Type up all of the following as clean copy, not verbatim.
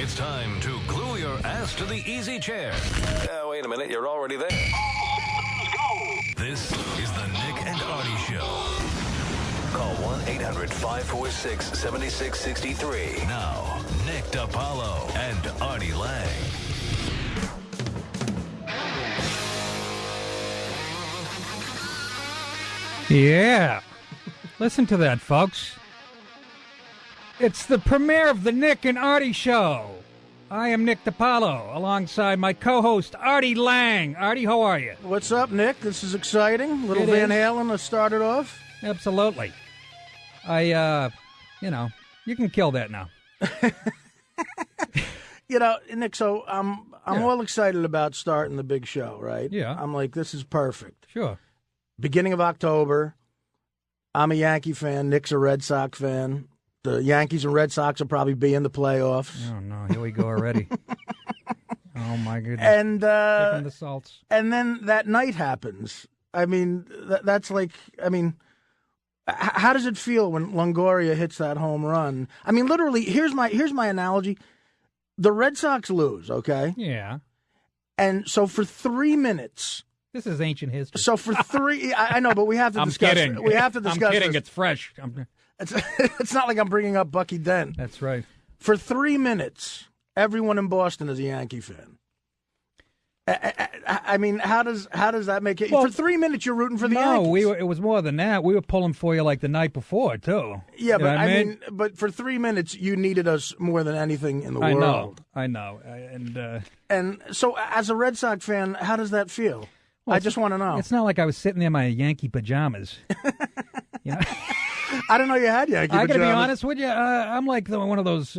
It's time to glue your ass to the easy chair. Wait a minute, you're already there. This is the Nick and Artie Show. Call 1-800-546-7663. Now, Nick DiPaolo and Artie Lang. Yeah. Listen to that, folks. It's the premiere of the Nick and Artie Show. I am Nick DiPaolo, alongside my co-host, Artie Lang. Artie, how are you? What's up, Nick? This is exciting. Little It Van is. Halen to start it off. Absolutely. You can kill that now. Nick, so I'm all excited about starting the big show, right? Yeah. I'm like, this is perfect. Sure. Beginning of October, I'm a Yankee fan. Nick's a Red Sox fan. The Yankees and Red Sox will probably be in the playoffs. Oh, no. Here we go already. Oh, my goodness. And Taking the salts. and then that night happens. I mean, that's like, how does it feel when Longoria hits that home run? I mean, literally, here's my analogy. The Red Sox lose, okay? Yeah. And so for 3 minutes. This is ancient history. So for three, I know, but we have to I'm discuss. kidding. We have to discuss. I'm kidding. This. It's fresh. It's not like I'm bringing up Bucky Dent. That's right. For 3 minutes, everyone in Boston is a Yankee fan. I mean, how does that make it? Well, for 3 minutes, you're rooting for the Yankees. No, it was more than that. We were pulling for you like the night before, too. Yeah, You know but what I mean, but for 3 minutes, you needed us more than anything in the world. I know. And so, as a Red Sox fan, how does that feel? Well, I just want to know. It's not like I was sitting there in my Yankee pajamas. You know? I didn't know you had Yankee I got to be pajamas. honest with you. I'm like one of those,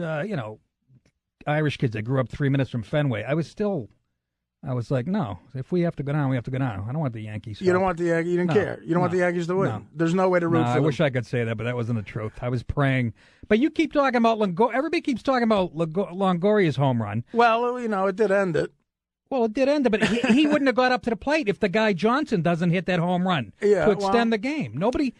Irish kids that grew up 3 minutes from Fenway. I was like, no. If we have to go down, we have to go down. I don't want the Yankees. You don't want the Yankees. You didn't care. You don't want the Yankees to win. No. There's no way to root for I them. wish I could say that, but that wasn't the truth. I was praying. But you keep talking about Longoria. Everybody keeps talking about Longoria's home run. Well, it did end it. Well, it did end it, but he wouldn't have got up to the plate if the guy Johnson doesn't hit that home run to extend the game. Nobody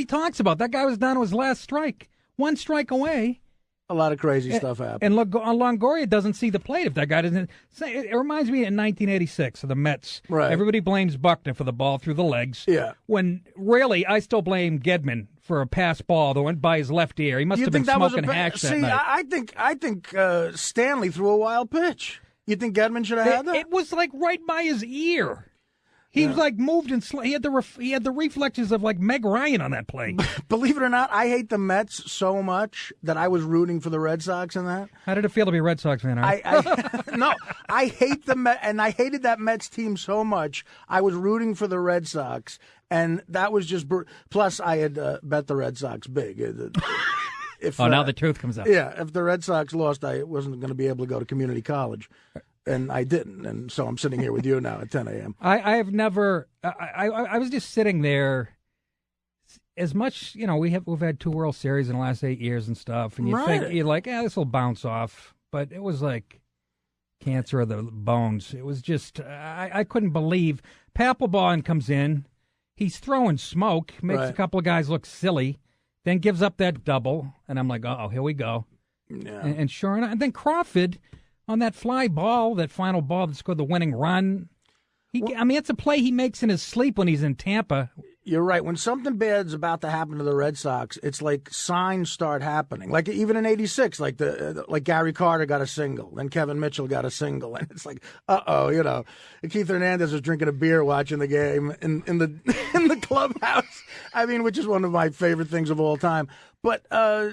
talks about that. Guy was down to his last strike, one strike away. A lot of crazy stuff happened. And Longoria doesn't see the plate if that guy doesn't. It reminds me in 1986 of the Mets. Right. Everybody blames Buckner for the ball through the legs. Yeah. When really, I still blame Gedman for a pass ball that went by his left ear. He must have been smoking hash that night. I think Stanley threw a wild pitch. You think Gedman should have had that? It was like right by his ear. He was like moved and he had the reflexes of like Meg Ryan on that play. Believe it or not, I hate the Mets so much that I was rooting for the Red Sox in that. How did it feel to be a Red Sox fan? No, I hate the Mets, and I hated that Mets team so much. I was rooting for the Red Sox, and that was just. Plus, I had bet the Red Sox big. Now the truth comes out. Yeah, if the Red Sox lost, I wasn't going to be able to go to community college. And I didn't, and so I'm sitting here with you now at 10 a.m. I have never. I was just sitting there. As much, we've had 2 World Series in the last 8 years and stuff, and you're like, this will bounce off. But it was like cancer of the bones. It was just I couldn't believe Papelbon comes in, he's throwing smoke, makes a couple of guys look silly, then gives up that double, and I'm like, here we go. Yeah. And sure enough, and then Crawford. On that fly ball, that final ball that scored the winning run. It's a play he makes in his sleep when he's in Tampa. You're right. When something bad's about to happen to the Red Sox, it's like signs start happening. Like even in '86, like Gary Carter got a single, and Kevin Mitchell got a single, and it's like, and Keith Hernandez was drinking a beer watching the game in the in the clubhouse. Which is one of my favorite things of all time. But I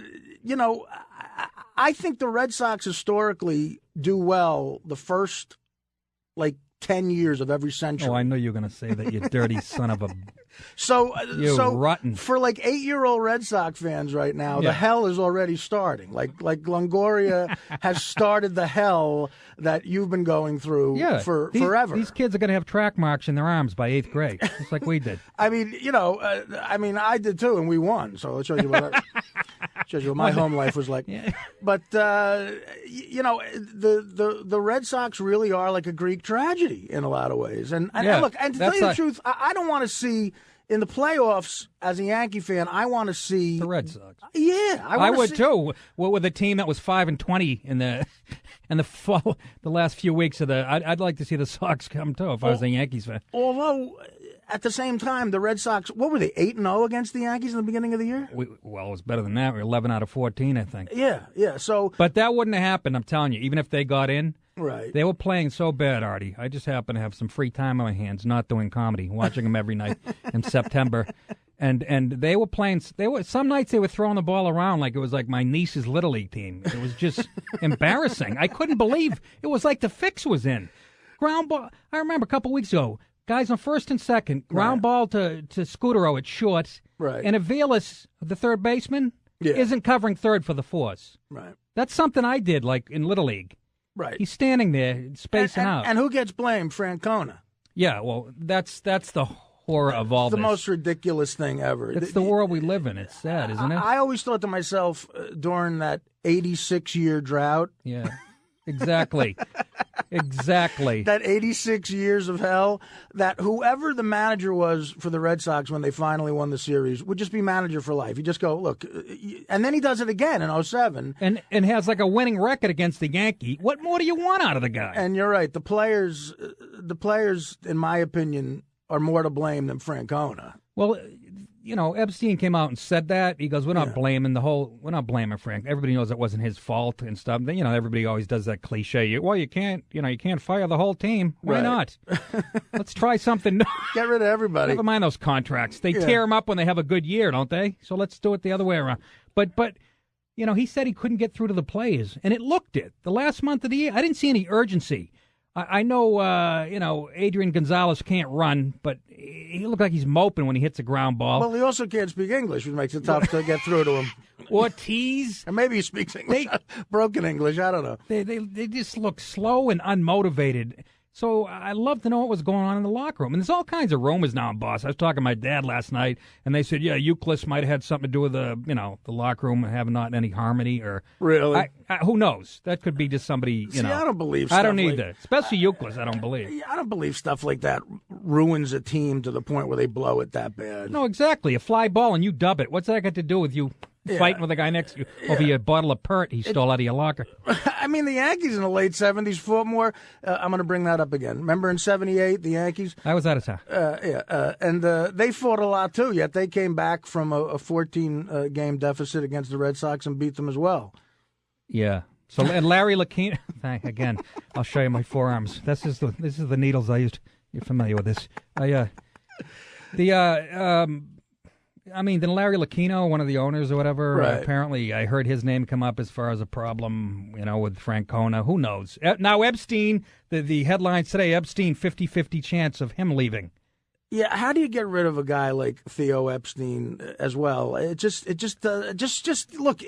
think the Red Sox historically do well the first 10 years of every century. Oh, I know you're going to say that, you dirty son of a... So rotten. For 8-year-old Red Sox fans right now, the hell is already starting. Like Longoria has started the hell that you've been going through forever. These kids are going to have track marks in their arms by 8th grade, just like we did. I did too, and we won. So it shows you what my home life was like. Yeah. But the Red Sox really are like a Greek tragedy in a lot of ways. And look, and to tell you the truth, I don't want to see. In the playoffs, as a Yankee fan, I want to see the Red Sox. Yeah, I would too. What with a team that was 5-20 in the And the last few weeks of I'd like to see the Sox come too if I was a Yankees fan. Although, at the same time, the Red Sox, what were they, 8-0 against the Yankees in the beginning of the year? Well, it was better than that. We were 11 out of 14, I think. Yeah. So, but that wouldn't have happened, I'm telling you, even if they got in. Right. They were playing so bad, Artie. I just happen to have some free time on my hands, not doing comedy, watching them every night in September. And they were playing. Some nights they were throwing the ball around like it was like my niece's little league team. It was just embarrassing. I couldn't believe it was like the fix was in. Ground ball. I remember a couple weeks ago, guys on first and second, ground ball to Scutero at short, right? And Aviles, the third baseman, isn't covering third for the Force. Right. That's something I did like in little league. Right. He's standing there, spacing out. And who gets blamed? Francona. Yeah, well, that's the horror of all this. The this. most ridiculous thing ever. It's the world we live in. It's sad, isn't it? I always thought to myself during that 86-year drought. Yeah, exactly. Exactly. That 86 years of hell, that whoever the manager was for the Red Sox when they finally won the series would just be manager for life. You just go, look, and then he does it again in 07. And has like a winning record against the Yankee. What more do you want out of the guy? And you're right. The players, in my opinion, are more to blame than Francona. Well, Epstein came out and said that. He goes, we're not blaming Frank. Everybody knows it wasn't his fault and stuff. Everybody always does that cliche. You can't fire the whole team. Why not? Let's try something new. Get rid of everybody. Never mind those contracts. They tear them up when they have a good year, don't they? So let's do it the other way around. But he said he couldn't get through to the players, and it looked it. The last month of the year, I didn't see any urgency. I know, Adrian Gonzalez can't run, but he looked like he's moping when he hits a ground ball. Well, he also can't speak English, which makes it tough to get through to him. Ortiz. Or maybe he speaks English, broken English, I don't know. They just look slow and unmotivated. So I love to know what was going on in the locker room. And there's all kinds of rumors now, boss. I was talking to my dad last night, and they said, Euclid might have had something to do with the locker room having not any harmony. Or really? Who knows? That could be just somebody, See, I don't believe stuff I don't need that. Especially Euclid, I don't believe. I don't believe stuff like that ruins a team to the point where they blow it that bad. No, exactly. A fly ball and you dub it. What's that got to do with you fighting with the guy next to you over your bottle of Pert he stole out of your locker? I mean, the Yankees in the late 70s fought more. I'm going to bring that up again. Remember in 78, the Yankees? I was out of town. And they fought a lot, too, yet they came back from a 14-game deficit against the Red Sox and beat them as well. Yeah. So, and Larry Lucchino, again, I'll show you my forearms. This is the needles I used. You're familiar with this. Then Larry Lucchino, one of the owners or whatever, right. Apparently I heard his name come up as far as a problem, with Francona. Who knows? Now Epstein, the headlines today, Epstein, 50-50 chance of him leaving. Yeah, how do you get rid of a guy like Theo Epstein as well? It look,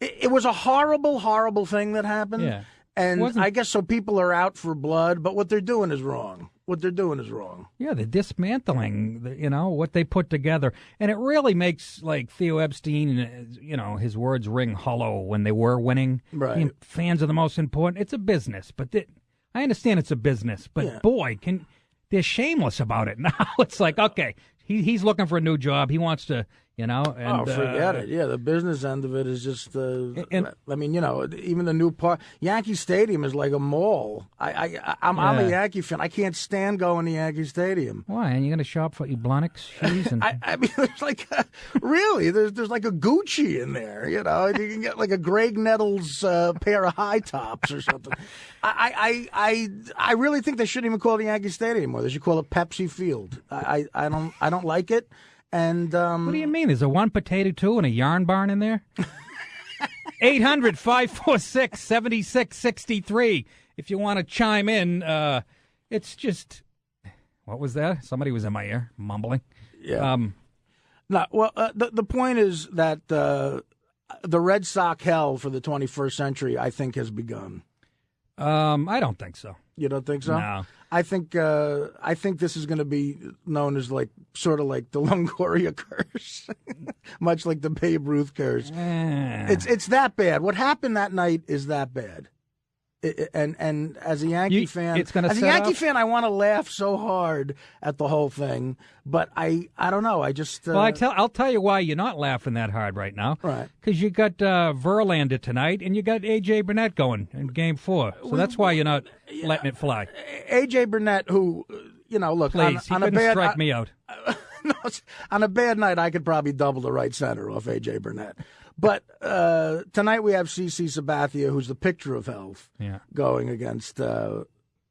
it was a horrible, horrible thing that happened. Yeah. And I guess so people are out for blood, but what they're doing is wrong. Yeah, they're dismantling, what they put together. And it really makes, Theo Epstein, his words ring hollow when they were winning. Right. Fans are the most important. It's a business. But I understand it's a business. But, boy, they're shameless about it now. It's like, okay, he's looking for a new job. He wants to, And, forget it. Yeah, the business end of it is just, even the new part. Yankee Stadium is like a mall. I'm a Yankee fan. I can't stand going to Yankee Stadium. Why? And you're going to shop for Ebonics shoes? And... I mean, there's like, really, there's like a Gucci in there, You can get like a Greg Nettles pair of high tops or something. I really think they shouldn't even call it Yankee Stadium anymore. They should call it Pepsi Field. I don't like it. And what do you mean? There's a one potato two and a yarn barn in there? 800-546-7663. If you want to chime in, it's just what was that? Somebody was in my ear mumbling. Yeah. The point is that the Red Sox hell for the 21st century, I think, has begun. I don't think so. You don't think so? No. I think this is going to be known as sort of like the Longoria curse, much like the Babe Ruth curse. It's that bad. What happened that night is that bad. And as a Yankee fan, I want to laugh so hard at the whole thing, but I don't know. I just I'll tell you why you're not laughing that hard right now. Right? Because you got Verlander tonight, and you got A.J. Burnett going in Game 4, so that's why you're not letting it fly. A.J. Burnett, who look, please, he couldn't strike me out. No, on a bad night, I could probably double the right center off A.J. Burnett. But tonight we have CC Sabathia, who's the picture of health, going against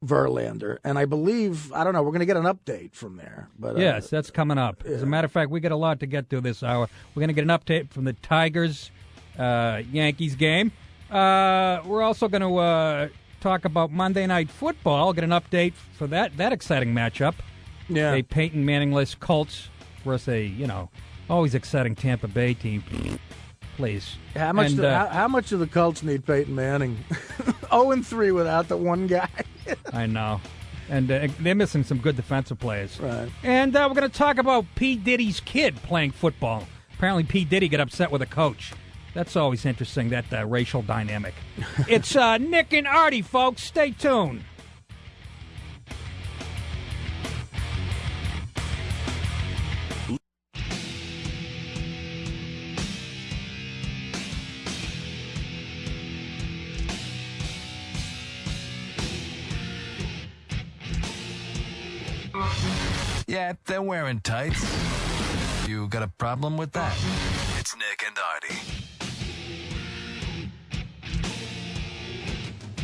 Verlander. And I believe, I don't know, we're going to get an update from there. But yes, that's coming up. As a matter of fact, we got a lot to get through this hour. We're going to get an update from the Tigers-Yankees game. We're also going to talk about Monday Night Football, get an update for that exciting matchup. Yeah. A Peyton Manningless Colts versus a, always exciting Tampa Bay team. Please. How much do the Colts need Peyton Manning? 0-3 without the one guy. I know. And they're missing some good defensive players. Right. And we're going to talk about P. Diddy's kid playing football. Apparently P. Diddy got upset with a coach. That's always interesting, that racial dynamic. It's Nick and Artie, folks. Stay tuned. Yeah, they're wearing tights. You got a problem with that? It's Nick and Artie.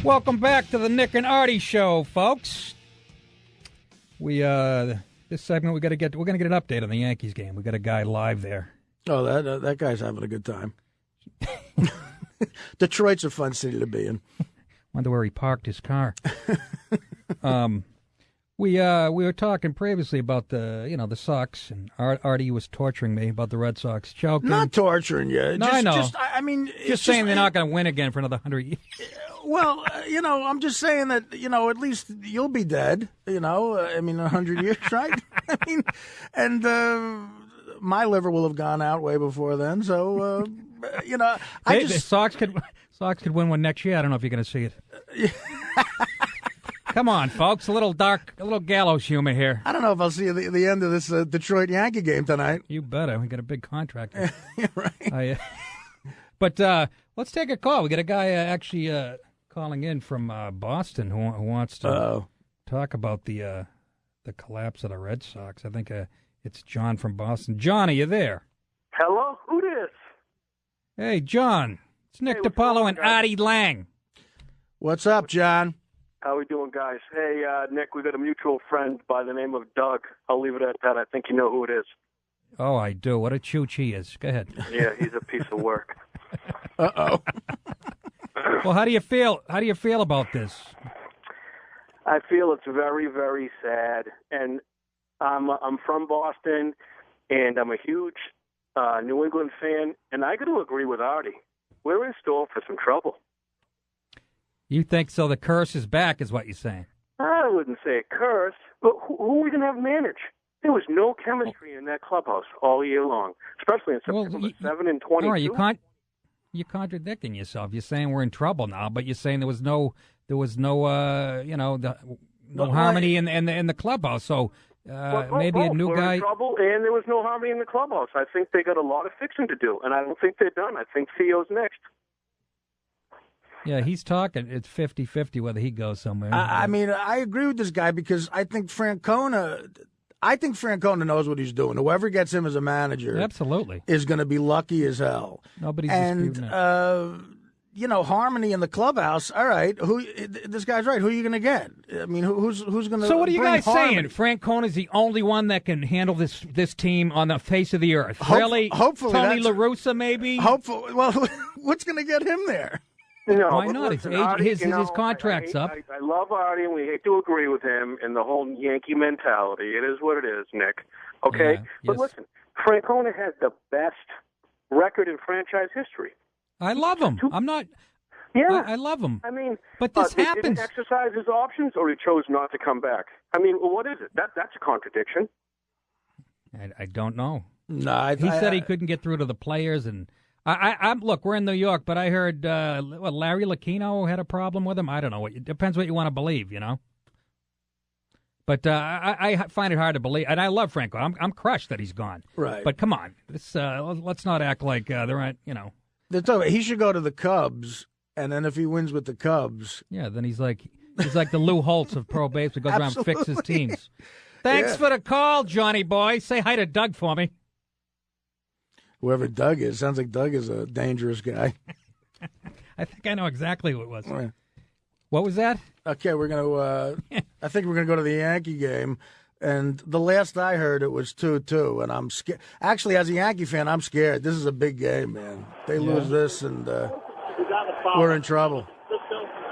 Welcome back to the Nick and Artie Show, folks. This segment we're gonna get an update on the Yankees game. We got a guy live there. Oh, that guy's having a good time. Detroit's a fun city to be in. Wonder where he parked his car. We were talking previously about the Sox, and Artie was torturing me about the Red Sox choking. Not torturing you. No, I know. Just saying they're not going to win again for another 100 years. Well, I'm just saying that, at least you'll be dead, 100 years, right? My liver will have gone out way before then, so, The Sox could win one next year. I don't know if you're going to see it. Come on, folks. A little gallows humor here. I don't know if I'll see the end of this Detroit Yankee game tonight. You better. We got a big contract. Yeah, right. But let's take a call. We got a guy actually calling in from Boston who wants to talk about the collapse of the Red Sox. I think it's John from Boston. John, are you there? Hello? Who this? Hey, John. It's Nick DiPaolo and Artie Lang. What's up, John? How we doing, guys? Hey, Nick, we got a mutual friend by the name of Doug. I'll leave it at that. I think you know who it is. Oh, I do. What a chooch he is. Go ahead. Yeah, he's a piece of work. Uh-oh. Well, how do you feel? How do you feel about this? I feel it's very, very sad. And I'm from Boston, and I'm a huge New England fan. And I got to agree with Artie. We're in store for some trouble. You think so? The curse is back, is what you're saying. I wouldn't say a curse, but who are we going to have manage? There was no chemistry in that clubhouse all year long, especially in September 7 and 22. All right, you're contradicting yourself. You're saying we're in trouble now, but you're saying there was no harmony in the clubhouse. So maybe a new guy. In trouble, and there was no harmony in the clubhouse. I think they got a lot of fixing to do, and I don't think they're done. I think Theo's next. Yeah, he's talking. It's 50-50 whether he goes somewhere. I agree with this guy because I think Francona knows what he's doing. Whoever gets him as a manager, absolutely, is going to be lucky as hell. Nobody's disputing that. Harmony in the clubhouse. All right, this guy's right. Who are you going to get? I mean, who's going to? So what are you guys harmony? saying? Francona is the only one that can handle this team on the face of the earth. Really? Hopefully, Tony La Russa, maybe. Hopefully, well, what's going to get him there? No, why not? Listen, his contract's up. I love Artie, and we hate to agree with him and the whole Yankee mentality. It is what it is, Nick. Okay? Yeah, but listen, Francona has the best record in franchise history. I love him. I'm not... Yeah. I love him. I mean... But this He happens... didn't exercise his options, or he chose not to come back. I mean, what is it? That's a contradiction. I don't know. No, he said he couldn't get through to the players, and I'm look, we're in New York, but I heard Larry Lucchino had a problem with him. I don't know. Depends what you want to believe, you know. But I find it hard to believe, and I love Franco. I'm crushed that he's gone. Right. But come on, let's not act like there aren't, you know. He should go to the Cubs, and then if he wins with the Cubs, yeah, then he's like the Lou Holtz of pro baseball. Goes around and fixes teams. Thanks for the call, Johnny boy. Say hi to Doug for me. Whoever Doug is, sounds like Doug is a dangerous guy. I think I know exactly who it was. Right. What was that? Okay, we're gonna. I think we're gonna go to the Yankee game, and the last I heard, it was 2-2, and I'm scared. Actually, as a Yankee fan, I'm scared. This is a big game, man. They lose this, and we're in trouble.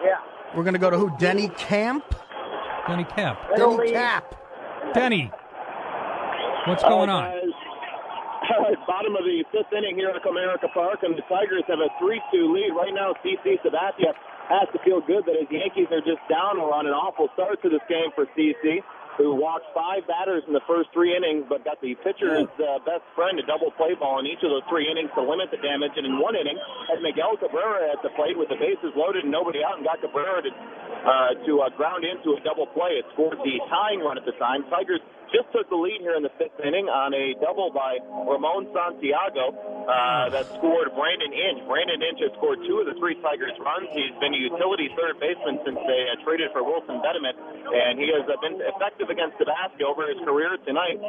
Yeah. We're gonna go to who? Denny Camp. Denny Cap. Denny Cap. Denny. What's going on? Bottom of the fifth inning here at Comerica Park, and the Tigers have a 3-2 lead. Right now, CC Sabathia has to feel good that his Yankees are just down or on an awful start to this game for CC, who walked 5 batters in the first 3 innings, but got the pitcher's best friend a double play ball in each of those 3 innings to limit the damage. And in 1 inning, had Miguel Cabrera at the plate with the bases loaded and nobody out, and got Cabrera to ground into a double play. It scored the tying run at the time. Tigers just took the lead here in the 5th inning on a double by Ramon Santiago that scored Brandon Inch. Brandon Inch has scored 2 of the 3 Tigers runs. He's been a utility third baseman since they traded for Wilson Betterman, and he has been effective against Tabasco over his career tonight.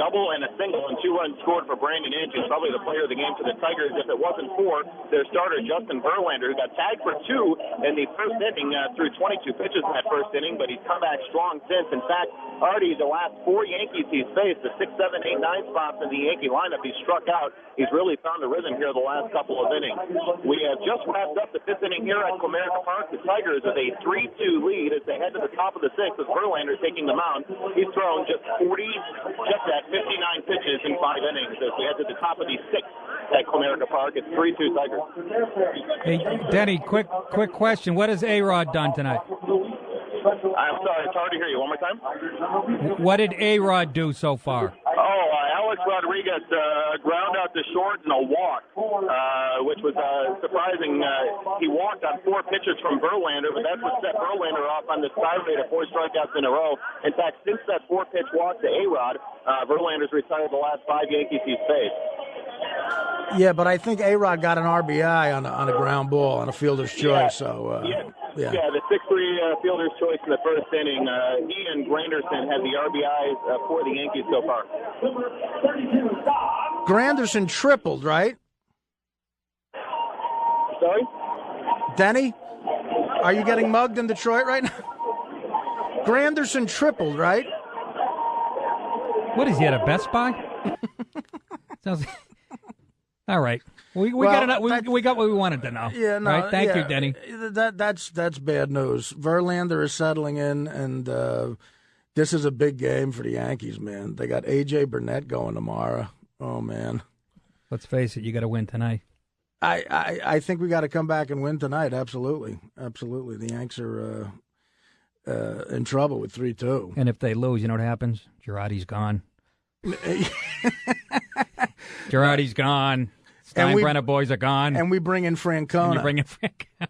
Double and a single, and 2 runs scored for Brandon Inch. He's probably the player of the game for the Tigers if it wasn't for their starter, Justin Verlander, who got tagged for 2 in the first inning through 22 pitches in that first inning, but he's come back strong since. In fact, Artie, the last 4 Yankees he's faced, the 6, 7, 8, 9 spots in the Yankee lineup, he's struck out. He's really found a rhythm here the last couple of innings. We have just wrapped up the 5th inning here at Comerica Park. The Tigers with a 3-2 lead as they head to the top of the 6th with Verlander taking the mound. He's thrown just 59 pitches in 5 innings as we head to the top of the 6th at Comerica Park. It's 3-2 Tigers. Hey, Denny, quick question. What has A-Rod done tonight? I'm sorry, it's hard to hear you. One more time? What did A-Rod do so far? Alex Rodriguez ground out to short and a walk, which was surprising. He walked on 4 pitches from Verlander, but that's what set Verlander off on the side rate of 4 strikeouts in a row. In fact, since that 4-pitch walk to A-Rod, Verlander's retired the last 5 Yankees he's faced. Yeah, but I think A-Rod got an RBI on a ground ball on a fielder's choice. So the 6-3 fielder's choice in the first inning. He and Granderson had the RBIs for the Yankees so far. Granderson tripled, right? Sorry? Denny, are you getting mugged in Detroit right now? Granderson tripled, right? What is he at a Best Buy? Sounds. All right. We got what we wanted to know. Yeah, no, right? Thank you, Denny. That's bad news. Verlander is settling in, and this is a big game for the Yankees, man. They got A.J. Burnett going tomorrow. Oh, man. Let's face it, you got to win tonight. I think we got to come back and win tonight. Absolutely. The Yanks are in trouble with 3-2. And if they lose, you know what happens? Girardi's gone. Girardi's gone. Steinbrenner boys are gone. And we bring in Francona. And you bring in Francona.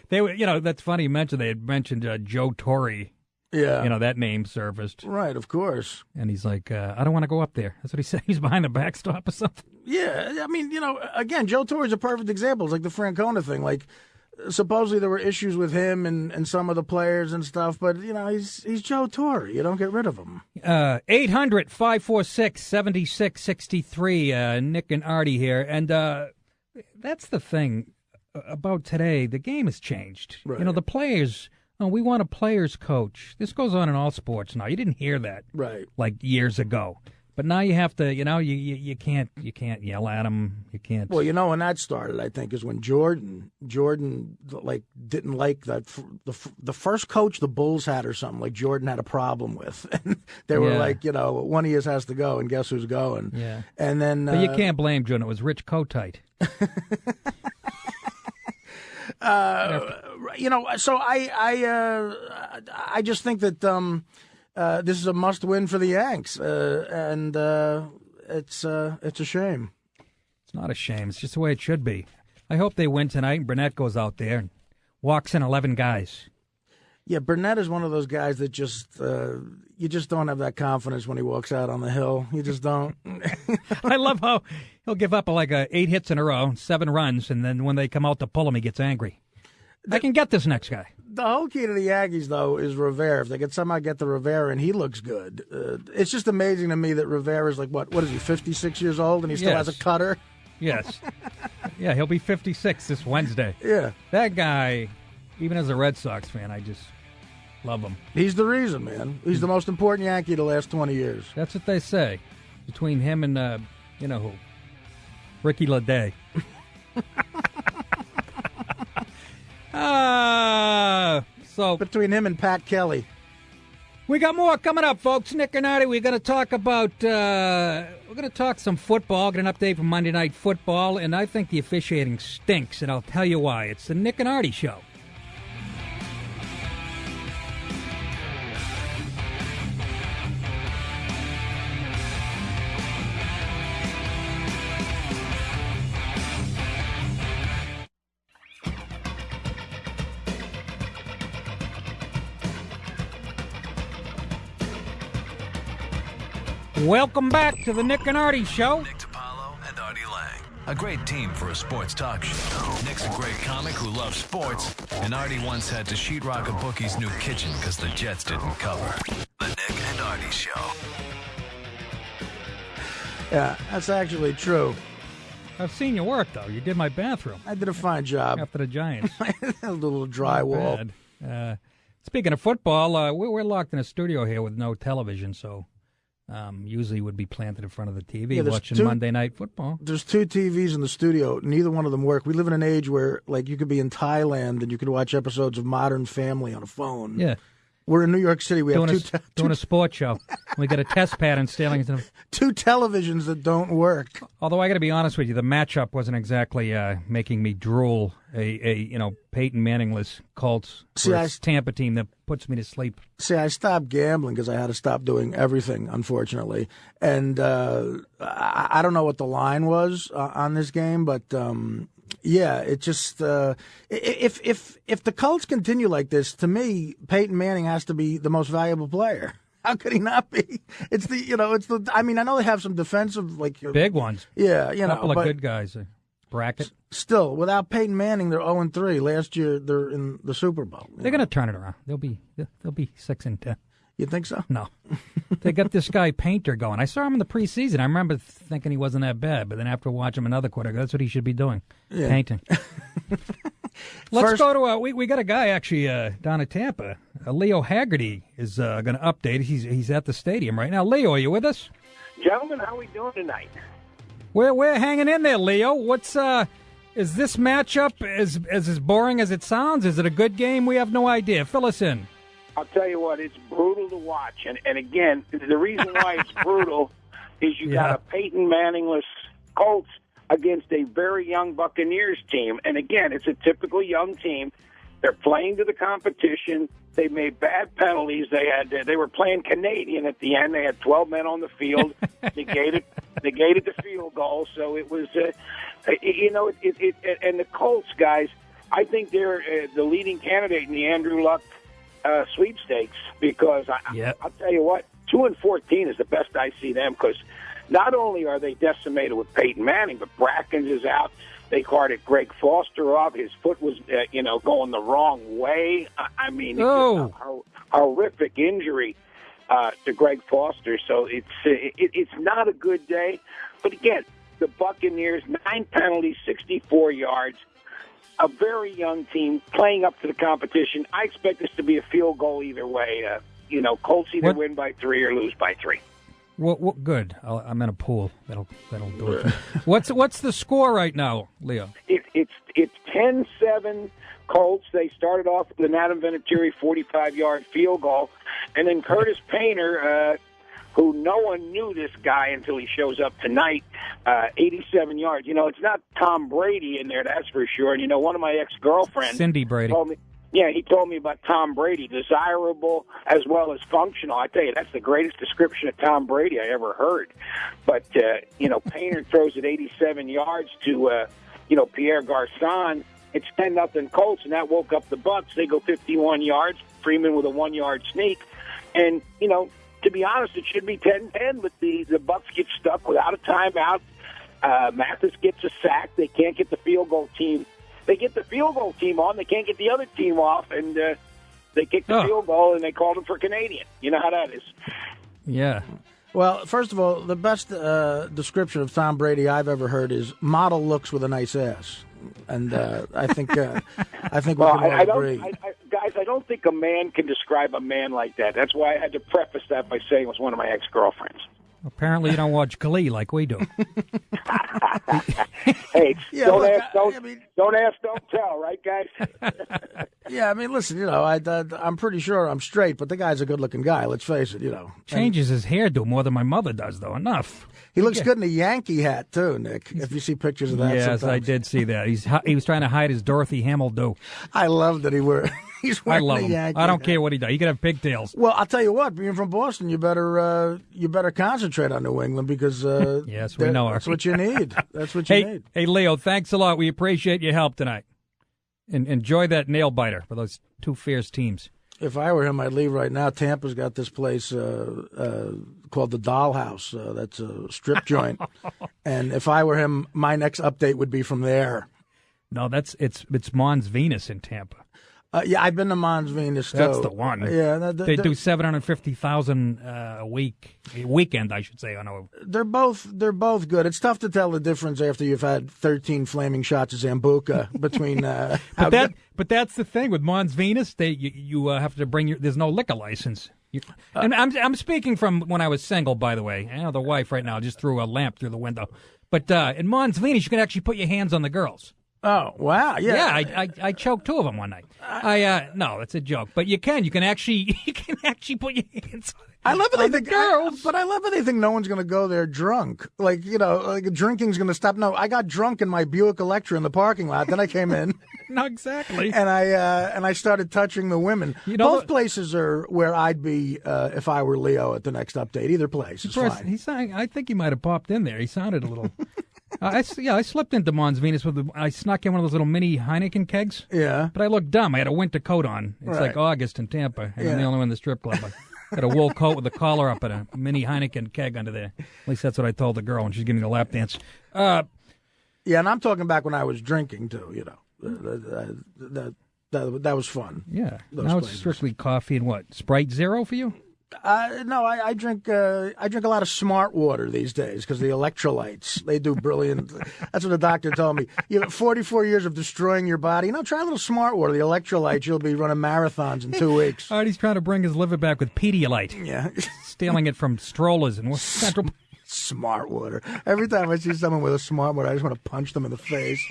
They were, that's funny you mentioned. They had mentioned Joe Torre. Yeah. That name surfaced. Right, of course. And he's like, I don't want to go up there. That's what he said. He's behind the backstop or something. Yeah, I mean, again, Joe Torre is a perfect example. It's like the Francona thing. Like, supposedly there were issues with him and some of the players and stuff, but, he's Joe Torre. You don't get rid of him. 800-546-7663, Nick and Artie here. And that's the thing about today. The game has changed. Right. The players... Oh, we want a player's coach. This goes on in all sports now. You didn't hear that, right? Like years ago, but now you have to. You can't yell at them. You can't. Well, when that started, I think, is when Jordan like didn't like that the first coach the Bulls had or something. Like Jordan had a problem with, and they were like, one of us has to go, and guess who's going? Yeah, and then but you can't blame Jordan. It was Rich Kotite. So I just think that this is a must-win for the Yanks, and it's a shame. It's not a shame. It's just the way it should be. I hope they win tonight and Burnett goes out there and walks in 11 guys. Yeah, Burnett is one of those guys that just you just don't have that confidence when he walks out on the hill. You just don't. I love how he'll give up like 8 hits in a row, 7 runs, and then when they come out to pull him, he gets angry. I can get this next guy. The whole key to the Yankees, though, is Rivera. If they could somehow get the Rivera, and he looks good. It's just amazing to me that Rivera's like, what is he, 56 years old, and he still has a cutter? Yes. Yeah, he'll be 56 this Wednesday. Yeah. That guy, even as a Red Sox fan, I just love him. He's the reason, man. He's the most important Yankee the last 20 years. That's what they say. Between him and, you know who? Ricky LeDay. So between him and Pat Kelly. We got more coming up, folks. Nick and Artie, we're going to talk about some football, get an update from Monday Night Football, and I think the officiating stinks, and I'll tell you why. It's the Nick and Artie Show. Welcome back to the Nick and Artie Show. Nick DiPaolo and Artie Lang. A great team for a sports talk show. Nick's a great comic who loves sports, and Artie once had to sheetrock a bookie's new kitchen because the Jets didn't cover. The Nick and Artie Show. Yeah, that's actually true. I've seen you work, though. You did my bathroom. I did a fine job. After the Giants. A little drywall. Speaking of football, we're locked in a studio here with no television, so usually would be planted in front of the TV watching Monday Night Football. There's 2 TVs in the studio. Neither one of them work. We live in an age where, like, you could be in Thailand and you could watch episodes of Modern Family on a phone. Yeah. We're in New York City. We have doing a sports show. We got a test pad in Sterlington. 2 televisions that don't work. Although I got to be honest with you, the matchup wasn't exactly making me drool. A Peyton Manningless Colts Tampa team that puts me to sleep. See, I stopped gambling because I had to stop doing everything, unfortunately. And I don't know what the line was on this game, but. Yeah, it just if the Colts continue like this, to me, Peyton Manning has to be the most valuable player. How could he not be? It's the. I mean, I know they have some defensive big ones. Yeah, couple of good guys. Bracket. Still, without Peyton Manning, they're 0-3. Last year, they're in the Super Bowl. They're going to turn it around. They'll be 6-10. You think so? No. They got this guy Painter going. I saw him in the preseason. I remember thinking he wasn't that bad, but then after watching him another quarter, that's what he should be doing, painting. Let's go to we got a guy actually down at Tampa. Leo Haggerty is going to update. He's at the stadium right now. Leo, are you with us? Gentlemen, how are we doing tonight? We're hanging in there, Leo. What's is this matchup as boring as it sounds? Is it a good game? We have no idea. Fill us in. I'll tell you what, it's brutal to watch. And again, the reason why it's brutal is you got a Peyton Manningless Colts against a very young Buccaneers team. And again, it's a typical young team. They're playing to the competition. They made bad penalties. They were playing Canadian at the end. They had 12 men on the field. negated the field goal. So it was, and the Colts guys, I think they're the leading candidate in the Andrew Luck sweepstakes because I'll tell you what, 2-14 is the best I see them because not only are they decimated with Peyton Manning, but Brackens is out. They carted Greg Foster off. His foot was, going the wrong way. I mean, it's a horrific injury to Greg Foster. So it's not a good day. But again, the Buccaneers, 9 penalties, 64 yards. A very young team playing up to the competition. I expect this to be a field goal either way. Colts either win by 3 or lose by 3. Well, good. I'm in a pool. That'll do it. What's the score right now, Leo? It's 10-7 Colts. They started off with an Adam Vinatieri 45-yard field goal, and then Curtis Painter, who no one knew this guy until he shows up tonight, 87 yards. It's not Tom Brady in there, that's for sure. And, one of my ex-girlfriends Cindy Brady. Yeah, he told me about Tom Brady, desirable as well as functional. I tell you, that's the greatest description of Tom Brady I ever heard. But, Painter throws it 87 yards to, Pierre Garçon. It's 10-0 Colts, and that woke up the Bucks. They go 51 yards, Freeman with a 1-yard sneak. And, to be honest, it should be 10-10, but the Bucks get stuck without a timeout. Mathis gets a sack. They can't get the field goal team. They get the field goal team on. They can't get the other team off, and they kick the field goal, and they called him for Canadian. You know how that is. Yeah. Well, first of all, the best description of Tom Brady I've ever heard is model looks with a nice ass, and I think we can all agree. Guys, I don't think a man can describe a man like that. That's why I had to preface that by saying it was one of my ex-girlfriends. Apparently, you don't watch Glee like we do. Hey, don't ask, don't tell, right, guys? Yeah, I mean, listen, I'm pretty sure I'm straight, but the guy's a good-looking guy. Let's face it, Changes his hairdo more than my mother does, though. Enough. He looks good in a Yankee hat too, Nick. If you see pictures of that, yes, sometimes. I did see that. He was trying to hide his Dorothy Hamill do. I love that he's wearing I love a him. Yankee I don't hat. care what he does. He could have pigtails. Well, I'll tell you what. Being from Boston, you better concentrate on New England because yes, we know that's what you need. That's what you need. Hey, Leo, thanks a lot. We appreciate your help tonight. And enjoy that nail biter for those two fierce teams. If I were him, I'd leave right now. Tampa's got this place called the Dollhouse. That's a strip joint. And if I were him, my next update would be from there. No, it's Mons Venus in Tampa. Yeah, I've been to Mons Venus, too. That's the one. Yeah, they do $750,000 a weekend, I should say. They're both good. It's tough to tell the difference after you've had 13 flaming shots of Zambuca between. But that's the thing with Mons Venus. You have to bring there's no liquor license. And I'm speaking from when I was single, by the way. The wife right now just threw a lamp through the window. But in Mons Venus, you can actually put your hands on the girls. Oh, wow. Yeah. Yeah, I choked two of them one night. No, it's a joke. But you can actually put your hands on I love it. the girls. But I love it. They think no one's going to go there drunk. Like drinking's going to stop. No, I got drunk in my Buick Electra in the parking lot. Then I came in. No, exactly. And I started touching the women. Both places are where I'd be if I were Leo at the next update. Either place is fine. I think he might have popped in there. He sounded a little. I slipped into Mons Venus I snuck in one of those little mini Heineken kegs. Yeah. But I looked dumb. I had a winter coat on. It's like August in Tampa. And I'm the only one in the strip club. I had a wool coat with a collar up and a mini Heineken keg under there. At least that's what I told the girl when she's giving me the lap dance. Yeah, and I'm talking back when I was drinking, too, That was fun. Yeah. Now it's strictly coffee and what? Sprite Zero for you? No, I drink a lot of Smart Water these days because the electrolytes, they do brilliant. That's what the doctor told me. You have 44 years of destroying your body. Try a little Smart Water. The electrolytes, you'll be running marathons in 2 weeks. Artie's trying to bring his liver back with Pedialyte. Yeah. Stealing it from strollers in Central. Smart Water. Every time I see someone with a Smart Water, I just want to punch them in the face.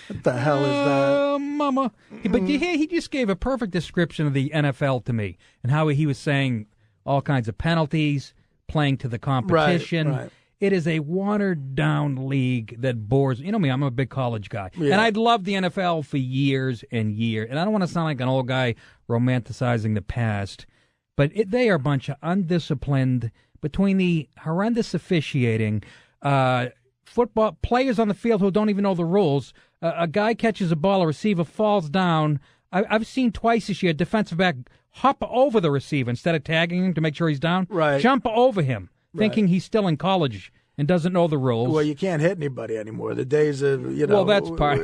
What the hell is that? Mama. But he just gave a perfect description of the NFL to me and how he was saying all kinds of penalties, playing to the competition. Right. It is a watered-down league that bores. You know me, I'm a big college guy. Yeah. And I'd loved the NFL for years and years. And I don't want to sound like an old guy romanticizing the past, but they are a bunch of undisciplined, between the horrendous officiating, football players on the field who don't even know the rules. A guy catches a ball, a receiver falls down. I've seen twice this year, defensive back hop over the receiver instead of tagging him to make sure he's down. Right. Jump over him, thinking he's still in college and doesn't know the rules. Well, you can't hit anybody anymore. The days of Well, that's part.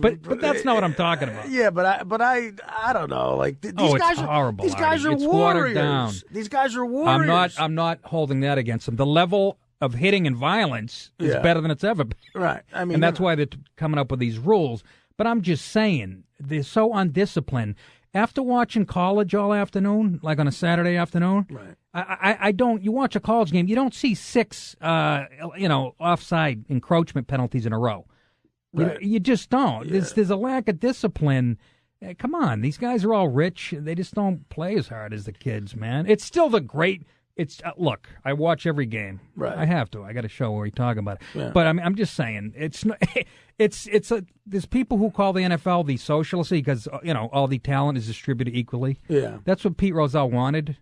But that's not what I'm talking about. Yeah, but I don't know. Like these guys it's horrible. These guys Artie. are It's watered warriors. down. These guys are warriors. I'm not holding that against them. The level of hitting and violence is better than it's ever been. Right. I mean, and that's why they're coming up with these rules. But I'm just saying, they're so undisciplined. After watching college all afternoon, like on a Saturday afternoon, I don't. You watch a college game, you don't see 6, offside encroachment penalties in a row. Right. You just don't. Yeah. There's a lack of discipline. Come on, these guys are all rich. They just don't play as hard as the kids, man. It's still the great it's look. I watch every game. Right. I have to. I got a show where we talk about it. Yeah. But I'm just saying it's not, there's people who call the NFL the socialist because all the talent is distributed equally. Yeah. That's what Pete Rozelle wanted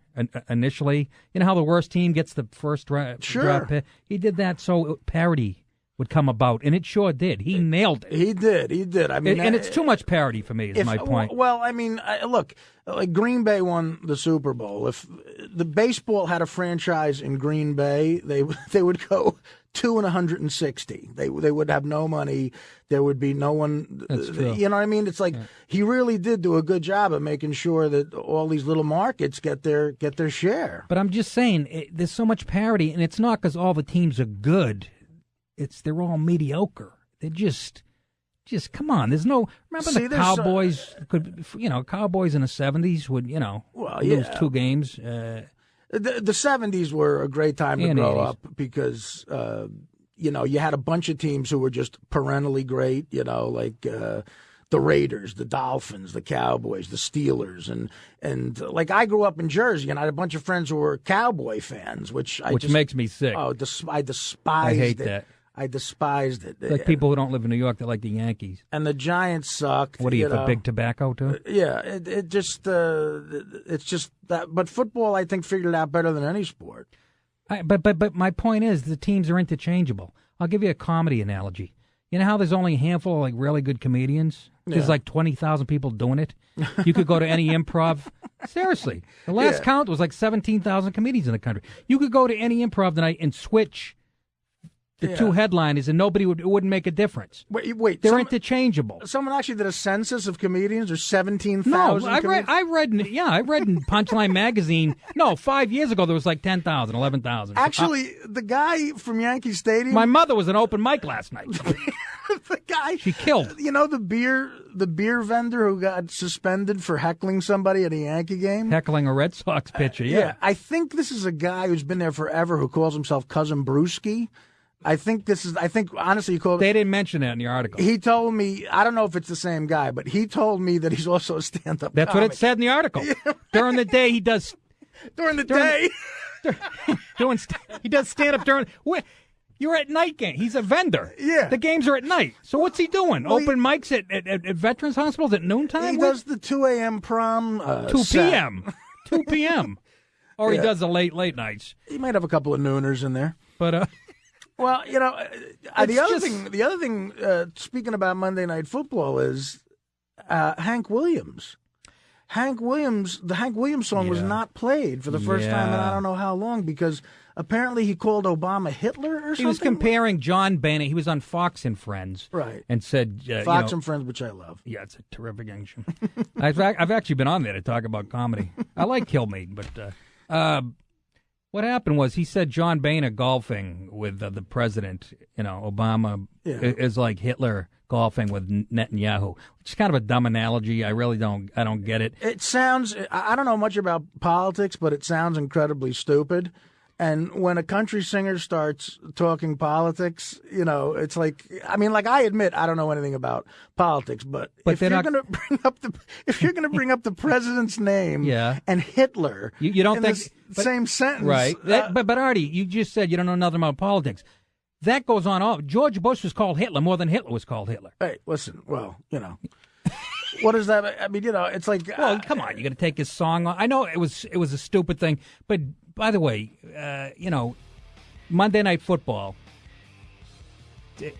initially. You know how the worst team gets the first draft pick? He did that so parity would come about, and it sure did. He nailed it. He did. I mean, and it's too much parity for me. Is my point. Well, I mean, look, like Green Bay won the Super Bowl. If the baseball had a franchise in Green Bay, they would go 2 and 160. They would have no money. There would be no one. That's true. You know what I mean? It's like he really did do a good job of making sure that all these little markets get their share. But I'm just saying, there's so much parity, and it's not because all the teams are good. They're all mediocre. They're just come on. There's no the Cowboys Cowboys in the 70s would lose 2 games. The 70s were a great time to grow 80s. up because you had a bunch of teams who were just perennially great. Like the Raiders, the Dolphins, the Cowboys, the Steelers, and like I grew up in Jersey, and I had a bunch of friends who were Cowboy fans, which makes me sick. Oh, I despised I hate it. that. I despised it. Like people who don't live in New York that like the Yankees. And the Giants sucked. What are you for big tobacco too? Yeah, it's just that. But football, I think, figured it out better than any sport. But my point is the teams are interchangeable. I'll give you a comedy analogy. You know how there's only a handful of like really good comedians? There's like 20,000 people doing it. You could go to any improv. Seriously, the last count was like 17,000 comedians in the country. You could go to any improv tonight and switch the 2 headliners, and it wouldn't make a difference. Wait, they're interchangeable. Someone actually did a census of comedians. There's 17,000. No, I read in Punchline magazine. No, 5 years ago there was like 10,000, 11,000. Actually, the guy from Yankee Stadium. My mother was an open mic last night. The guy she killed. You know the beer vendor who got suspended for heckling somebody at a Yankee game? Heckling a Red Sox pitcher. Yeah. I think this is a guy who's been there forever who calls himself Cousin Brewski. I think honestly, they didn't mention that in the article. He told me, I don't know if it's the same guy, but he told me that he's also a stand-up That's comic. what it said in the article. During the day, he does. He does stand-up during. You're at night game. He's a vendor. Yeah. The games are at night. So what's he doing? Open mics at veterans hospitals at noontime? He does the 2 a.m. prom 2 p.m. 2 p.m. Or he does the late nights. He might have a couple of nooners in there. But well, the other thing, speaking about Monday Night Football, is Hank Williams. The Hank Williams song was not played for the first time in I don't know how long because apparently he called Obama Hitler or something. He was comparing John Boehner. He was on Fox and Friends, right? And said Fox and Friends, which I love. Yeah, it's a terrific action. I've actually been on there to talk about comedy. I like Kilmeade, but. What happened was he said John Boehner golfing with the president, Obama, is like Hitler golfing with Netanyahu, which is kind of a dumb analogy. I don't get it. It sounds, I don't know much about politics, but it sounds incredibly stupid. And when a country singer starts talking politics, it's like, I admit I don't know anything about politics, but if you're going to bring up the president's name and Hitler, you don't think same sentence, right? But Artie, you just said you don't know nothing about politics. That goes on all. George Bush was called Hitler more than Hitler was called Hitler. Hey, listen, well, what is that? I mean, it's like, well, come on, you got to take his song. I know it was a stupid thing, but. By the way, Monday Night Football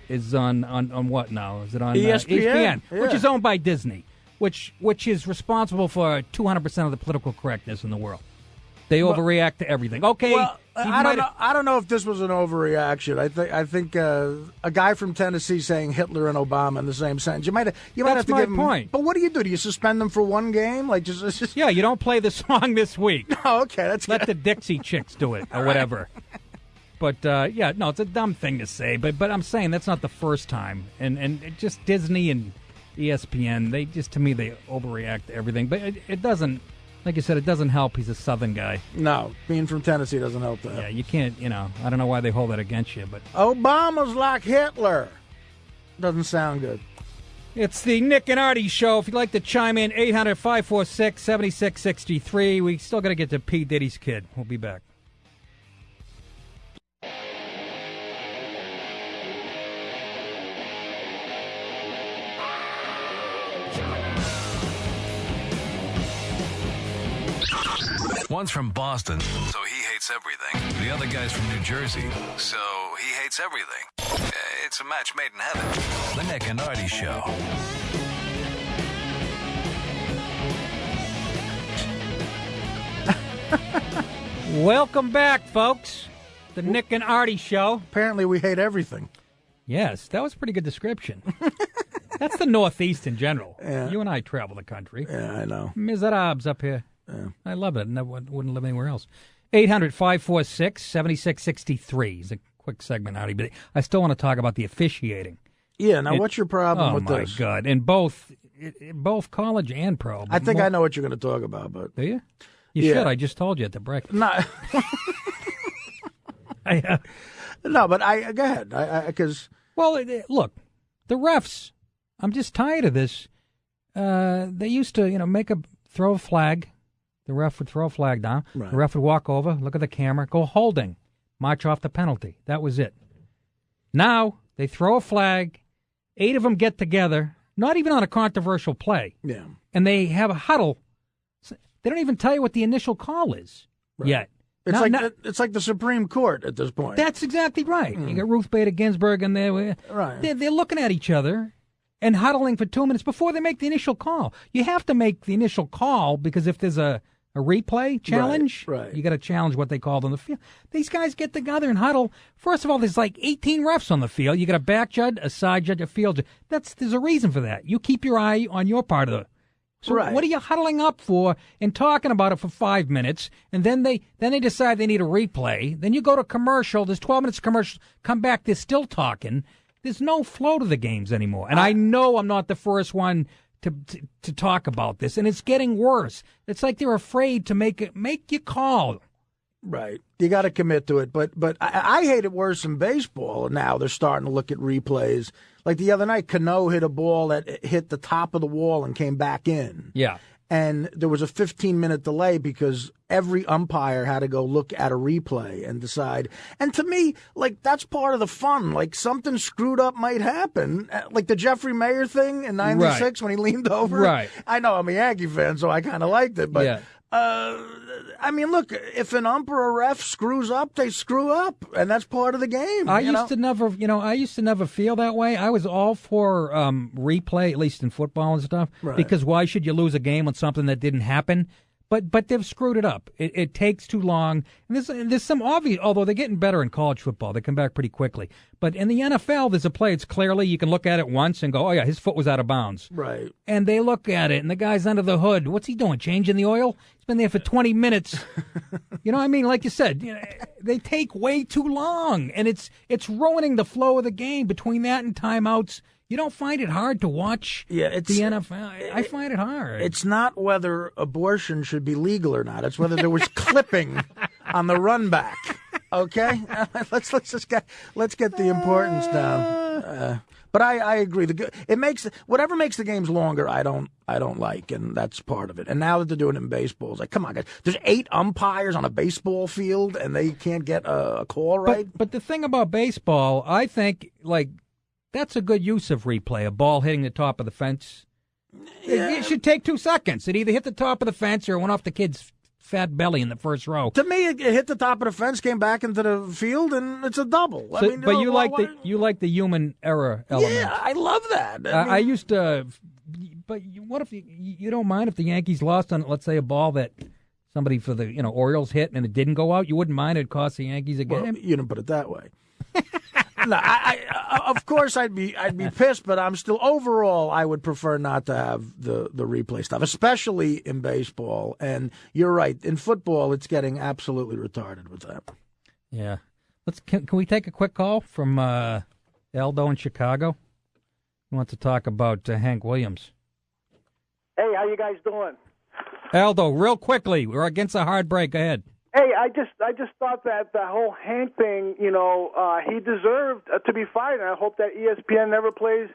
is on what now? Is it on ESPN? Which is owned by Disney, which is responsible for 200% of the political correctness in the world. They overreact to everything. Okay, well, I don't know if this was an overreaction. I think a guy from Tennessee saying Hitler and Obama in the same sentence. You might have to give him. Point. But what do? Do you suspend them for one game? Like just yeah, you don't play the song this week. Oh, okay, that's let good. the Dixie Chicks do it or whatever. But it's a dumb thing to say. But I'm saying that's not the first time. And it just Disney and ESPN, they overreact to everything. But it doesn't. Like you said, it doesn't help. He's a Southern guy. No, being from Tennessee doesn't help that. Yeah, you can't, I don't know why they hold that against you, but... Obama's like Hitler. Doesn't sound good. It's the Nick and Artie Show. If you'd like to chime in, 800-546-7663. We still got to get to P. Diddy's kid. We'll be back. One's from Boston, so he hates everything. The other guy's from New Jersey, so he hates everything. It's a match made in heaven. The Nick and Artie Show. Welcome back, folks. The Nick and Artie Show. Apparently we hate everything. Yes, that was a pretty good description. That's the Northeast in general. Yeah. You and I travel the country. Yeah, I know. Miserables up here. Yeah. I love it. Never wouldn't live anywhere else. 800-546-7663 is a quick segment, Artie, but I still want to talk about the officiating. Yeah, now what's your problem with this? Oh, my God. In both college and pro. I think I know what you're going to talk about, but... Do you? You should. I just told you at the break. No. No, but go ahead. Because... Well, look, the refs, I'm just tired of this. They used to, throw a flag. The ref would throw a flag down. Right. The ref would walk over, look at the camera, go holding, march off the penalty. That was it. Now they throw a flag, 8 of them get together, not even on a controversial play. Yeah. And they have a huddle. They don't even tell you what the initial call is yet. It's like the Supreme Court at this point. That's exactly right. You got Ruth Bader Ginsburg and they're looking at each other and huddling for 2 minutes before they make the initial call. You have to make the initial call because if there's a replay challenge, you got to challenge what they called on the field. These guys get together and huddle. First of all, there's like 18 refs on the field. You got a back judge, a side judge, a field judge. There's a reason for that. You keep your eye on your part of the. So what are you huddling up for and talking about it for 5 minutes? And then they decide they need a replay. Then you go to commercial. There's 12 minutes of commercial. Come back. They're still talking. There's no flow to the games anymore. And I know I'm not the first one to talk about this, and it's getting worse. It's like they're afraid to make you call. Right. You got to commit to it. But I hate it worse in baseball. Now they're starting to look at replays. Like the other night, Cano hit a ball that hit the top of the wall and came back in. Yeah. And there was a 15-minute delay because every umpire had to go look at a replay and decide. And to me, like, that's part of the fun. Like, something screwed up might happen. Like the Jeffrey Mayer thing in 96 when he leaned over. Right. I know I'm a Yankee fan, so I kind of liked it. But, I mean, look, if an umpire or ref screws up, they screw up. And that's part of the game. I used to never feel that way. I was all for replay, at least in football and stuff, because why should you lose a game on something that didn't happen? But they've screwed it up. It takes too long. And there's some obvious, although they're getting better in college football. They come back pretty quickly. But in the NFL, there's a play. It's clearly, you can look at it once and go, oh, yeah, his foot was out of bounds. Right. And they look at it, and the guy's under the hood. What's he doing, changing the oil? He's been there for 20 minutes. You know what I mean? Like you said, they take way too long. And it's ruining the flow of the game between that and timeouts. You don't find it hard to watch the NFL? I find it hard. It's not whether abortion should be legal or not. It's whether there was clipping on the run back. Okay? Let's get the importance down. But I agree. Whatever makes the games longer, I don't like, and that's part of it. And now that they're doing it in baseball, it's like, come on, guys. There's 8 umpires on a baseball field, and they can't get a call right. But the thing about baseball, I think, like, that's a good use of replay, a ball hitting the top of the fence. Yeah. It should take 2 seconds. It either hit the top of the fence or it went off the kid's fat belly in the first row. To me, it hit the top of the fence, came back into the field, and it's a double. So, you like the human error element. Yeah, I love that. I used to. But what if you don't mind if the Yankees lost on, let's say, a ball that somebody for the Orioles hit and it didn't go out? You wouldn't mind it cost the Yankees a game? Well, you didn't put it that way. No, of course I'd be pissed, but I'm still overall I would prefer not to have the replay stuff, especially in baseball. And you're right, in football it's getting absolutely retarded with that. Yeah, can we take a quick call from Aldo in Chicago? He wants to talk about Hank Williams. Hey, how you guys doing? Aldo, real quickly, we're against a hard break. Go ahead. Hey, I just thought that the whole Hank thing, he deserved to be fired, and I hope that ESPN never plays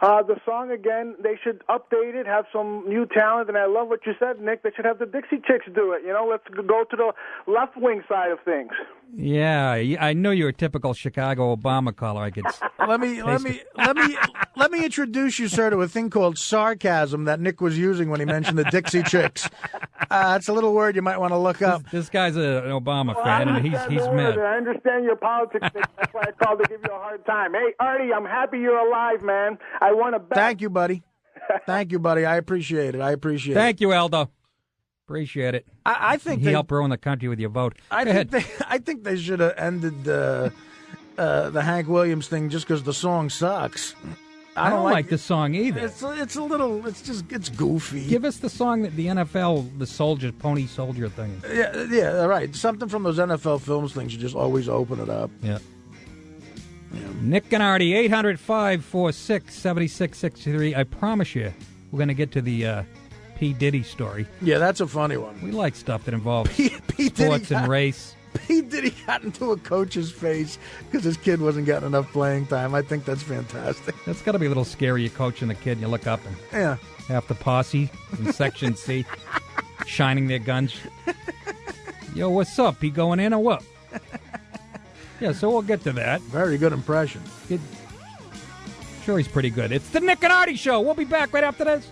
the song again. They should update it, have some new talent, and I love what you said, Nick. They should have the Dixie Chicks do it. Let's go to the left wing side of things. Yeah, I know you're a typical Chicago Obama caller. I could. Let me introduce you, sir, to a thing called sarcasm that Nick was using when he mentioned the Dixie Chicks. It's a little word you might want to look up. This guy's an Obama fan, and he's mad. I understand your politics. That's why I called to give you a hard time. Hey, Artie, I'm happy you're alive, man. I want to bet. Thank you, buddy. Thank you, buddy. I appreciate it. Thank you, Aldo. Appreciate it. I think he helped ruin the country with your vote. I think they should have ended the Hank Williams thing just because the song sucks. I don't like the song either. It's it's goofy. Give us the song that the NFL, the soldier, pony soldier thing. Yeah, right. Something from those NFL films things. You just always open it up. Yeah. Nick and Artie, 800-546-7663. I promise you, we're going to get to the P. Diddy story. Yeah, that's a funny one. We like stuff that involves sports and race. P. Diddy got into a coach's face because his kid wasn't getting enough playing time. I think that's fantastic. That's got to be a little scary. You're coaching the kid and you look up and half the posse in Section C shining their guns. Yo, what's up? He going in or what? Yeah, so we'll get to that. Very good impression. Sure, he's pretty good. It's the Nick and Artie Show. We'll be back right after this.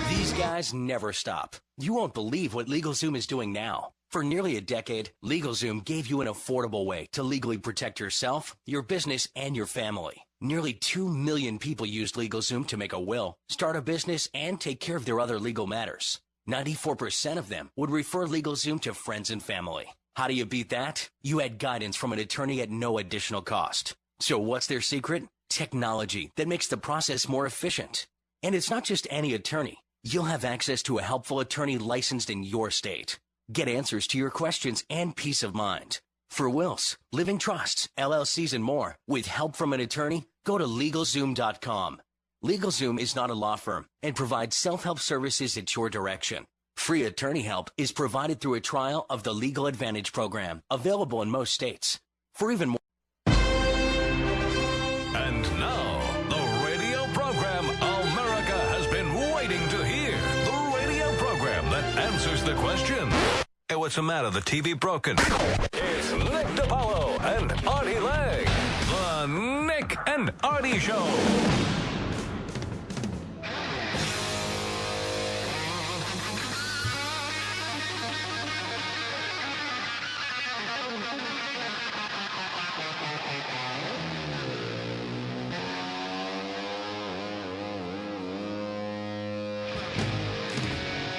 These guys never stop. You won't believe what LegalZoom is doing now. For nearly a decade, LegalZoom gave you an affordable way to legally protect yourself, your business, and your family. Nearly 2 million people used LegalZoom to make a will, start a business, and take care of their other legal matters. 94% of them would refer LegalZoom to friends and family. How do you beat that? You had guidance from an attorney at no additional cost. So what's their secret? Technology that makes the process more efficient. And it's not just any attorney. You'll have access to a helpful attorney licensed in your state. Get answers to your questions and peace of mind. For wills, living trusts, LLCs, and more, with help from an attorney, go to LegalZoom.com. LegalZoom is not a law firm and provides self-help services at your direction. Free attorney help is provided through a trial of the Legal Advantage program, available in most states. For even more. And now, the radio program America has been waiting to hear. The radio program that answers the question. Hey, what's the matter? The TV broken. It's Nick DiPaolo and Artie Lang. The Nick and Artie Show.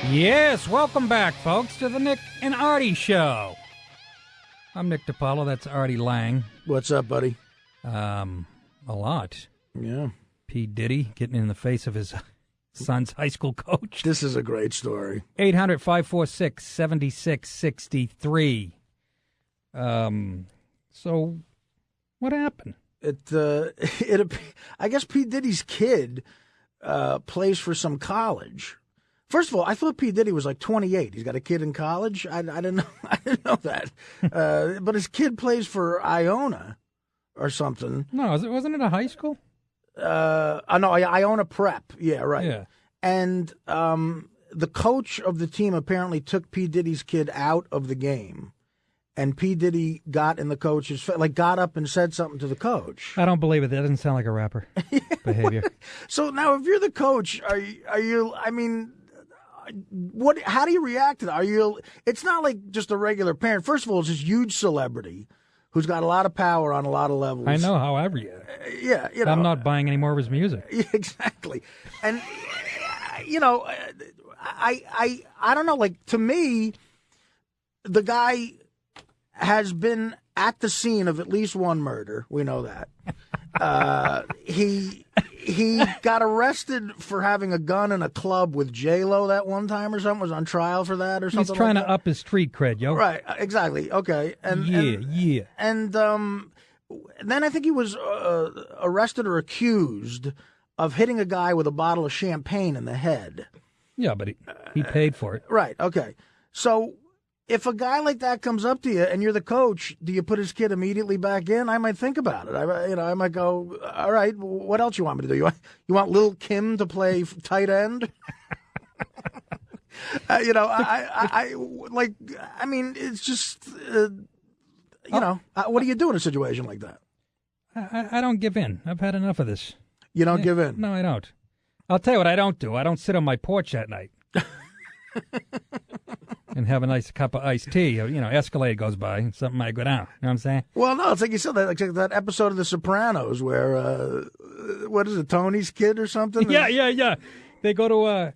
Yes, welcome back, folks, to the Nick and Artie Show. I'm Nick DiPaolo. That's Artie Lang. What's up, buddy? A lot. Yeah. P. Diddy getting in the face of his son's high school coach. This is a great story. 800-546-7663. So, what happened? I guess P. Diddy's kid plays for some college. First of all, I thought P. Diddy was like 28. He's got a kid in college. I didn't know. I didn't know that. But his kid plays for Iona or something. No, wasn't it a high school? No, Iona Prep. Yeah, right. Yeah. And the coach of the team apparently took P. Diddy's kid out of the game. And P. Diddy got in the coach's got up and said something to the coach. I don't believe it. That doesn't sound like a rapper behavior. So now, if you're the coach, are you? I mean, what? How do you react to that? Are you? It's not like just a regular parent. First of all, it's this huge celebrity who's got a lot of power on a lot of levels. I know how I react. Yeah, you know, I'm not buying any more of his music. Yeah, exactly, and you know, I don't know. Like, to me, the guy has been at the scene of at least one murder. We know that. He got arrested for having a gun in a club with J-Lo that one time or something. Was on trial for that or something. He's trying like to up his street cred, yo. Right, exactly. Okay. Yeah. And then I think he was arrested or accused of hitting a guy with a bottle of champagne in the head. Yeah, but he paid for it. Right, okay. So if a guy like that comes up to you and you're the coach, do you put his kid immediately back in? I might think about it. I might go, all right, what else you want me to do? You want Lil' Kim to play tight end? I mean, it's just, what do you do in a situation like that? I don't give in. I've had enough of this. You don't give in? No, I don't. I'll tell you what I don't do. I don't sit on my porch at night and have a nice cup of iced tea. Escalade goes by and something might go down. You know what I'm saying? Well, no, it's like you said, like that episode of The Sopranos where, what is it, Tony's kid or something? Yeah. They go to,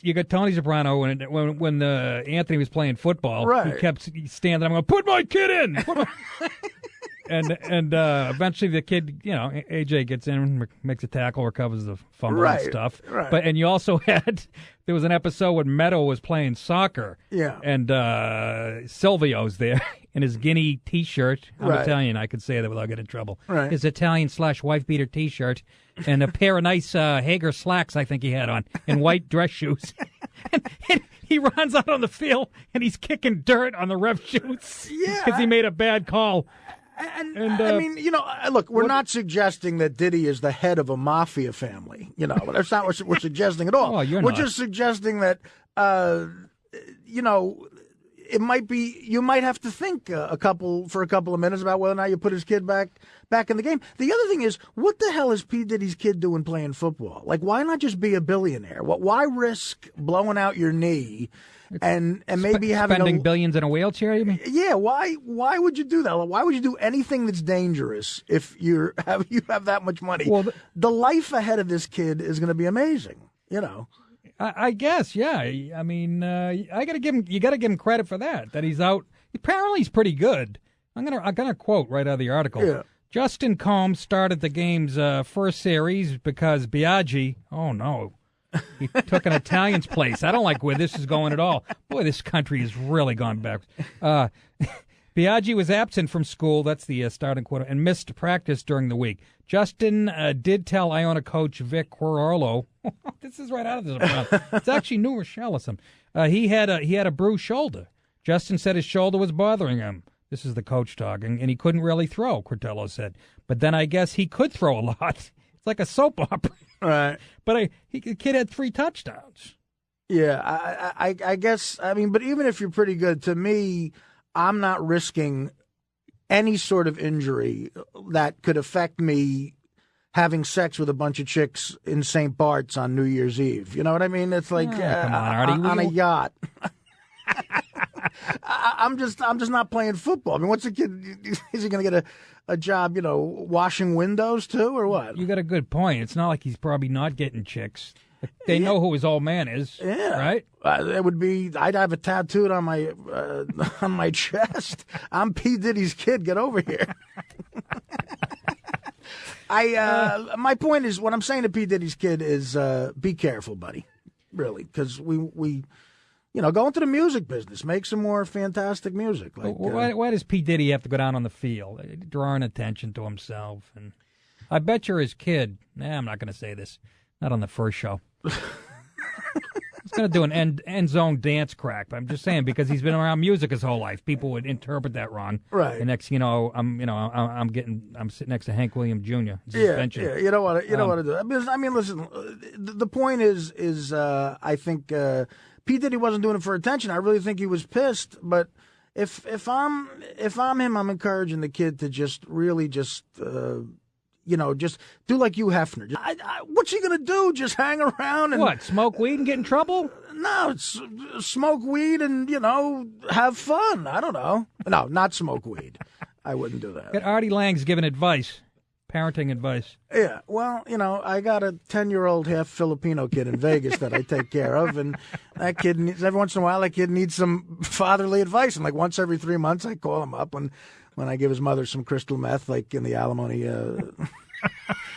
you got Tony Soprano when Anthony was playing football. Right. He kept standing up and going, put my kid in. And eventually the kid, AJ gets in, makes a tackle, recovers the fumble and stuff. Right. And you also there was an episode when Meadow was playing soccer. Yeah. And Silvio's there in his Guinea T-shirt. I'm Italian. I could say that without getting in trouble. Right. His Italian/wife beater T-shirt and a pair of nice Hager slacks I think he had on and white dress shoes. and he runs out on the field and he's kicking dirt on the ref shoes because he made a bad call. And I mean, look, we're not suggesting that Diddy is the head of a mafia family. That's not what we're suggesting at all. Oh, you're we're not. Just suggesting that, it might be, you might have to think for a couple of minutes about whether or not you put his kid back in the game. The other thing is, what the hell is P. Diddy's kid doing playing football? Like, why not just be a billionaire? Why risk blowing out your knee? And maybe spending billions in a wheelchair, you mean? Yeah, why would you do that? Why would you do anything that's dangerous if you have that much money? Well, the life ahead of this kid is going to be amazing, I guess, yeah. I mean, you got to give him credit for that he's out. Apparently he's pretty good. I'm gonna quote right out of the article. Yeah. Justin Combs started the game's first series because Biaggi, oh no, he took an Italian's place. I don't like where this is going at all. Boy, this country has really gone backwards. Biaggi was absent from school, that's the starting quarter, and missed practice during the week. Justin did tell Iona coach Vic Quararolo, this is right out of this. It's actually New Rochelle or something. He had a bruised shoulder. Justin said his shoulder was bothering him. This is the coach talking, and he couldn't really throw, Cortello said. But then I guess he could throw a lot. It's like a soap opera. Right. But the kid had 3 touchdowns. Yeah, I guess, I mean, but even if you're pretty good, to me, I'm not risking any sort of injury that could affect me having sex with a bunch of chicks in St. Bart's on New Year's Eve. You know what I mean? It's like come on, Artie, on a yacht. I'm just not playing football. I mean, what's a kid? Is he going to get a job, washing windows too, or what? You got a good point. It's not like he's probably not getting chicks. They know who his old man is, right? It would be. I'd have it tattooed on my chest. I'm P. Diddy's kid. Get over here. My point is, what I'm saying to P. Diddy's kid is, be careful, buddy. Really, because we go into the music business, make some more fantastic music. Like, why does P. Diddy have to go down on the field, drawing attention to himself? And I bet you're his kid. I'm not going to say this. Not on the first show. He's going to do an end zone dance crack. But I'm just saying, because he's been around music his whole life, people would interpret that wrong. Right. And next, I'm sitting next to Hank Williams Jr. Yeah. You don't want to do that. Because, I mean, listen. The point is, I think P. Diddy wasn't doing it for attention. I really think he was pissed. But if I'm him, I'm encouraging the kid to just really just do like Hugh Hefner. What's he going to do? Just hang around and... What, smoke weed and get in trouble? No, it's smoke weed and, have fun. I don't know. No, not smoke weed. I wouldn't do that. Got Artie Lang's giving advice, parenting advice. Yeah, well, I got a 10-year-old half Filipino kid in Vegas that I take care of, and that kid needs, every once in a while, that kid needs some fatherly advice. And like once every 3 months, I call him up when I give his mother some crystal meth, like in the alimony.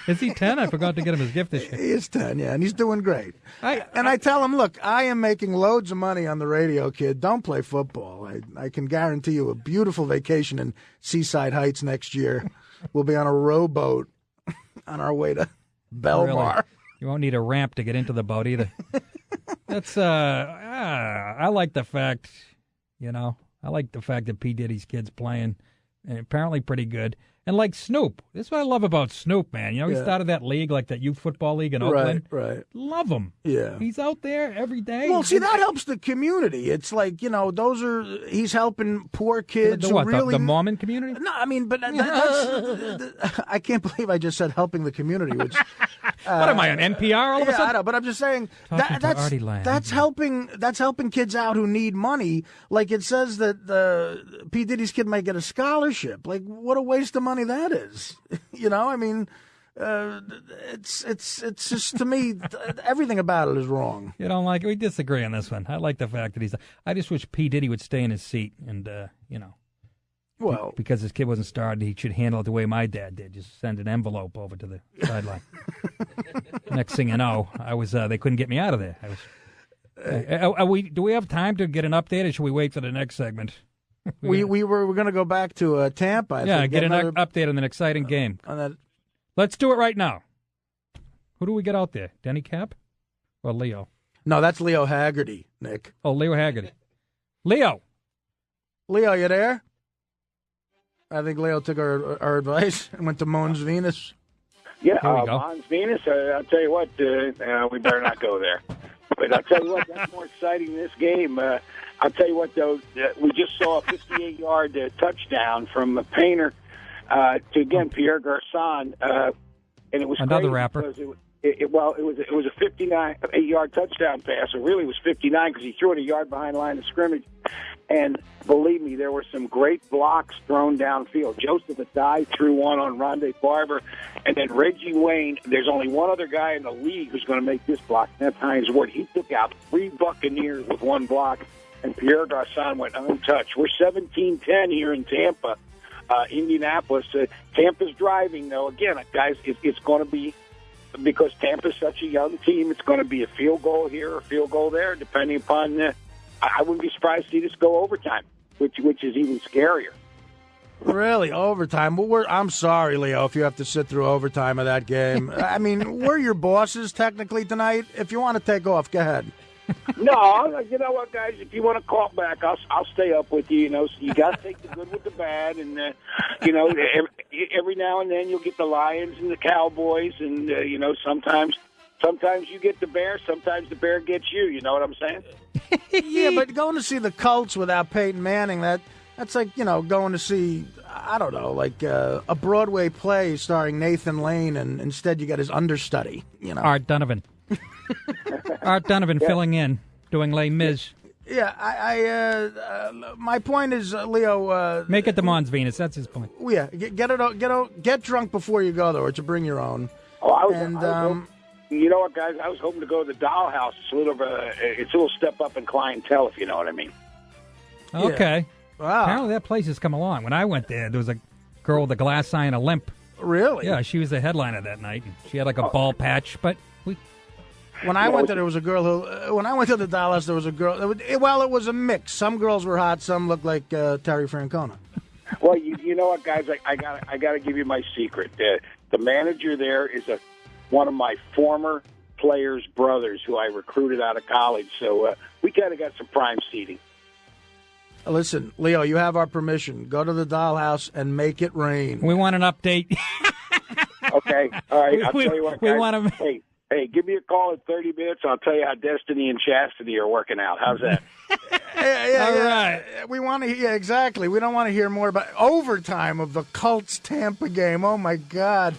Is he 10? I forgot to get him his gift this year. He is 10, yeah, and he's doing great. I tell him, look, I am making loads of money on the radio, kid. Don't play football. I can guarantee you a beautiful vacation in Seaside Heights next year. We'll be on a rowboat on our way to Belmar. Really? You won't need a ramp to get into the boat either. That's I like the fact, that P. Diddy's kid's playing, and apparently pretty good. And like Snoop. This is what I love about Snoop, man. You know, he started that league, like that youth football league in Oakland. Right. Love him. Yeah. He's out there every day. Well, see, that helps the community. It's like, he's helping poor kids. The Mormon community? No, I mean, but that's, I can't believe I just said helping the community. Which, what am I, on NPR all of a sudden? I know, but I'm just saying that's helping kids out who need money. Like it says that P. Diddy's kid might get a scholarship. Like, what a waste of money that is. I mean, it's just, to me, everything about it is wrong. You don't like it? We disagree on this one. I like the fact that I just wish P. Diddy would stay in his seat and, well, because his kid wasn't started, he should handle it the way my dad did. Just send an envelope over to the sideline. Next thing you know, they couldn't get me out of there. Do we have time to get an update, or should we wait for the next segment? We're going to go back to Tampa. I think, get an update on an exciting game. On that. Let's do it right now. Who do we get out there? Denny Cap or Leo? No, that's Leo Haggerty, Nick. Oh, Leo Haggerty. Leo, you there? I think Leo took our advice and went to Mons Venus. Yeah, Mons Venus. I'll tell you what, we better not go there. But I'll tell you what, that's more exciting than this game. I'll tell you what, though, we just saw a 58-yard touchdown from Painter to, again, Pierre Garçon, and it was another rapper. It was a 58-yard touchdown pass. It really was 59 because he threw it a yard behind the line of scrimmage. And believe me, there were some great blocks thrown downfield. Joseph Adai threw one on Rondé Barber, and then Reggie Wayne. There's only one other guy in the league who's going to make this block. That's Hines Ward. He took out 3 Buccaneers with one block, and Pierre Garçon went untouched. We're 17-10 here in Tampa, Indianapolis. Tampa's driving, though. Again, guys, it's going to be, because Tampa's such a young team, it's going to be a field goal here or a field goal there, depending upon I wouldn't be surprised to see this go overtime, which is even scarier. Really, overtime? Well, I'm sorry, Leo, if you have to sit through overtime of that game. I mean, we're your bosses technically tonight. If you want to take off, go ahead. No, you know what, guys? If you want to call back, I'll stay up with you. So you got to take the good with the bad, and every now and then you'll get the Lions and the Cowboys, and sometimes you get the Bear, sometimes the Bear gets you. You know what I'm saying? Yeah, but going to see the Colts without Peyton Manning, that's like, going to see, I don't know, like a Broadway play starring Nathan Lane, and instead you got his understudy, Art Donovan. Art Donovan filling in, doing Les Mis. Yeah, my point is, Leo... make it the Mons Venus, that's his point. Yeah, get drunk before you go, though, or to bring your own. You know what, guys? I was hoping to go to the Dollhouse. It's a little step up in clientele, if you know what I mean. Okay. Yeah. Wow. Apparently that place has come along. When I went there was a girl with a glass eye and a limp. Really? Yeah, she was the headliner that night. She had like a ball patch, but when I went there, there was a girl who... When I went to the Dollhouse, there was a girl... It was a mix. Some girls were hot. Some looked like Terry Francona. Well, you know what, guys? I gotta give you my secret. The manager there is one of my former players' brothers who I recruited out of college. So we kind of got some prime seating. Listen, Leo, you have our permission. Go to the Dollhouse and make it rain. We want an update. Okay. All right. I'll tell you what, guys. We want to... Hey, give me a call in 30 minutes. I'll tell you how Destiny and Chastity are working out. How's that? Yeah. Right. We want to hear, exactly. We don't want to hear more about overtime of the Colts Tampa game. Oh, my God.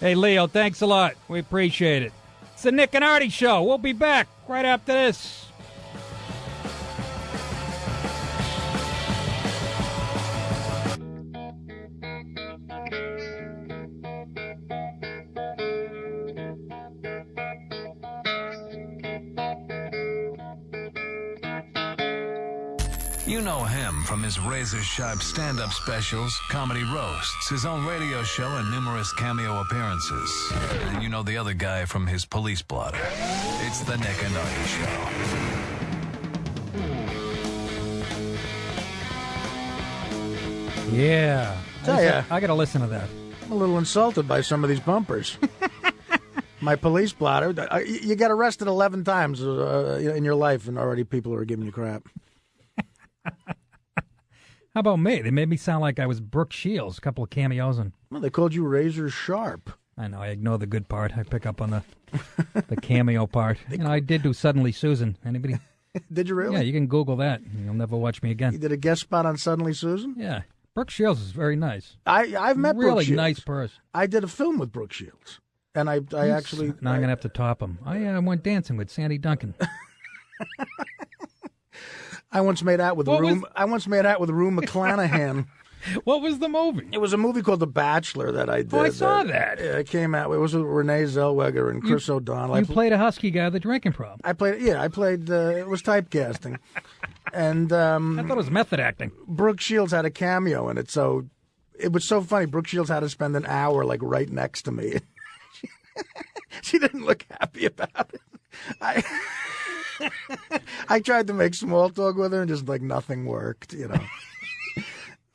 Hey, Leo, thanks a lot. We appreciate it. It's the Nick and Artie Show. We'll be back right after this. You know him from his razor-sharp stand-up specials, comedy roasts, his own radio show, and numerous cameo appearances. And you know the other guy from his police blotter. It's the Nick and Artie Show. Yeah. I got to listen to that. I'm a little insulted by some of these bumpers. My police blotter. You got arrested 11 times in your life, and already people are giving you crap. How about me? They made me sound like I was Brooke Shields. A couple of cameos, and Well, they called you Razor Sharp. I know I ignore the good part. I pick up on the cameo part. I did do Suddenly Susan. Anybody? Did you really? Yeah, you can Google that. You'll never watch me again. You did a guest spot on Suddenly Susan? Yeah. Brooke Shields is very nice. I've met Brooke Shields. Really nice person. I did a film with Brooke Shields. And I actually... Now I'm going to have to top him. I went dancing with Sandy Duncan. I once made out with Rue McClanahan. What was the movie? It was a movie called The Bachelor that I did. Oh, I saw that. It came out. It was with Renee Zellweger and Chris O'Donnell. You played a husky guy with a drinking problem. I played. It was typecasting. And I thought it was method acting. Brooke Shields had a cameo in it, so it was so funny. Brooke Shields had to spend an hour right next to me. She didn't look happy about it. I tried to make small talk with her, and just nothing worked.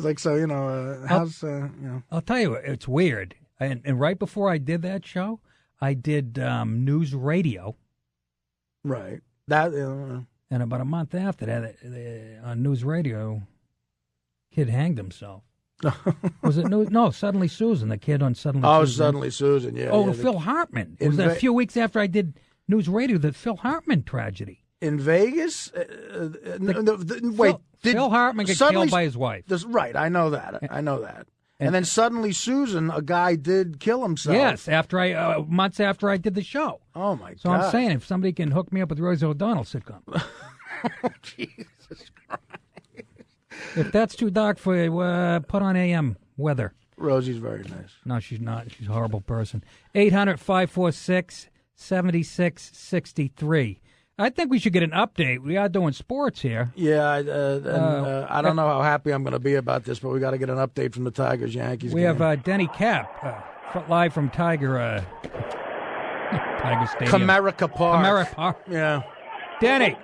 It's how's I'll tell you, it's weird. And right before I did that show, I did news radio. Right. That. And about a month after that, on news radio, kid hanged himself. Was it news? No, Suddenly Susan, the kid on Suddenly Susan. Oh, Suddenly Susan, yeah. Oh, Phil Hartman. It was a few weeks after I did news radio, the Phil Hartman tragedy. In Vegas? Phil Hartman got killed by his wife. Right, I know that. And then Suddenly Susan, a guy did kill himself. Yes, months after I did the show. Oh, my God. So I'm saying, if somebody can hook me up with Rosie O'Donnell sitcom. Oh, Jesus Christ. If that's too dark for you, put on AM weather. Rosie's very nice. No, she's not. She's a horrible person. 800-546-7663. I think we should get an update. We are doing sports here. Yeah, I don't know how happy I'm going to be about this, but we got to get an update from the Tigers-Yankees We game. have Denny Cap, live from Tiger Stadium. Comerica Park. Comerica Park. Yeah. Denny.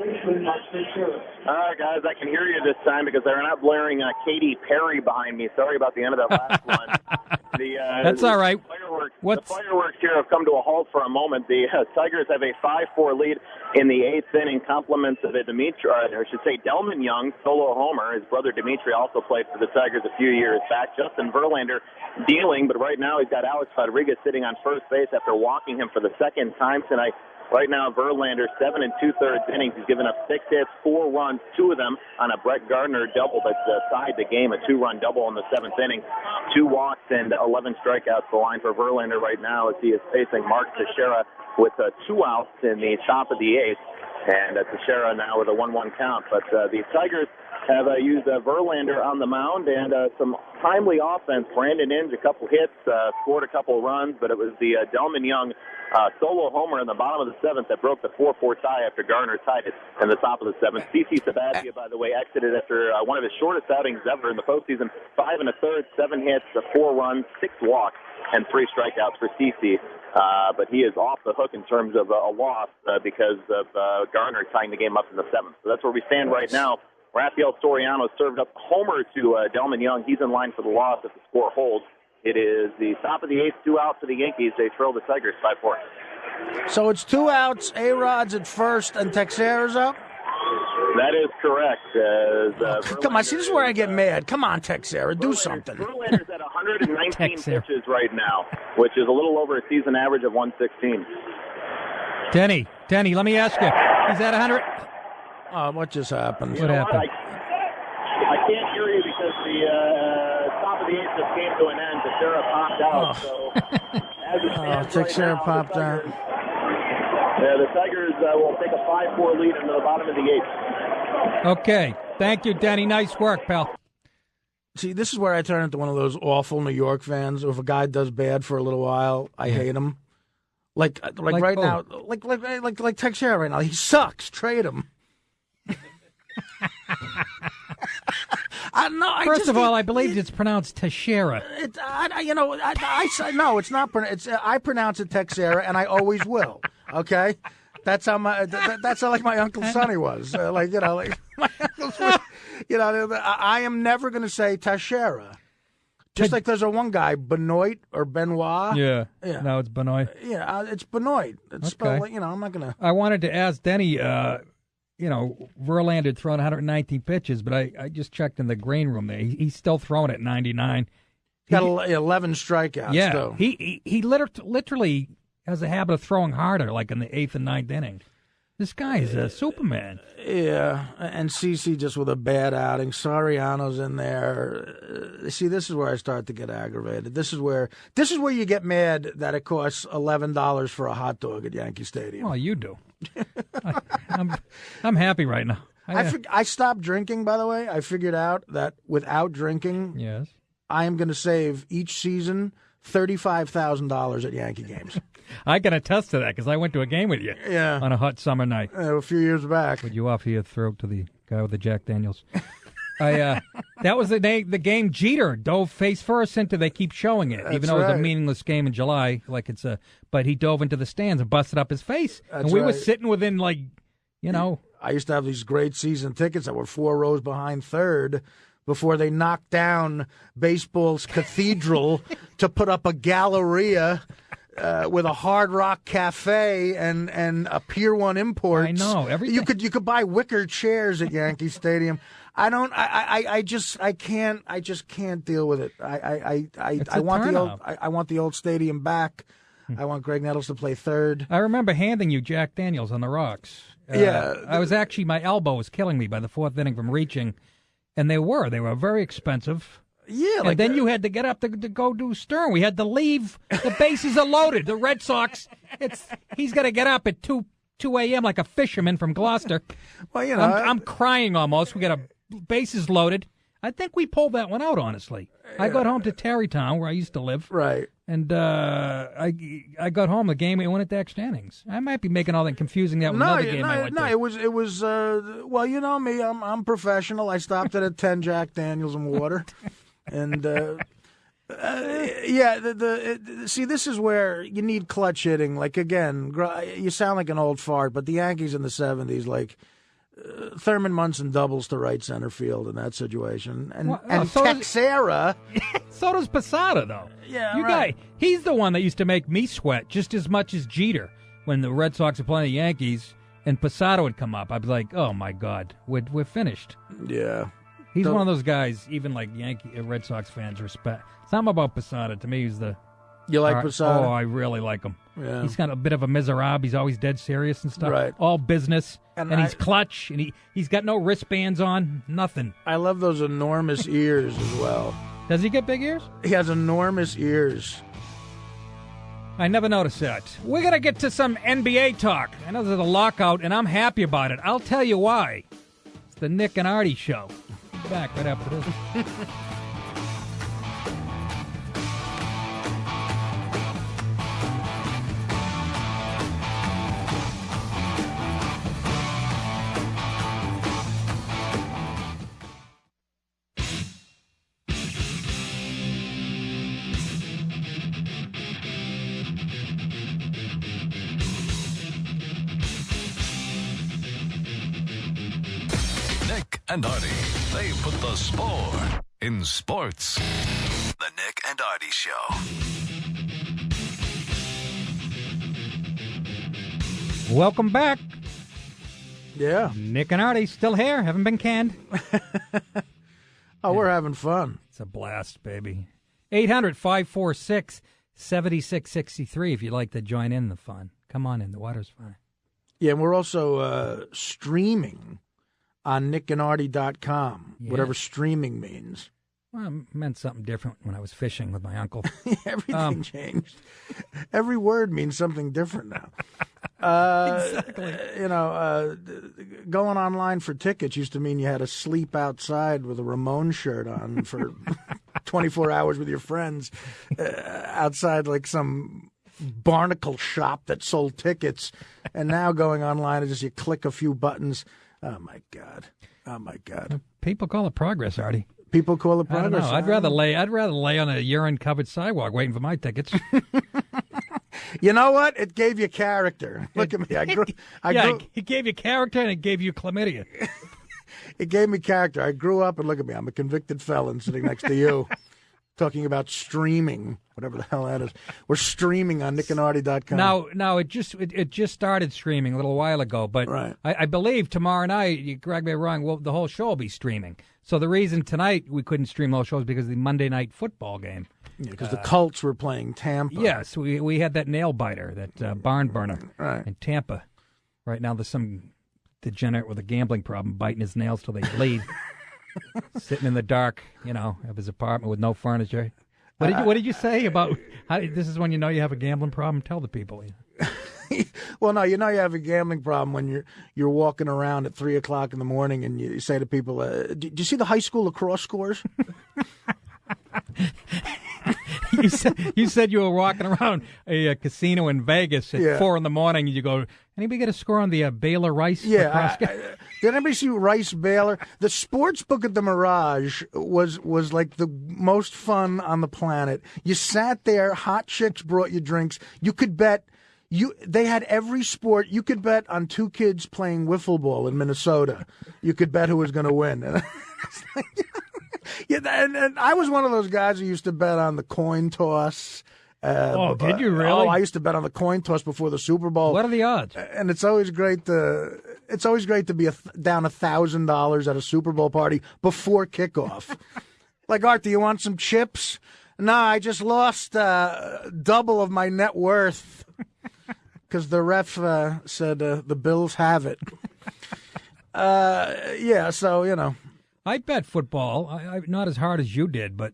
All right, guys, I can hear you this time because they're not blaring Katy Perry behind me. Sorry about the end of that last one. That's all right. The fireworks here have come to a halt for a moment. The Tigers have a 5-4 lead in the 8th inning. Compliments of Delman Young, solo homer. His brother Dimitri also played for the Tigers a few years back. Justin Verlander dealing, but right now he's got Alex Rodriguez sitting on first base after walking him for the second time tonight. Right now, Verlander, 7 2/3 innings. He's given up 6 hits, 4 runs, 2 of them on a Brett Gardner double that tied the game, a 2-run double in the 7th inning. 2 walks and 11 strikeouts. The line for Verlander right now as he is facing Mark Teixeira with 2 outs in the top of the 8th. And Teixeira now with a 1-1 count. But the Tigers have used Verlander on the mound and some timely offense. Brandon Inge, a couple hits, scored a couple runs, but it was the Delman Young solo homer in the bottom of the 7th that broke the 4-4 tie after Garner tied it in the top of the 7th. CC Sabathia, by the way, exited after one of his shortest outings ever in the postseason. 5 1/3, 7 hits, 4 runs, 6 walks, and 3 strikeouts for CC. But he is off the hook in terms of a loss because of Garner tying the game up in the 7th. So that's where we stand right now. Rafael Soriano served up a homer to Delman Young. He's in line for the loss if the score holds. It is the top of the 8th, 2 out for the Yankees. They trail the Tigers 5-4. So it's 2 outs, A-Rod's at first, and Teixeira's up? That is correct. Come on, see, this is where I get mad. Come on, Teixeira, do something. Verlander's at 119 pitches right now, which is a little over a season average of 116. Denny, let me ask you. He's at 100. Oh, what just happened? What happened? I can't hear you because the top of the 8th just came to an end. Teixeira popped out. So as it stands Teixeira right now, popped out. The Tigers will take a 5-4 lead into the bottom of the 8th. Okay. Thank you, Denny. Nice work, pal. See, this is where I turn into one of those awful New York fans. If a guy does bad for a little while, I hate him. Like right who? now, like Teixeira right now. He sucks. Trade him. First of all, I believe it's pronounced Teixeira. No, it's not. I pronounce it Teixeira, and I always will. Okay, that's how that's how my Uncle Sonny was. My uncles. I am never going to say Teixeira. Just like there's one guy, Benoit or Benoit. Yeah. No, it's Benoit. Yeah, it's Benoit. It's spelled. I'm not going to. I wanted to ask Denny. Verlander had thrown 119 pitches, but I just checked in the green room there. He's still throwing at 99. Got 11 strikeouts. Yeah, though. He literally has a habit of throwing harder, like in the 8th and 9th inning. This guy is a Superman. Yeah, and CeCe just with a bad outing. Soriano's in there. See, this is where I start to get aggravated. This is where you get mad that it costs $11 for a hot dog at Yankee Stadium. Well, you do. I'm happy right now. I stopped drinking, by the way. I figured out that without drinking, yes, I am going to save each season $35,000 at Yankee games. I can attest to that because I went to a game with you on a hot summer night. A few years back. Would you offer your throat to the guy with the Jack Daniels? That was the game Jeter dove face first into. They keep showing it, even though it was a meaningless game in July. But he dove into the stands and busted up his face. And we were sitting within, I used to have these great season tickets that were 4 rows behind third before they knocked down baseball's cathedral to put up a Galleria with a Hard Rock Cafe and a Pier 1 Imports. I know everything. You could buy wicker chairs at Yankee Stadium. I just can't deal with it. I want the old stadium back. I want Greg Nettles to play third. I remember handing you Jack Daniels on the rocks. My elbow was killing me by the 4th inning from reaching, and they were very expensive. Yeah, and then you had to get up to go do Stern. We had to leave. The bases are loaded. The Red Sox. He's got to get up at 2 a.m. like a fisherman from Gloucester. Well, I'm crying almost. We got bases loaded. I think we pulled that one out. Honestly, I got home to Tarrytown where I used to live. Right. And I got home. The game we went at the extra innings. I might be making all that confusing that with another game. It was. Well, you know me. I'm professional. I stopped it at 10 Jack Daniels and water. And see, this is where you need clutch hitting. Like again, you sound like an old fart, but the Yankees in the '70s, Thurman Munson doubles to right center field in that situation, and Texera. So does Posada, though. Yeah, guy. He's the one that used to make me sweat just as much as Jeter when the Red Sox were playing the Yankees, and Posada would come up. I'd be like, oh my God, we're finished. Yeah. He's one of those guys, even like Red Sox fans respect. Something about Posada, to me, he's the... You like Posada? Oh, I really like him. Yeah. He's got a bit of a miserable. He's always dead serious and stuff. Right. All business. And he's clutch, and he's got no wristbands on, nothing. I love those enormous ears as well. Does he get big ears? He has enormous ears. I never noticed that. We're going to get to some NBA talk. I know there's a lockout, and I'm happy about it. I'll tell you why. It's the Nick and Artie Show. Back right after this. Nick and Artie, they put the sport in sports. The Nick and Artie Show. Welcome back. Yeah. Nick and Artie still here. Haven't been canned. We're having fun. It's a blast, baby. 800-546-7663 if you'd like to join in the fun. Come on in. The water's fine. Yeah, and we're also streaming on nickandartie.com, whatever streaming means. Well, it meant something different when I was fishing with my uncle. Everything changed. Every word means something different now. Exactly. Going online for tickets used to mean you had to sleep outside with a Ramon shirt on for 24 hours with your friends outside like some barnacle shop that sold tickets. And now going online is just you click a few buttons. Oh, my God. People call it progress, Artie. People call it progress. I don't know. I'd rather lay on a urine-covered sidewalk waiting for my tickets. You know what? It gave you character. Look at me. It gave you character and it gave you chlamydia. It gave me character. I grew up and look at me. I'm a convicted felon sitting next to you. talking about streaming, whatever the hell that is. We're streaming on nickandartie.com. Now it just started streaming a little while ago, but right. I believe tomorrow night, you correct me if I'm wrong, well, the whole show will be streaming. So the reason tonight we couldn't stream those shows because of the Monday night football game. Yeah, because the Colts were playing Tampa. Yes, we had that nail biter, that barn burner right. in Tampa. Right now there's some degenerate with a gambling problem biting his nails till they bleed. Sitting in the dark, of his apartment with no furniture. What did you say about this is when you know you have a gambling problem? Tell the people. Well, no, you have a gambling problem when you're walking around at 3:00 in the morning and you say to people, "Do you see the high school lacrosse scores?" You said you were walking around a casino in Vegas at 4 a.m. and you go, anybody get a score on the Baylor Rice? Yeah. Did anybody see Rice Baylor? The sports book at the Mirage was like the most fun on the planet. You sat there, hot chicks brought you drinks. You could bet. They had every sport. You could bet on two kids playing wiffle ball in Minnesota. You could bet who was going to win. Yeah, and I was one of those guys who used to bet on the coin toss. Did you really? Oh, I used to bet on the coin toss before the Super Bowl. What are the odds? And it's always great to be down $1,000 at a Super Bowl party before kickoff. Like, Art, do you want some chips? No, I just lost double of my net worth because the ref said the Bills have it. So I bet football. I not as hard as you did, but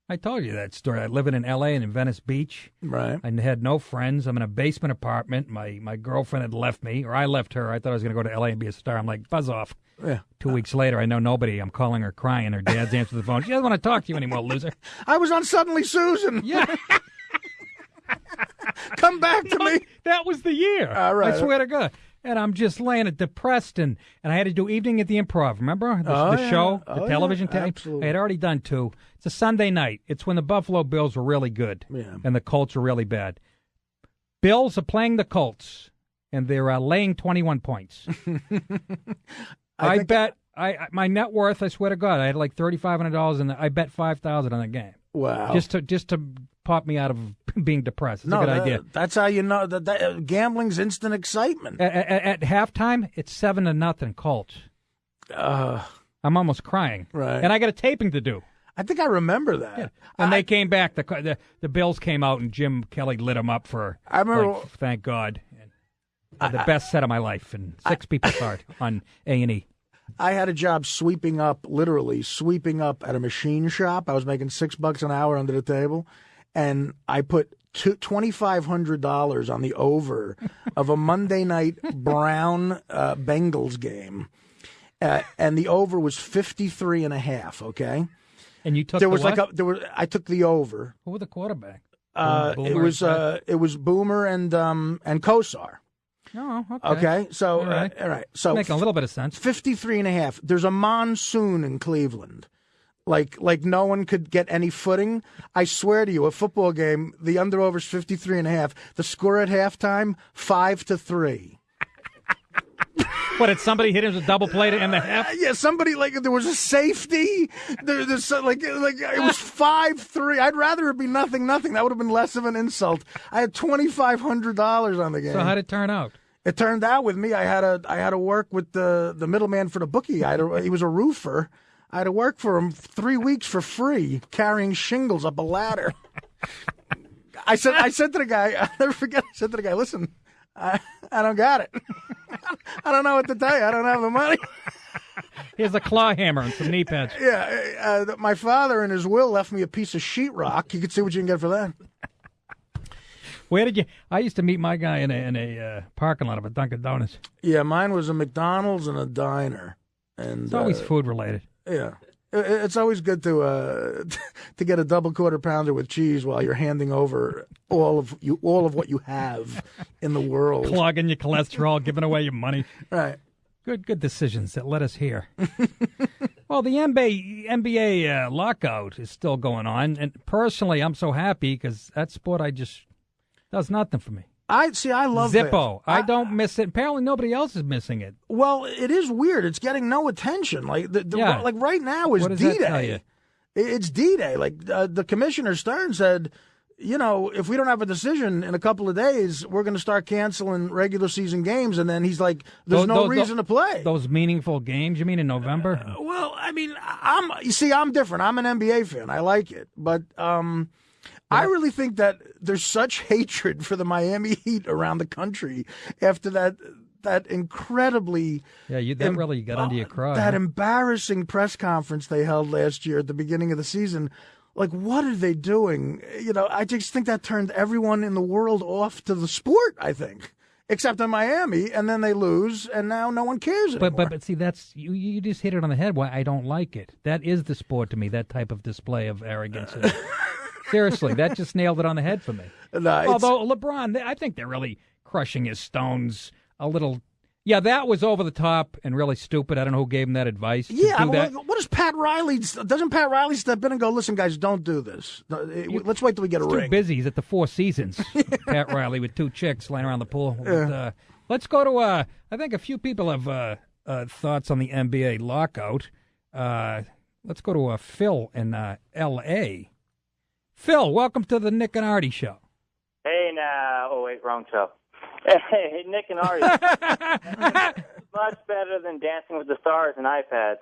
I told you that story. I live in L.A. and in Venice Beach. Right. I had no friends. I'm in a basement apartment. My girlfriend had left me, or I left her. I thought I was going to go to L.A. and be a star. I'm like, buzz off. Yeah. 2 weeks later, I know nobody. I'm calling her crying. Her dad's answering the phone. She doesn't want to talk to you anymore, loser. I was on Suddenly Susan. Yeah. Come back to me. That was the year. All right. I swear to God. And I'm just laying depressed, and I had to do Evening at the Improv. Remember the show, the television tape? Absolutely. I had already done 2. It's a Sunday night. It's when the Buffalo Bills were really good, and the Colts were really bad. Bills are playing the Colts, and they're laying 21 points. I bet my net worth. I swear to God, I had like $3,500, and I bet $5,000 on the game. Wow! Just to pop me out of being depressed. It's a good idea. That's how you know that gambling's instant excitement. At halftime, it's 7-0 Colts. I'm almost crying. Right. And I got a taping to do. I think I remember that. Yeah. And they came back. The Bills came out, and Jim Kelly lit them up for. I remember. Thank God. The best set of my life, and 6 people start on A&E. I had a job literally sweeping up at a machine shop. I was making $6 an hour under the table, and I put $2,500 on the over of a Monday night Brown Bengals game, and the over was 53.5. Okay, and you took I took the over. Who was the quarterback? It was Boomer and Kosar. Oh, okay. Okay, so all right. So making a little bit of sense. 53.5. There's a monsoon in Cleveland. Like no one could get any footing. I swear to you, a football game, the under-over is 53.5. The score at halftime, 5-3. What, did somebody hit him with a double play to end the half? Yeah, somebody, there was a safety. It was 5-3. I'd rather it be 0-0. That would have been less of an insult. I had $2,500 on the game. So how'd it turn out? It turned out with me, I had to work with the middleman for the bookie. He was a roofer. I had to work for him 3 weeks for free, carrying shingles up a ladder. I said to the guy, I'll never forget, I said to the guy, listen, I don't got it. I don't know what to tell you. I don't have the money. Here's a claw hammer and some knee pads. Yeah, my father in his will left me a piece of sheetrock. You can see what you can get for that. Where did you? I used to meet my guy in a parking lot of a Dunkin' Donuts. Yeah, mine was a McDonald's and a diner. And it's always food related. Yeah. It's always good to get a double quarter pounder with cheese while you're handing over all of what you have in the world. Clogging your cholesterol, giving away your money. Right. Good decisions that led us here. Well, the NBA lockout is still going on, and personally, I'm so happy because that sport does nothing for me. I love Zippo. I don't miss it. Apparently, nobody else is missing it. Well, it is weird. It's getting no attention. Like right now is what does D-Day. That tell you? It's D-Day. Like the Commissioner Stern said, if we don't have a decision in a couple of days, we're going to start canceling regular season games. And then he's like, there's no reason to play. Those meaningful games, you mean in November? Well, I mean, I'm different. I'm an NBA fan. I like it. But I really think that there's such hatred for the Miami Heat around the country after that incredibly really got under your craw. That embarrassing press conference they held last year at the beginning of the season. Like, what are they doing? I just think that turned everyone in the world off to the sport, I think, except in Miami, and then they lose, and now no one cares anymore. But see, that's you just hit it on the head. Why I don't like it. That is the sport to me, that type of display of arrogance. Seriously, that just nailed it on the head for me. Although LeBron, I think they're really crushing his stones a little. Yeah, that was over the top and really stupid. I don't know who gave him that advice. What does Pat Riley? Doesn't Pat Riley step in and go, "Listen, guys, don't do this. Let's wait till we get a ring." Too busy. He's at the Four Seasons. Pat Riley with 2 chicks laying around the pool. But, let's go to. I think a few people have thoughts on the NBA lockout. Let's go to Phil in L.A. Phil, welcome to the Nick and Artie Show. Hey, now. Oh, wait, wrong show. Hey, Nick and Artie. Much better than Dancing with the Stars and iPads.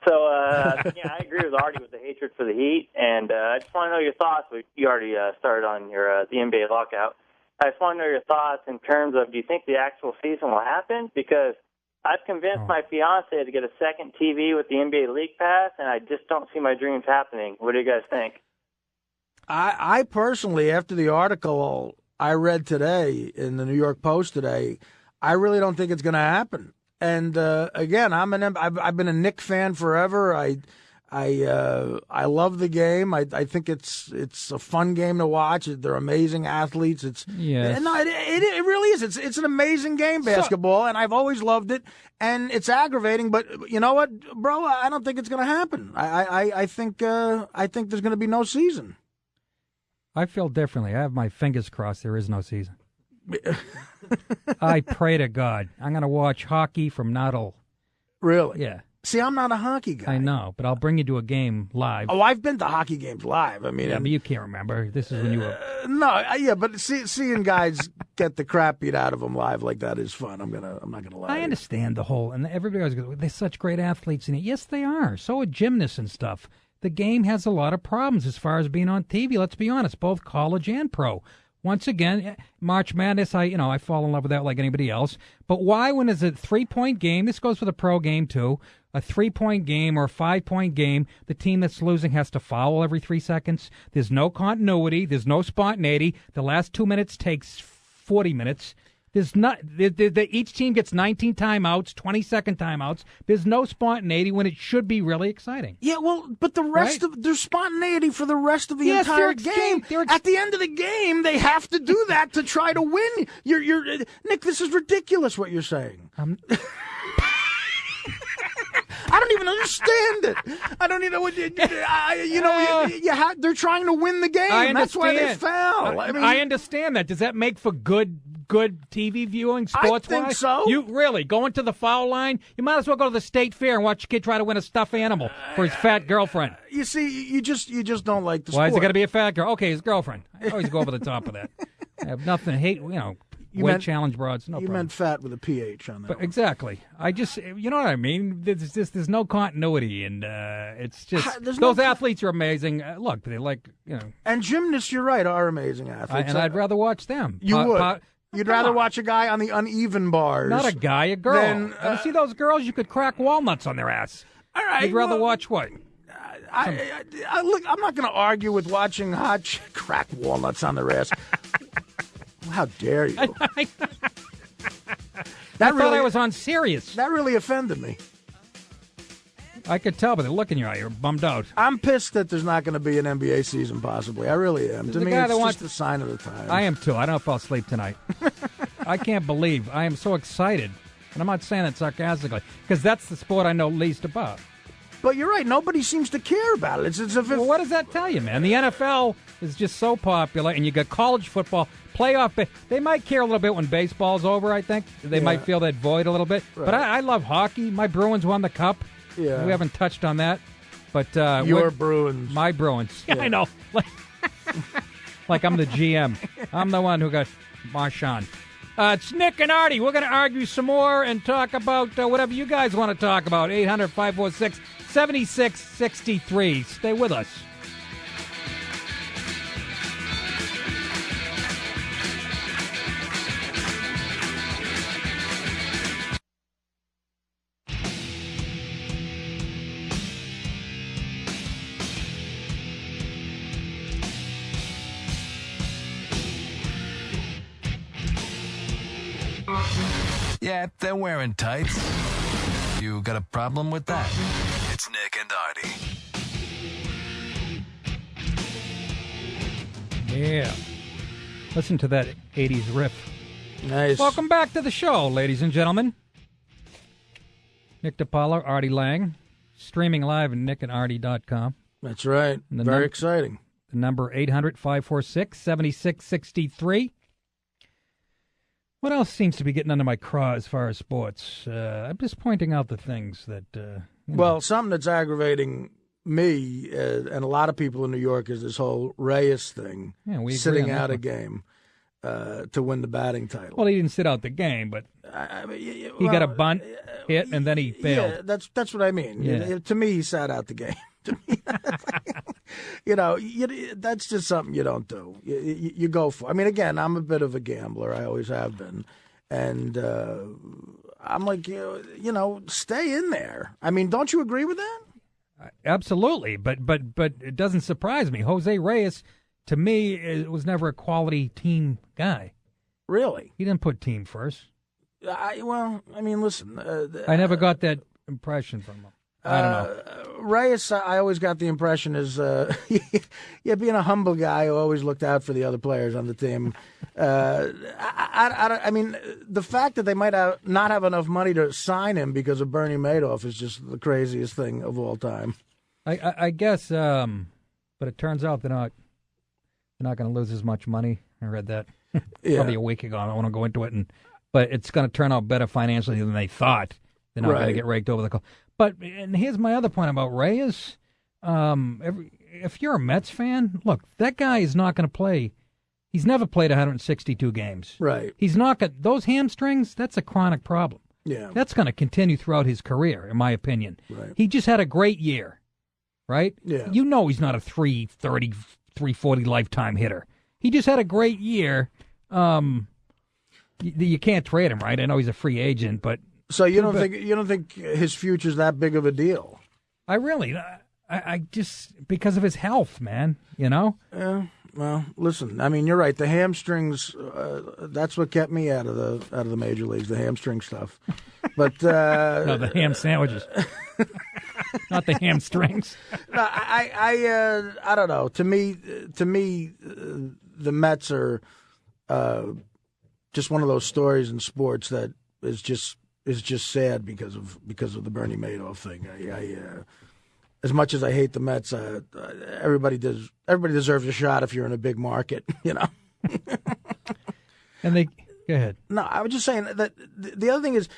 So, I agree with Artie with the hatred for the Heat, and I just want to know your thoughts. You already started on your the NBA lockout. I just want to know your thoughts in terms of, do you think the actual season will happen? Because I've convinced my fiance to get a second TV with the NBA League Pass, and I just don't see my dreams happening. What do you guys think? I personally, after the article I read today in the New York Post today, I really don't think it's going to happen. And again, I've been a Knick fan forever. I love the game. I think it's a fun game to watch. They're amazing athletes. It really is. It's an amazing game, basketball, and I've always loved it. And it's aggravating, but you know what, bro? I don't think it's going to happen. I think there's going to be no season. I feel differently. I have my fingers crossed there is no season. I pray to God. I'm going to watch hockey from now till... Really? Yeah. See, I'm not a hockey guy. I know, but I'll bring you to a game live. Oh, I've been to hockey games live. I mean... Yeah, but you can't remember. This is when you were... but seeing guys get the crap beat out of them live like that is fun. I'm not going to lie. I understand the whole... And everybody always goes, they're such great athletes in it. Yes, they are. So are gymnasts and stuff. The game has a lot of problems as far as being on TV. Let's be honest, both college and pro. Once again, March Madness, I fall in love with that like anybody else. But why, when it's a 3-point game, this goes for the pro game too, a 3-point game or a 5-point game, the team that's losing has to foul every 3 seconds? There's no continuity. There's no spontaneity. The last 2 minutes takes 40 minutes. There's not. Each team gets 19 timeouts, 20-second timeouts. There's no spontaneity when it should be really exciting. Yeah, well, but the rest of there's spontaneity for the rest of the entire game. At the end of the game, they have to do that to try to win. You're Nick. This is ridiculous what you're saying. I don't even understand it. I don't even know what they're trying to win the game. That's why they foul. I understand that. Does that make for good TV viewing, sports-wise? I think so. You really going to the foul line? You might as well go to the state fair and watch a kid try to win a stuffed animal for his fat girlfriend. You see, you just don't like the sport. Why is it got to be a fat girl? Okay, his girlfriend. I always go over the top of that. I have nothing to hate. Weight challenge broads. No you problem. meant fat with a PH on that. But exactly. You know what I mean? There's no continuity, and it's just those athletes are amazing. Look, they And gymnasts, you're right, are amazing athletes. And I'd rather watch them. You would. You'd rather watch a guy on the uneven bars. Not a guy, a girl. You see those girls? You could crack walnuts on their ass. All right. You'd rather watch what? Look, I'm not going to argue with watching hot chick crack walnuts on their ass. How dare you? I thought I was on serious. That really offended me. I could tell by the look in your eye. You're bummed out. I'm pissed that there's not going to be an NBA season, possibly. I really am. To me, it's just a sign of the times. I am, too. I don't know if I'll sleep tonight. I can't believe. I am so excited. And I'm not saying that sarcastically, because that's the sport I know least about. But you're right. Nobody seems to care about it. It's as if... Well, what does that tell you, man? The NFL is just so popular, and you got college football, playoff. They might care a little bit when baseball's over, I think. They might feel that void a little bit. Right. But I love hockey. My Bruins won the Cup. Yeah. We haven't touched on that. But your Bruins. My Bruins. Yeah, I know. Like I'm the GM. I'm the one who got Marchand. It's Nick and Artie. We're going to argue some more and talk about whatever you guys want to talk about. 800-546-7663. Stay with us. Yeah, they're wearing tights. You got a problem with that? It's Nick and Artie. Yeah. Listen to that 80s riff. Nice. Welcome back to the show, ladies and gentlemen. Nick DiPaolo, Artie Lang, streaming live at nickandartie.com. That's right. Very exciting. The number 800-546-7663. What else seems to be getting under my craw as far as sports? I'm just pointing out the things that... Well, something that's aggravating me and a lot of people in New York is this whole Reyes thing, sitting out a game to win the batting title. Well, he didn't sit out the game, but he got a bunt hit, and then he failed. Yeah, that's what I mean. Yeah. To me, he sat out the game. To me, that's just something you don't do. You go for. I mean, again, I'm a bit of a gambler. I always have been, and I'm like, stay in there. I mean, don't you agree with that? Absolutely, but it doesn't surprise me. Jose Reyes, to me, was never a quality team guy. Really? He didn't put team first. Listen. I never got that impression from him. I don't know. Reyes, I always got the impression is, being a humble guy who always looked out for the other players on the team. I mean, the fact that they might not have enough money to sign him because of Bernie Madoff is just the craziest thing of all time. I guess, but it turns out they're not going to lose as much money. I read that probably a week ago. I don't want to go into it, but it's going to turn out better financially than they thought. They're not going to get raked over the coals. And here's my other point about Reyes. If you're a Mets fan, look, that guy is not going to play. He's never played 162 games. Right. He's not got those hamstrings. That's a chronic problem. Yeah. That's going to continue throughout his career, in my opinion. Right. He just had a great year, right? Yeah. You know he's not a 330, 340 lifetime hitter. He just had a great year. You can't trade him, right? I know he's a free agent, but. So you don't think his future's that big of a deal? I just because of his health, man. Yeah. Well, listen. I mean, you're right. The hamstrings. That's what kept me out of the major leagues. The hamstring stuff. But no, the ham sandwiches, not the hamstrings. No, I don't know. To me, the Mets are just one of those stories in sports that is just sad because of the Bernie Madoff thing. As much as I hate the Mets, everybody deserves a shot if you're in a big market, And they go ahead. No, I was just saying that the other thing is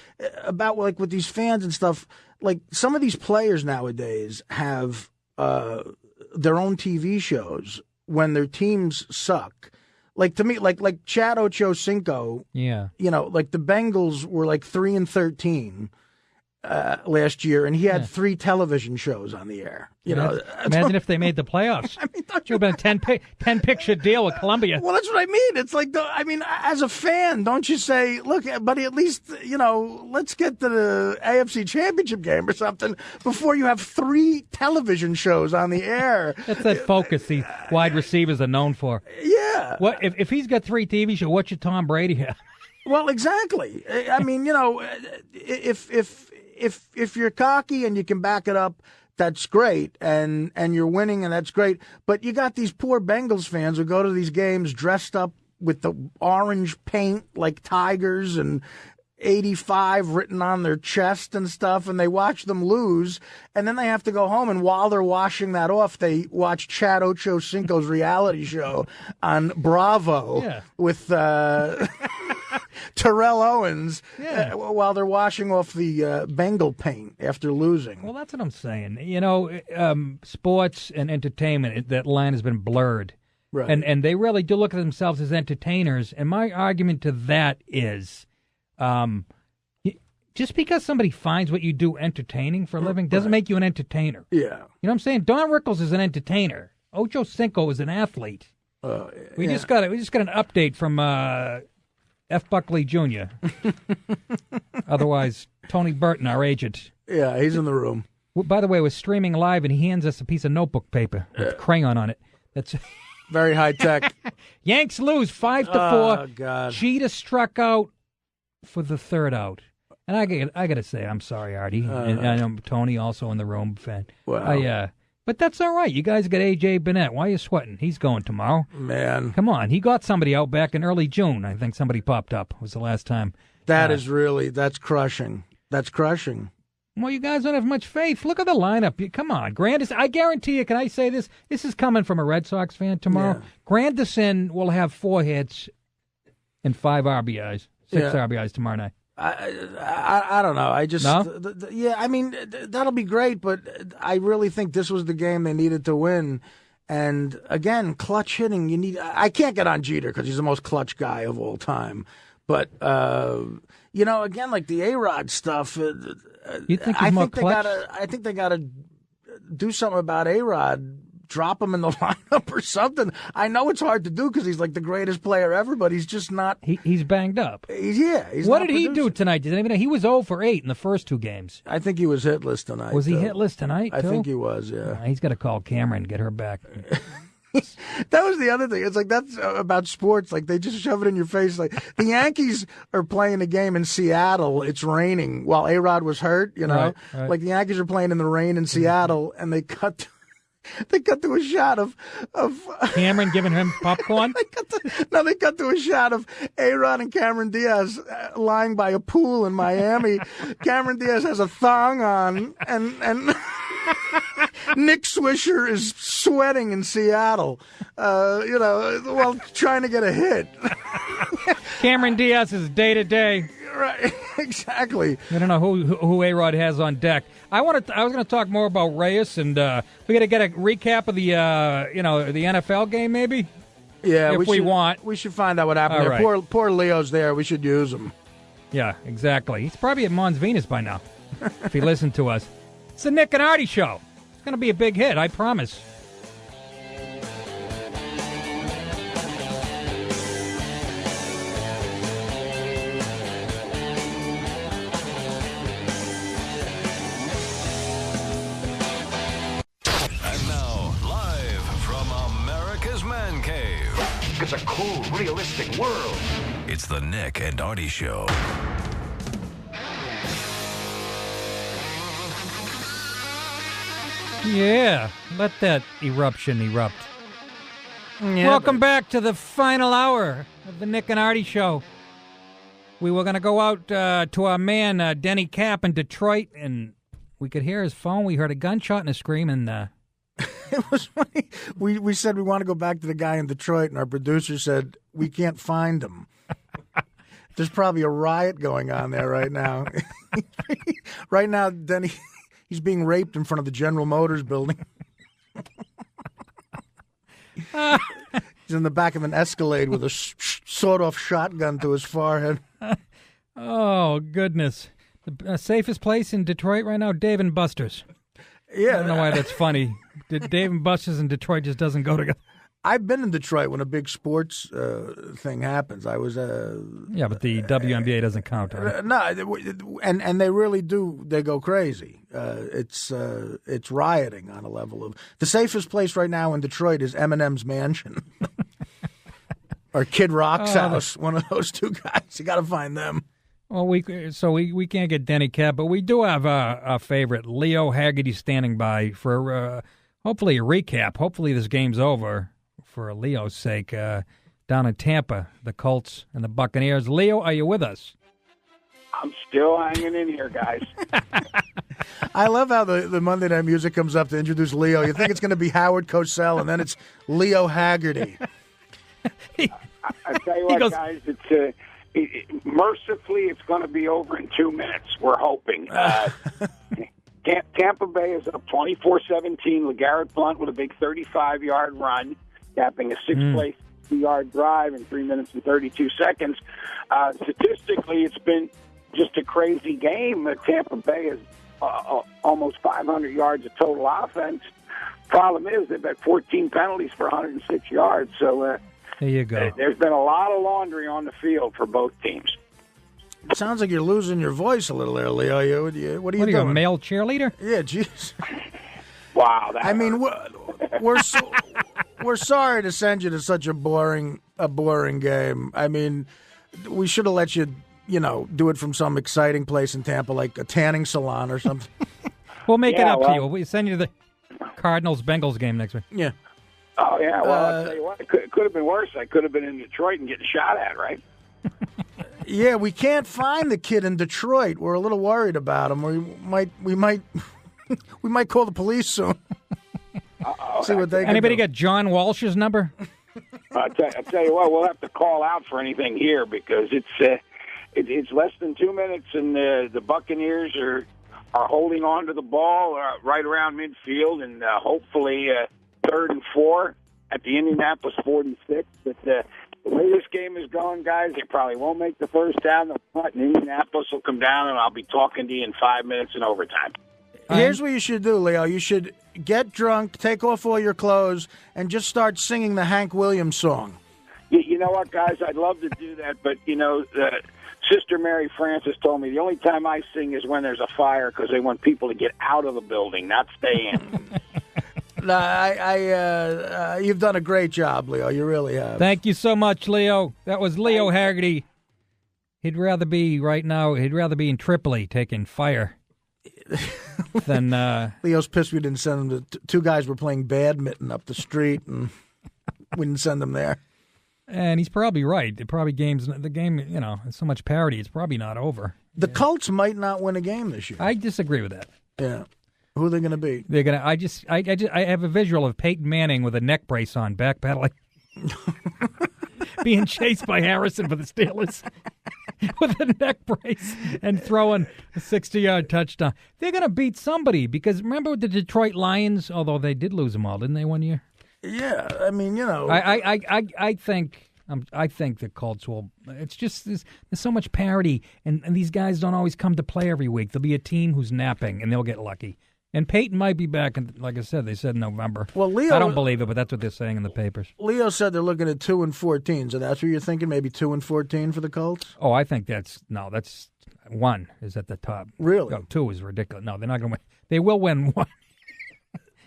about with these fans and stuff. Like some of these players nowadays have their own TV shows when their teams suck. Like to me, like Chad Ochocinco. Yeah. Like the Bengals were 3-13 last year, and he had 3 television shows on the air. Imagine if they made the playoffs. I mean, it would have been a 10 picture deal with Columbia. Well, that's what I mean. It's like, as a fan, don't you say, look, buddy, at least, let's get to the AFC Championship game or something before you have 3 television shows on the air. That's that focus these wide receivers are known for. Yeah. What if he's got 3 TV shows? What should Tom Brady have? Well, exactly. I mean, if you're cocky and you can back it up, that's great, and you're winning, and that's great. But you got these poor Bengals fans who go to these games dressed up with the orange paint like tigers and 85 written on their chest and stuff, and they watch them lose, and then they have to go home, and while they're washing that off, they watch Chad Ochocinco's reality show on Bravo with Terrell Owens while they're washing off the Bengal paint after losing. Well, that's what I'm saying. You know, sports and entertainment, that line has been blurred. Right. And they really do look at themselves as entertainers. And my argument to that is just because somebody finds what you do entertaining for a living doesn't make you an entertainer. Yeah. You know what I'm saying? Don Rickles is an entertainer. Ocho Cinco is an athlete. We just got an update from F. Buckley Jr. Otherwise, Tony Burton, our agent. Yeah, he's in the room. By the way, we're streaming live, and he hands us a piece of notebook paper with a crayon on it. That's very high tech. Yanks lose 5-4. Oh, God. Cheetah struck out for the third out. And I got to say, I'm sorry, Artie. And I know Tony also in the room fan. Wow. But that's all right. You guys got A.J. Burnett. Why are you sweating? He's going tomorrow. Man. Come on. He got somebody out back in early June. I think somebody popped up. Was the last time. That's crushing. That's crushing. Well, you guys don't have much faith. Look at the lineup. Come on. I guarantee you, can I say this? This is coming from a Red Sox fan tomorrow. Yeah. Granderson will have 4 hits and 5 RBIs. 6 RBIs tomorrow night. I don't know. I just I mean that'll be great, but I really think this was the game they needed to win. And again, clutch hitting. I can't get on Jeter because he's the most clutch guy of all time. But again, like the A-Rod stuff. You think he's more clutch? I think they gotta do something about A-Rod. Drop him in the lineup or something. I know it's hard to do because he's like the greatest player ever, but he's just not. He's banged up. What did he do tonight? Did anybody know? He was 0 for 8 in the first 2 games. I think he was hitless tonight. Was he hitless tonight, too? I think he was, yeah. He's got to call Cameron and get her back. That was the other thing. It's like that's about sports. Like they just shove it in your face. Like the Yankees are playing a game in Seattle. It's raining while A-Rod was hurt. Right. Like the Yankees are playing in the rain in Seattle, and they cut to a shot of Cameron giving him popcorn. They cut to a shot of A-Rod and Cameron Diaz lying by a pool in Miami. Cameron Diaz has a thong on, and Nick Swisher is sweating in Seattle, while trying to get a hit. Cameron Diaz is day to day. Right, exactly. I don't know who A-Rod has on deck. I was going to talk more about Reyes, and we got to get a recap of the the NFL game, maybe. Yeah, if we want, we should find out what happened there. Right. Poor Leo's there. We should use him. Yeah, exactly. He's probably at Mons Venus by now, if he listened to us. It's the Nick and Artie Show. It's going to be a big hit, I promise. It's a cool, realistic world. It's the Nick and Artie Show. Yeah, let that eruption erupt. Yeah, welcome back to the final hour of the Nick and Artie Show. We were going to go out to our man, Denny Cap in Detroit, and we could hear his phone. We heard a gunshot and a scream, and it was funny. We said we want to go back to the guy in Detroit, and our producer said, we can't find him. There's probably a riot going on there right now. Right now, Denny, he's being raped in front of the General Motors building. He's in the back of an Escalade with a sawed-off shotgun to his forehead. Oh, goodness. The safest place in Detroit right now, Dave and Buster's. Yeah, I don't know why that's funny. Dave and Buster's in Detroit just doesn't go together. I've been in Detroit when a big sports thing happens. I was yeah, but the WNBA doesn't count. Right? No, and they really do. They go crazy. It's rioting on a level of the safest place right now in Detroit is Eminem's mansion or Kid Rock's house. One of those two guys. You got to find them. Well, we can't get Denny Cap, but we do have our favorite, Leo Haggerty, standing by for hopefully a recap. Hopefully this game's over for Leo's sake down in Tampa, the Colts and the Buccaneers. Leo, are you with us? I'm still hanging in here, guys. I love how the Monday Night Music comes up to introduce Leo. You think it's going to be Howard Cosell, and then it's Leo Haggerty. I tell you what, guys, Mercifully, it's going to be over in 2 minutes. We're hoping. Tampa Bay is up 24-17. LeGarrette Blount with a big 35-yard run, capping a six-play 60-yard drive in 3 minutes and 32 seconds. Statistically, it's been just a crazy game. Tampa Bay is almost 500 yards of total offense. Problem is, they've had 14 penalties for 106 yards. So there you go. There's been a lot of laundry on the field for both teams. It sounds like you're losing your voice a little there, Leo. What are you doing? A male cheerleader? Yeah, jeez. Wow. I mean, we're sorry to send you to such a boring game. I mean, we should have let you, do it from some exciting place in Tampa, like a tanning salon or something. We'll make it up to you. We'll send you to the Cardinals-Bengals game next week. Yeah. Oh, yeah. Well, I'll tell you what, it could have been worse. I could have been in Detroit and getting shot at, right? Yeah, we can't find the kid in Detroit. We're a little worried about him. We might call the police soon. See what they. Anybody got John Walsh's number? I'll tell you what, we'll have to call out for anything here because it's less than 2 minutes and the Buccaneers are holding on to the ball right around midfield and hopefully 3rd and 4 at the Indianapolis 46. But the way this game is going, guys, they probably won't make the first down. And Indianapolis will come down, and I'll be talking to you in 5 minutes in overtime. Here's what you should do, Leo. You should get drunk, take off all your clothes, and just start singing the Hank Williams song. You know what, guys? I'd love to do that, but, Sister Mary Frances told me the only time I sing is when there's a fire because they want people to get out of the building, not stay in. You've done a great job, Leo. You really have. Thank you so much, Leo. That was Leo Haggerty. He'd rather be in Tripoli taking fire than... Leo's pissed we didn't send him to... Two guys were playing badminton up the street, and we didn't send them there. And he's probably right. The game, there's so much parity, it's probably not over. The Colts might not win a game this year. I disagree with that. Yeah. Who are they going to beat? They're going to. I have a visual of Peyton Manning with a neck brace on, backpedaling, being chased by Harrison for the Steelers with a neck brace and throwing a 60-yard touchdown. They're going to beat somebody because remember the Detroit Lions? Although they did lose them all, didn't they, one year? Yeah, I mean, I think the Colts will. It's just there's so much parity, and these guys don't always come to play every week. There'll be a team who's napping, and they'll get lucky. And Peyton might be back, like I said, they said in November. Well, Leo, I don't believe it, but that's what they're saying in the papers. Leo said they're looking at 2-14, so that's what you're thinking, maybe 2-14 for the Colts? Oh, I think that's 1 is at the top. Really? No, 2 is ridiculous. No, they're not going to win. They will win 1.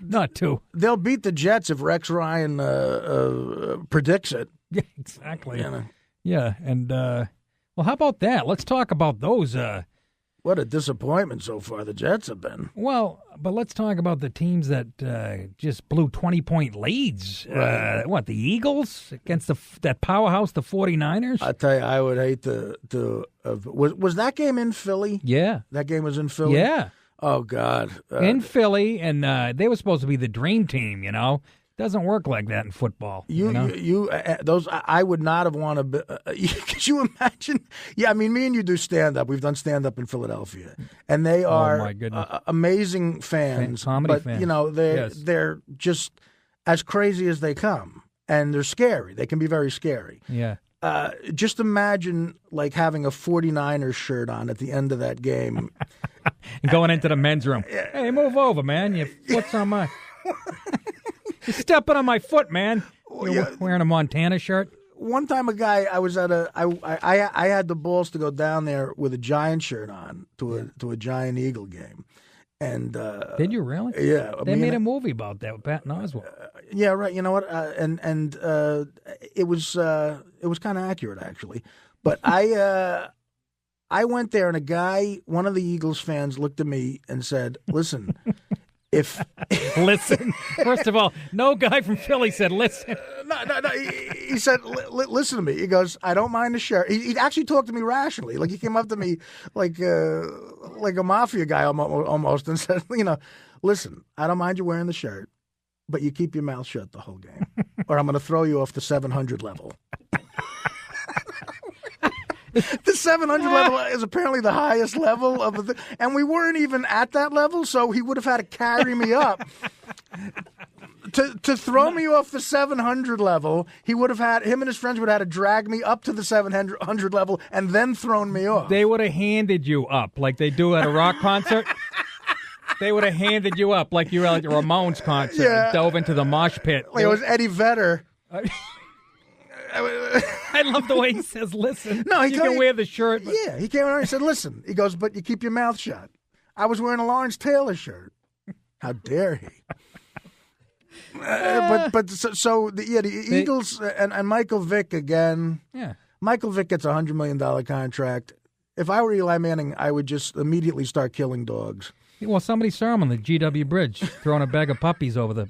Not 2. They'll beat the Jets if Rex Ryan predicts it. Yeah, exactly. Yeah, and well, how about that? Let's talk about those. What a disappointment so far the Jets have been. Well, but let's talk about the teams that just blew 20-point leads. Right. The Eagles against that powerhouse, the 49ers? I tell you, I would hate was that game in Philly? Yeah. That game was in Philly? Yeah. Oh, God. In Philly, and they were supposed to be the dream team, Doesn't work like that in football. I would not have wanted to. Could you imagine? Yeah, I mean, me and you do stand up. We've done stand up in Philadelphia, and they are amazing fans. Comedy fans. They're just as crazy as they come, and they're scary. They can be very scary. Yeah. Just imagine like having a 49ers shirt on at the end of that game, and going into the men's room. Hey, move over, man. Your foot's on my. You're stepping on my foot, man. You're wearing a Montana shirt. One time, a guy I was at I had the balls to go down there with a Giant shirt on to a Giant Eagle game, and did you really? Yeah, they made a movie about that with Patton Oswalt. Yeah, right. You know what? And it was kind of accurate actually, but I went there and one of the Eagles fans looked at me and said, "Listen." Listen. First of all, no guy from Philly said listen. No. He said, listen to me. He goes, I don't mind the shirt. He actually talked to me rationally. Like he came up to me like a mafia guy almost and said, listen, I don't mind you wearing the shirt, but you keep your mouth shut the whole game, or I'm going to throw you off the 700 level. The 700 level is apparently the highest level of the, and we weren't even at that level, so he would have had to carry me up. To throw me off the 700 level, him and his friends would have had to drag me up to the 700 level and then thrown me off. They would have handed you up like they do at a rock concert. They would have handed you up like you were at a Ramones concert and dove into the mosh pit. Like it was Eddie Vedder. I love the way he says, listen, you can wear the shirt. But... Yeah, he came around and said, listen. He goes, but you keep your mouth shut. I was wearing a Lawrence Taylor shirt. How dare he? The Eagles and Michael Vick again. Yeah. Michael Vick gets a $100 million contract. If I were Eli Manning, I would just immediately start killing dogs. Well, somebody saw him on the GW Bridge throwing a bag of puppies over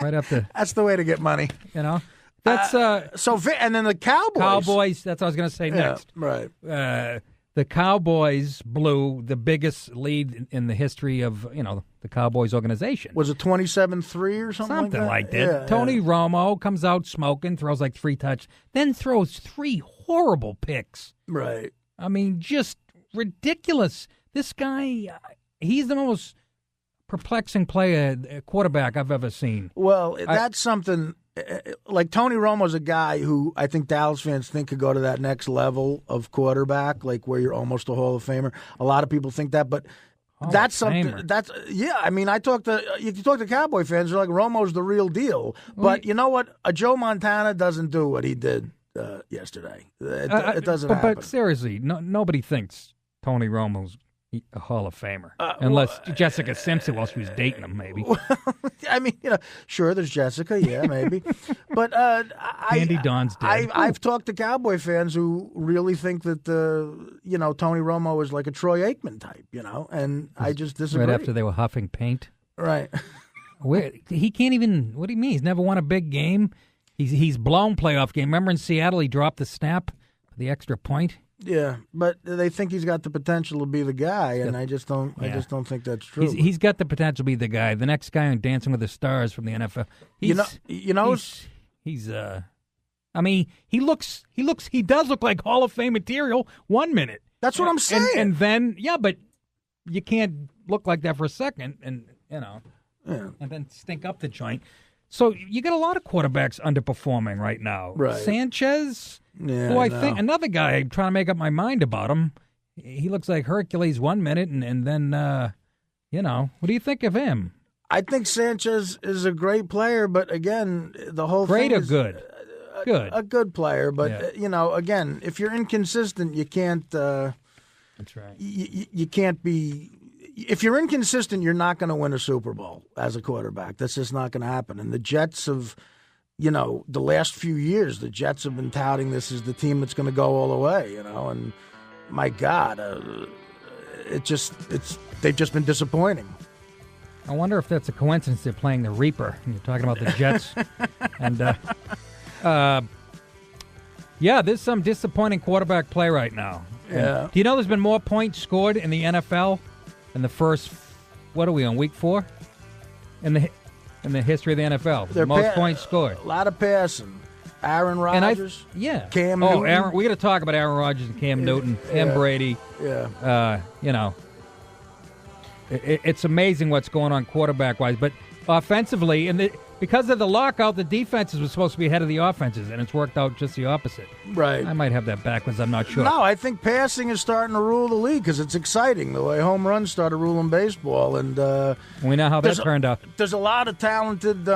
right up the. That's the way to get money. You know? That's and then the Cowboys. Cowboys, that's what I was going to say next. Right. The Cowboys blew the biggest lead in the history of, the Cowboys organization. Was it 27-3 or something like that? Yeah, Tony Romo comes out smoking, throws like 3 touchdowns, then throws 3 horrible picks. Right. I mean, just ridiculous. This guy, he's the most perplexing quarterback I've ever seen. Well, that's something... Like Tony Romo's a guy who I think Dallas fans think could go to that next level of quarterback, like where you're almost a Hall of Famer. A lot of people think that, but that's something. I mean, you talk to Cowboy fans, they're like Romo's the real deal. But you know what? A Joe Montana doesn't do what he did yesterday. It doesn't happen. But seriously, nobody thinks Tony Romo's a Hall of Famer, unless Jessica Simpson, while she was dating him, maybe. I mean, sure, there's Jessica, maybe. But Andy Don's dead. I've talked to Cowboy fans who really think that Tony Romo is like a Troy Aikman type, and I just disagree. Right after they were huffing paint, right? He can't even. What do you mean? He's never won a big game. He's blown playoff game. Remember in Seattle, he dropped the snap for the extra point. Yeah, but they think he's got the potential to be the guy, and I just don't. I just don't think that's true. He's got the potential to be the guy. The next guy on Dancing with the Stars from the NFL. He does look like Hall of Fame material 1 minute. That's what I'm saying. And then, but you can't look like that for a second, and and then stink up the joint. So you got a lot of quarterbacks underperforming right now. Right. Sanchez. Yeah, I think another guy, I'm trying to make up my mind about him. He looks like Hercules 1 minute, and then, what do you think of him? I think Sanchez is a great player, but again, the whole thing is... Great or good? Good. A good player, but, again, if you're inconsistent, you can't... That's right. You can't be... If you're inconsistent, you're not going to win a Super Bowl as a quarterback. That's just not going to happen. And the Jets have... the last few years, the Jets have been touting this as the team that's going to go all the way, and my God, they've just been disappointing. I wonder if that's a coincidence they're playing the Reaper, and you're talking about the Jets. And, there's some disappointing quarterback play right now. Yeah. And do you know there's been more points scored in the NFL in the first, what are we on, week 4? In the history of the NFL. The most points scored. A lot of passing. Aaron Rodgers. Cam Newton. Aaron. We got to talk about Aaron Rodgers and Cam Newton, Cam Brady. Yeah. It's amazing what's going on quarterback-wise. But offensively, because of the lockout, the defenses were supposed to be ahead of the offenses, and it's worked out just the opposite. Right. I might have that backwards. I'm not sure. No, I think passing is starting to rule the league because it's exciting the way home runs started ruling baseball. And we know how that turned out. There's a lot of talented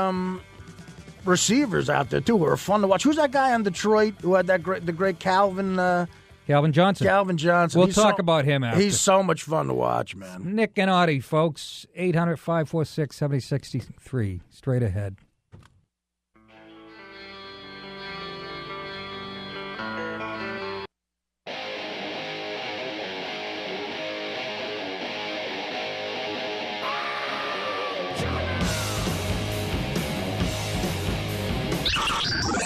receivers out there, too, who are fun to watch. Who's that guy on Detroit who had the great Calvin Johnson. Calvin Johnson. We'll talk about him after. He's so much fun to watch, man. Nick and Artie, folks. 800-546-7063. Straight ahead.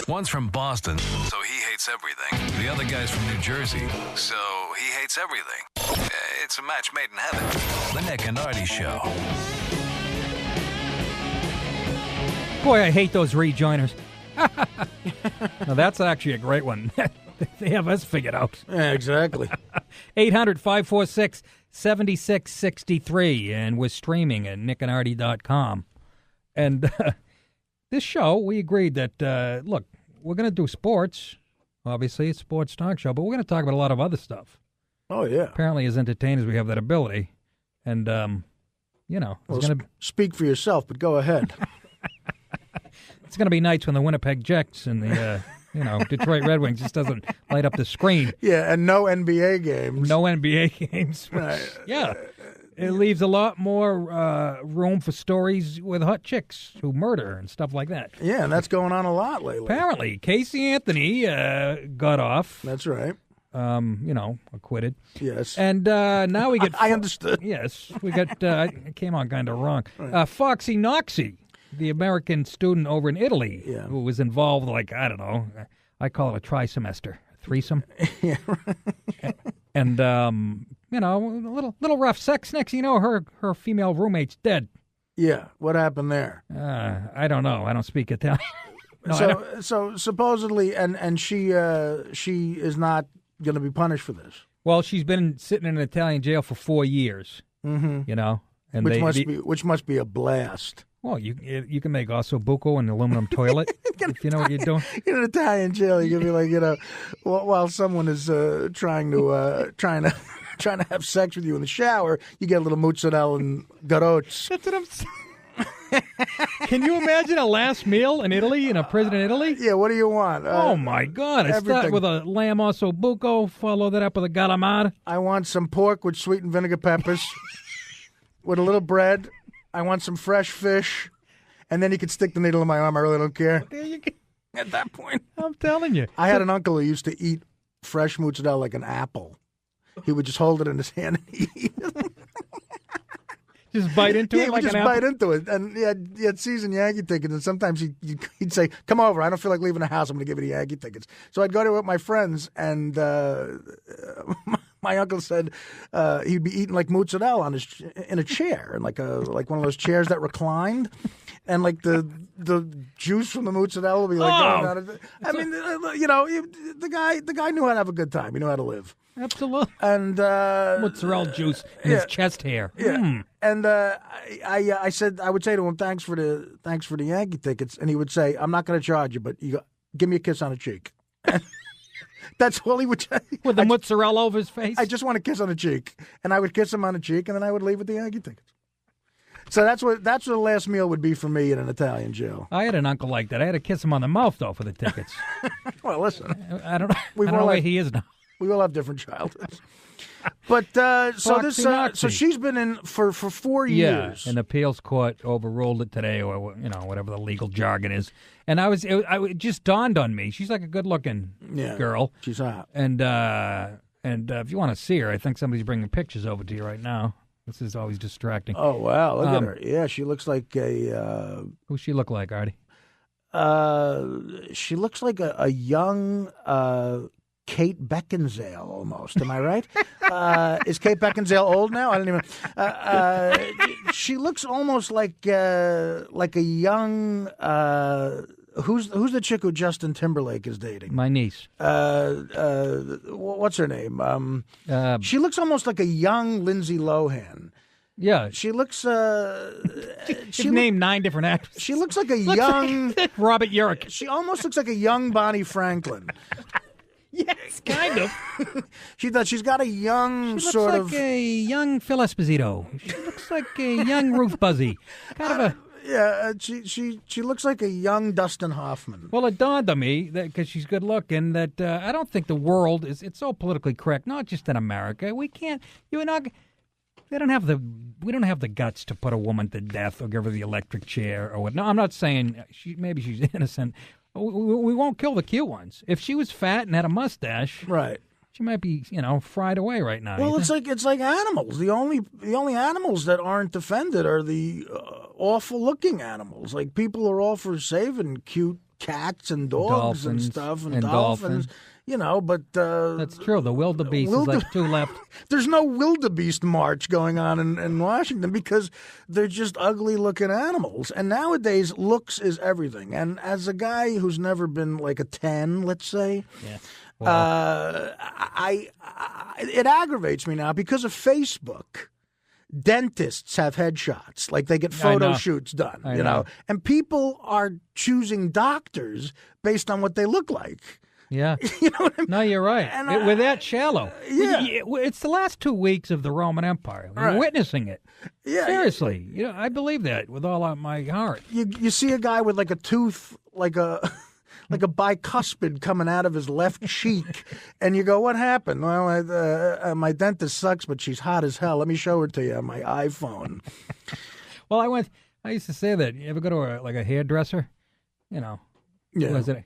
One's from Boston, so he hates everything. The other guy's from New Jersey, so he hates everything. It's a match made in heaven. The Nick and Artie Show. Boy, I hate those rejoiners. Now, that's actually a great one. They have us figured out. Yeah, exactly. 800-546-7663, and we're streaming at nickанdartie.com. And this show, we agreed that, look, we're going to do sports. Obviously, it's a sports talk show, but we're going to talk about a lot of other stuff. Oh, yeah. Apparently, as entertainers, we have that ability. And, speak for yourself, but go ahead. It's going to be nights when the Winnipeg Jets and the, Detroit Red Wings just doesn't light up the screen. Yeah, and no NBA games. No NBA games. Right. Yeah. It leaves a lot more room for stories with hot chicks who murder and stuff like that. Yeah, and that's going on a lot lately. Apparently, Casey Anthony got off. That's right. Acquitted. Yes. And now we get... I understood. Yes. We got... it came on kind of wrong. Right. Foxy Noxie, the American student over in Italy, who was involved, I don't know, I call it a tri-semester, threesome. Yeah. And, a little rough sex. Next thing you know, her female roommate's dead. Yeah. What happened there? I don't know. I don't speak Italian. So supposedly, and she is not going to be punished for this. Well, she's been sitting in an Italian jail for 4 years. Mm-hmm. And which must be a blast. Well, you can make ossobuco in an aluminum toilet if you know what you're doing. In an Italian jail, you can be like, while someone is trying to have sex with you in the shower, you get a little mozzarella and garotes. That's what I'm saying. Can you imagine a last meal in Italy, in a prison in Italy? Yeah, what do you want? Oh, my God. I start with a lamb ossobuco, follow that up with a galamar. I want some pork with sweet and vinegar peppers with a little bread. I want some fresh fish. And then you can stick the needle in my arm. I really don't care. There you go. At that point. I'm telling you. I had an uncle who used to eat fresh mozzarella like an apple. He would just hold it in his hand and eat it. Just bite into it like an apple? Yeah, bite into it. And he had season Yankee tickets, and sometimes he'd say, come over, I don't feel like leaving the house, I'm going to give you the Yankee tickets. So I'd go to it with my friends, and my uncle said he'd be eating like mozzarella in a chair, and like one of those chairs that reclined, and like the juice from the mozzarella would be like going down it. I mean, the guy knew how to have a good time. He knew how to live. Absolutely. And mozzarella juice in his chest hair. Yeah. And I said, I would say to him, thanks for the Yankee tickets, and he would say, I'm not going to charge you, but give me a kiss on the cheek. That's all he would say. With the mozzarella over his face? I just want a kiss on the cheek. And I would kiss him on the cheek, and then I would leave with the Yankee tickets. So that's what the last meal would be for me in an Italian jail. I had an uncle like that. I had to kiss him on the mouth, though, for the tickets. Well, listen. I don't know where he is now. We all have different childhoods. But so she's been in for 4 years. Yeah, an appeals court overruled it today, or whatever the legal jargon is. And it just dawned on me. She's like a good-looking girl. She's hot. And if you want to see her, I think somebody's bringing pictures over to you right now. This is always distracting. Oh wow, look at her. Yeah, she looks like a. Who's she look like, Artie? She looks like a young. Kate Beckinsale, almost. Am I right? Is Kate Beckinsale old now? I don't even. She looks almost like a young. Who's the chick who Justin Timberlake is dating? My niece. What's her name? She looks almost like a young Lindsay Lohan. Yeah, she looks. She named 9 different actors. She looks like a young Robert Urich. She almost looks like a young Bonnie Franklin. Yes, kind of. She's got a young sort of. She looks like a young Phil Esposito. She looks like a young Ruth Buzzy. Kind of a. Yeah, she looks like a young Dustin Hoffman. Well, it dawned on me that because she's good looking, that I don't think the world it's so politically correct. Not just in America. We can't. We don't have the guts to put a woman to death or give her the electric chair or what. No, I'm not saying maybe she's innocent. We won't kill the cute ones. If she was fat and had a mustache, right, she might be, fried away right now. Well, it's like animals. The only animals that aren't defended are the awful-looking animals. Like people are all for saving cute cats and dogs and stuff and dolphins. But that's true. The wildebeest is like 2 left. There's no wildebeest march going on in Washington because they're just ugly-looking animals. And nowadays, looks is everything. And as a guy who's never been like a 10, let's say, It aggravates me now because of Facebook. Dentists have headshots, like they get photo shoots done, you know, and people are choosing doctors based on what they look like. Yeah. You know what I mean? No, you're right. We're that shallow. Yeah. It's the last 2 weeks of the Roman Empire. We're witnessing it. Yeah. Seriously. You know, I believe that with all of my heart. You see a guy with like a tooth, like a bicuspid coming out of his left cheek, and you go, what happened? Well, my dentist sucks, but she's hot as hell. Let me show her to you on my iPhone. Well, I used to say that. You ever go to a hairdresser? You know. Yeah. Was it?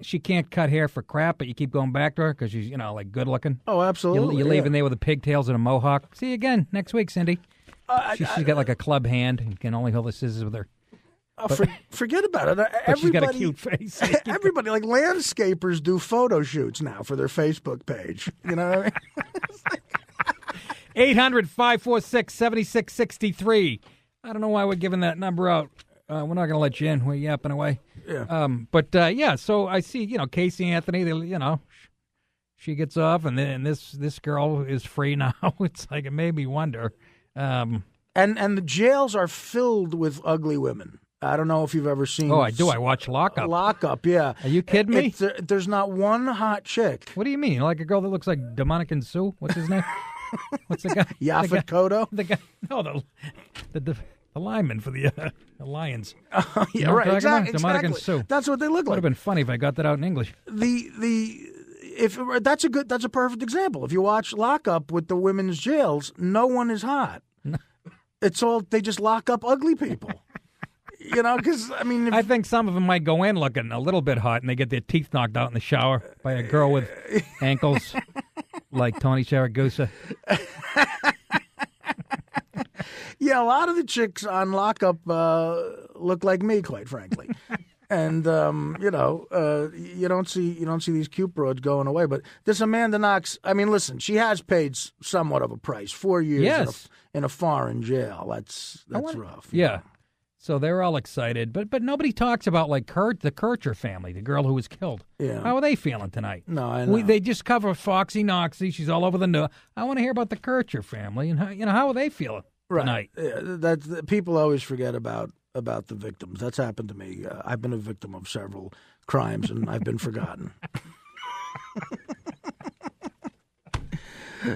She can't cut hair for crap, but you keep going back to her because she's, like, good looking. Oh, absolutely. You're leaving there with the pigtails and a mohawk. See you again next week, Cindy. She's got like a club hand and can only hold the scissors with her. Forget about it. But she's got a cute face. Everybody, like landscapers, do photo shoots now for their Facebook page. You know what I mean? 800-546-7663. I don't know why we're giving that number out. We're not going to let you in. We're yapping away. Yeah. So I see, Casey Anthony, she gets off, and then this girl is free now. It's like, it made me wonder. And the jails are filled with ugly women. I don't know if you've ever seen. Oh, I do. I watch Lockup. Lockup, yeah. Are you kidding me? There's not one hot chick. What do you mean? Like a girl that looks like Dominican Sue? What's his name? What's the guy? Yaphet Kotto? The guy. No, the lineman for the Lions. Oh, yeah, right. Exactly. Dominican Sue. That's what they look like. Would have been funny if I got that out in English. That's a perfect example. If you watch Lockup with the women's jails, no one is hot. It's all they just lock up ugly people. Because I think some of them might go in looking a little bit hot, and they get their teeth knocked out in the shower by a girl with ankles like Tony Saragusa. Yeah, a lot of the chicks on Lockup look like me, quite frankly. And you don't see these cute broads going away. But this Amanda Knox, listen, she has paid somewhat of a price. 4 years in a foreign jail. That's rough. Yeah. So they're all excited, but nobody talks about the Kircher family, the girl who was killed. Yeah. How are they feeling tonight? No, I know. They just cover Foxy Noxy. She's all over the news. I want to hear about the Kircher family and how are they feeling tonight? Yeah, people always forget about the victims. That's happened to me. I've been a victim of several crimes, and I've been forgotten.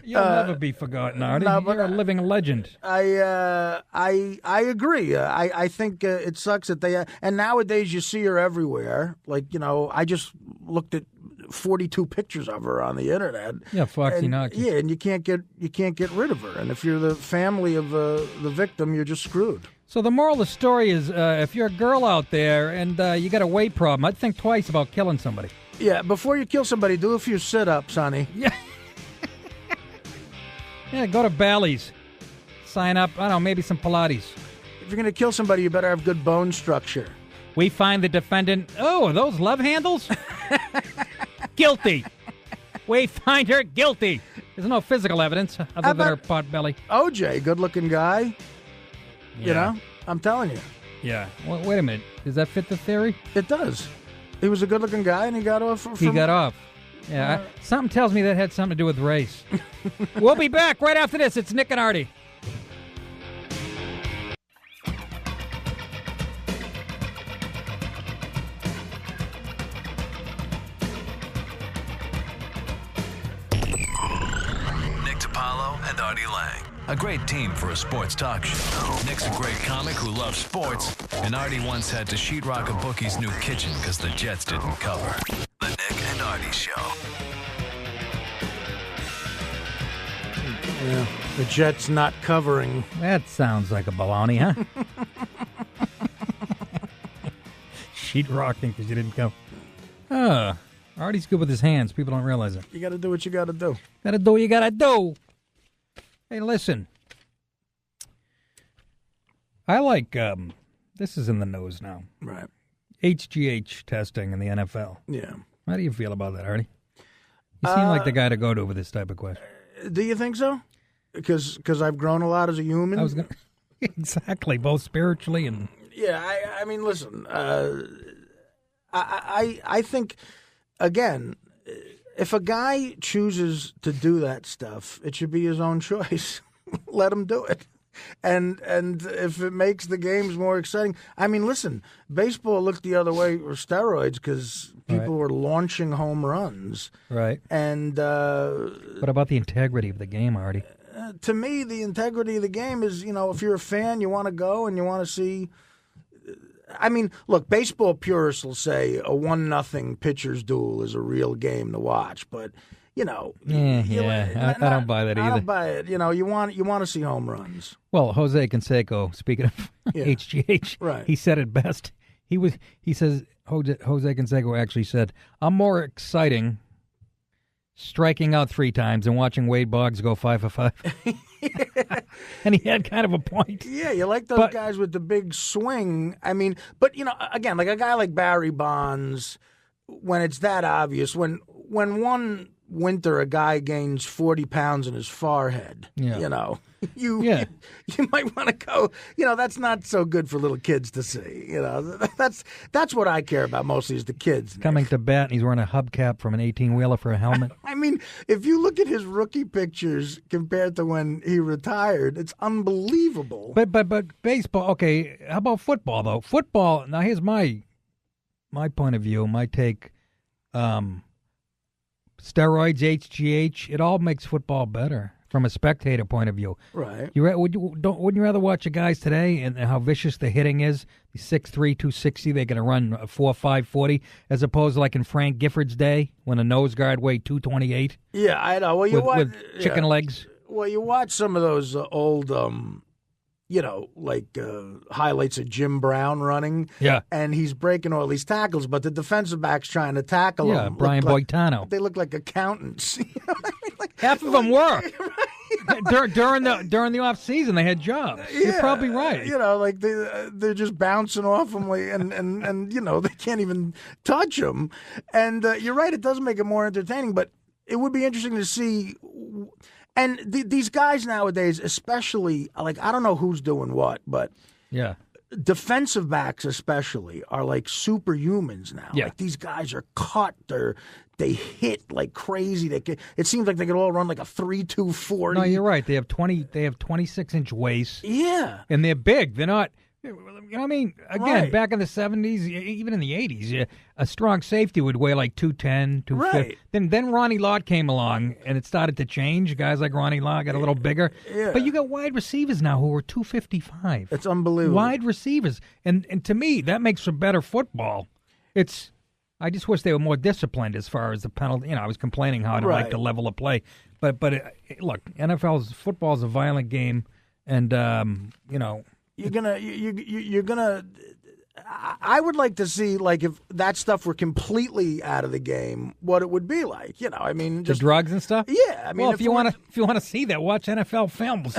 You'll never be forgotten, Artie. You're a living legend. I agree. I think it sucks that they and nowadays you see her everywhere. I just looked at 42 pictures of her on the internet. Yeah, Foxy Knox. Yeah, and you can't get rid of her. And if you're the family of the victim, you're just screwed. So the moral of the story is, if you're a girl out there and you got a weight problem, I'd think twice about killing somebody. Yeah, before you kill somebody, do a few sit-ups, honey. Yeah. Yeah, go to Bally's. Sign up. I don't know, maybe some Pilates. If you're going to kill somebody, you better have good bone structure. We find the defendant. Oh, are those love handles? Guilty. We find her guilty. There's no physical evidence other than her pot belly. OJ, good-looking guy. Yeah. I'm telling you. Yeah. Well, wait a minute. Does that fit the theory? It does. He was a good-looking guy, and he got off. He got off. Yeah. Something tells me that had something to do with race. We'll be back right after this. It's Nick and Artie. Nick Apollo and Artie Lang. A great team for a sports talk show. Nick's a great comic who loves sports, and Artie once had to sheetrock a bookie's new kitchen because the Jets didn't cover. The Nick and Artie Show. Yeah, the Jets not covering. That sounds like a baloney, huh? Sheetrocking because you didn't go. Artie's good with his hands. People don't realize it. You got to do what you got to do. Got to do what you got to do. Hey, listen. I like, this is in the news now. Right. HGH testing in the NFL. Yeah. How do you feel about that, Artie? You seem like the guy to go to with this type of question. Do you think so? Because I've grown a lot as a human? Exactly, both spiritually and... Yeah, I mean, listen, I think, again, if a guy chooses to do that stuff, it should be his own choice. Let him do it. And if it makes the games more exciting, I mean, listen, baseball looked the other way with steroids because people were launching home runs. Right. And what about the integrity of the game, Artie? To me, the integrity of the game is, if you're a fan, you want to go and you want to see. I mean, look, baseball purists will say a 1-0 pitcher's duel is a real game to watch, but. I don't buy that either. I don't buy it. You want to see home runs. Well, Jose Canseco, speaking of HGH, right. He said it best. He says Jose Canseco actually said, "I'm more exciting striking out 3 times and watching Wade Boggs go 5 for 5." And he had kind of a point. Yeah, you like those guys with the big swing. I mean, but again, like a guy like Barry Bonds, when it's that obvious, when one winter a guy gains 40 pounds in his forehead, you might want to go, that's not so good for little kids to see. That's what I care about mostly is the kids. Coming to bat, and he's wearing a hubcap from an 18-wheeler for a helmet. I mean, if you look at his rookie pictures compared to when he retired, it's unbelievable. But baseball, okay, how about football, though? Football, now here's my point of view, my take. Steroids, HGH, it all makes football better from a spectator point of view. Right. Wouldn't you rather watch the guys today and how vicious the hitting is? The 6'3", 260, they're going to run a 4.5 40, as opposed to like in Frank Gifford's day when a nose guard weighed 228. Yeah, I know. Well, with chicken legs. Well, you watch some of those old highlights of Jim Brown running. Yeah. And he's breaking all these tackles, but the defensive back's trying to tackle him. Yeah, Brian Boitano. They look like accountants. Half of them were. during the off season, they had jobs. Yeah, you're probably right. They're just bouncing off them, and they can't even touch them. And you're right, it does make it more entertaining, but it would be interesting to see. And these guys nowadays, especially, like, I don't know who's doing what, but defensive backs especially are like superhumans now. Yeah. Like, these guys are cut, they hit like crazy. It seems like they could all run like a 3.2 40. No, you're right. They have 26-inch waists. Yeah. And they're big. They're not. I mean, again, back in the 70s, even in the 80s, a strong safety would weigh like 210, 250. Right. Then Ronnie Lott came along, and it started to change. Guys like Ronnie Lott got a little bigger. Yeah. But you got wide receivers now who are 255. It's unbelievable. Wide receivers. And to me, that makes for better football. I just wish they were more disciplined as far as the penalty. I was complaining how I don't like the level of play. But look, football is a violent game, and, You're gonna. I would like to see, like, if that stuff were completely out of the game, what it would be like. I mean, just the drugs and stuff. Yeah, I mean, well, if you want to see that, watch NFL films,